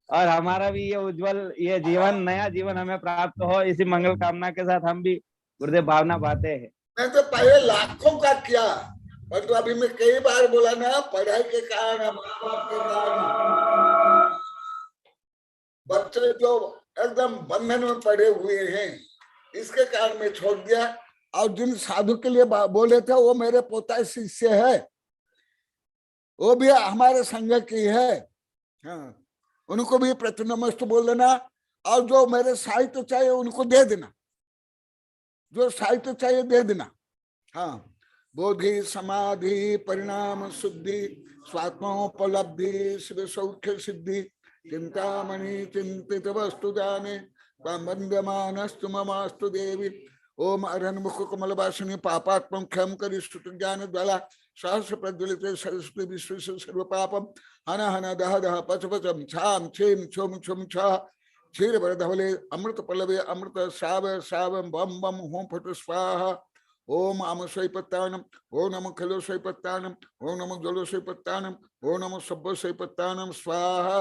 S10: और हमारा भी ये उज्जवल ये जीवन, नया जीवन हमें प्राप्त हो, इसी मंगल कामना के साथ हम भी गुरुदेव भावना पाते हैं।
S4: मैं तो पहले लाखों का किया, पर तो अभी मैं कई बार बोला ना, पढ़ाई के कारण, माँ बाप के कारण, बच्चे जो एकदम बंधन में पड़े हुए हैं, इसके कारण मैं छोड़ दिया। और जिन साधु के लिए बोले थे वो मेरे पोता शिष्य है, वो भी हमारे संघ की है। हाँ, उनको भी प्रतिनमस्त बोल देना, और जो मेरे साहित्य चाहिए उनको दे देना, जो साहित्य चाहिए दे देना। हाँ, बोधि समाधि परिणाम शुद्धि स्वात्मोपलब्धि शिव सौख्य सिद्धि चिंतामणि चिंतित वस्तु जाने वंद्यमानस्तु ममास्तु देवी। ओम अरहन मुख कमल वासिनी पापात्मं क्षम करि स्तुति ज्ञान ज्वाला सहस्र प्रज्वलित सरस्वती विश्व सर्व पापम हन हन दह दह पच पचम छाम छेम छुम छुम छ क्षीर वरधवले अमृत पल्लवे अमृत साव साव बम बम होम फट स्वाहा। ओम आम स्वैपत्तानम, ओम नमो खलो स्वैपत्तानम, ओम नमो जलो स्वैपत्तानम, ओम नमो सब्बो स्वैपत्तानम स्वाहा।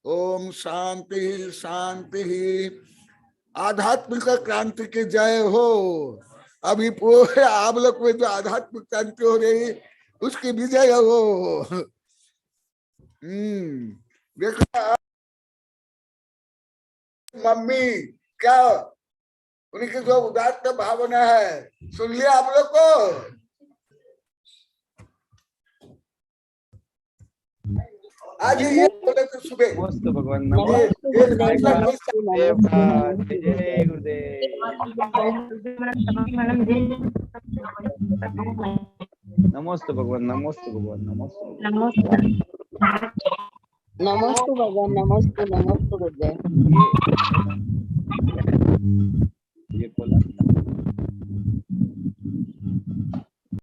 S4: ओम शांति शांति। आध्यात्मिक क्रांति की जय हो। अभी पूरे आप लोग में जो आध्यात्मिक क्रांति हो रही उसकी विजय हो। देखो मम्मी क्या उनकी जो उदात्त भावना है, सुन लिया आप लोग को। आज ये बोले थे सुबह
S10: नमस्ते भगवान, नमस्ते भगवान, नमस्ते भगवान, नमस्ते
S1: नमस्ते भगवान, नमस्ते नमस्ते गुरुदेव।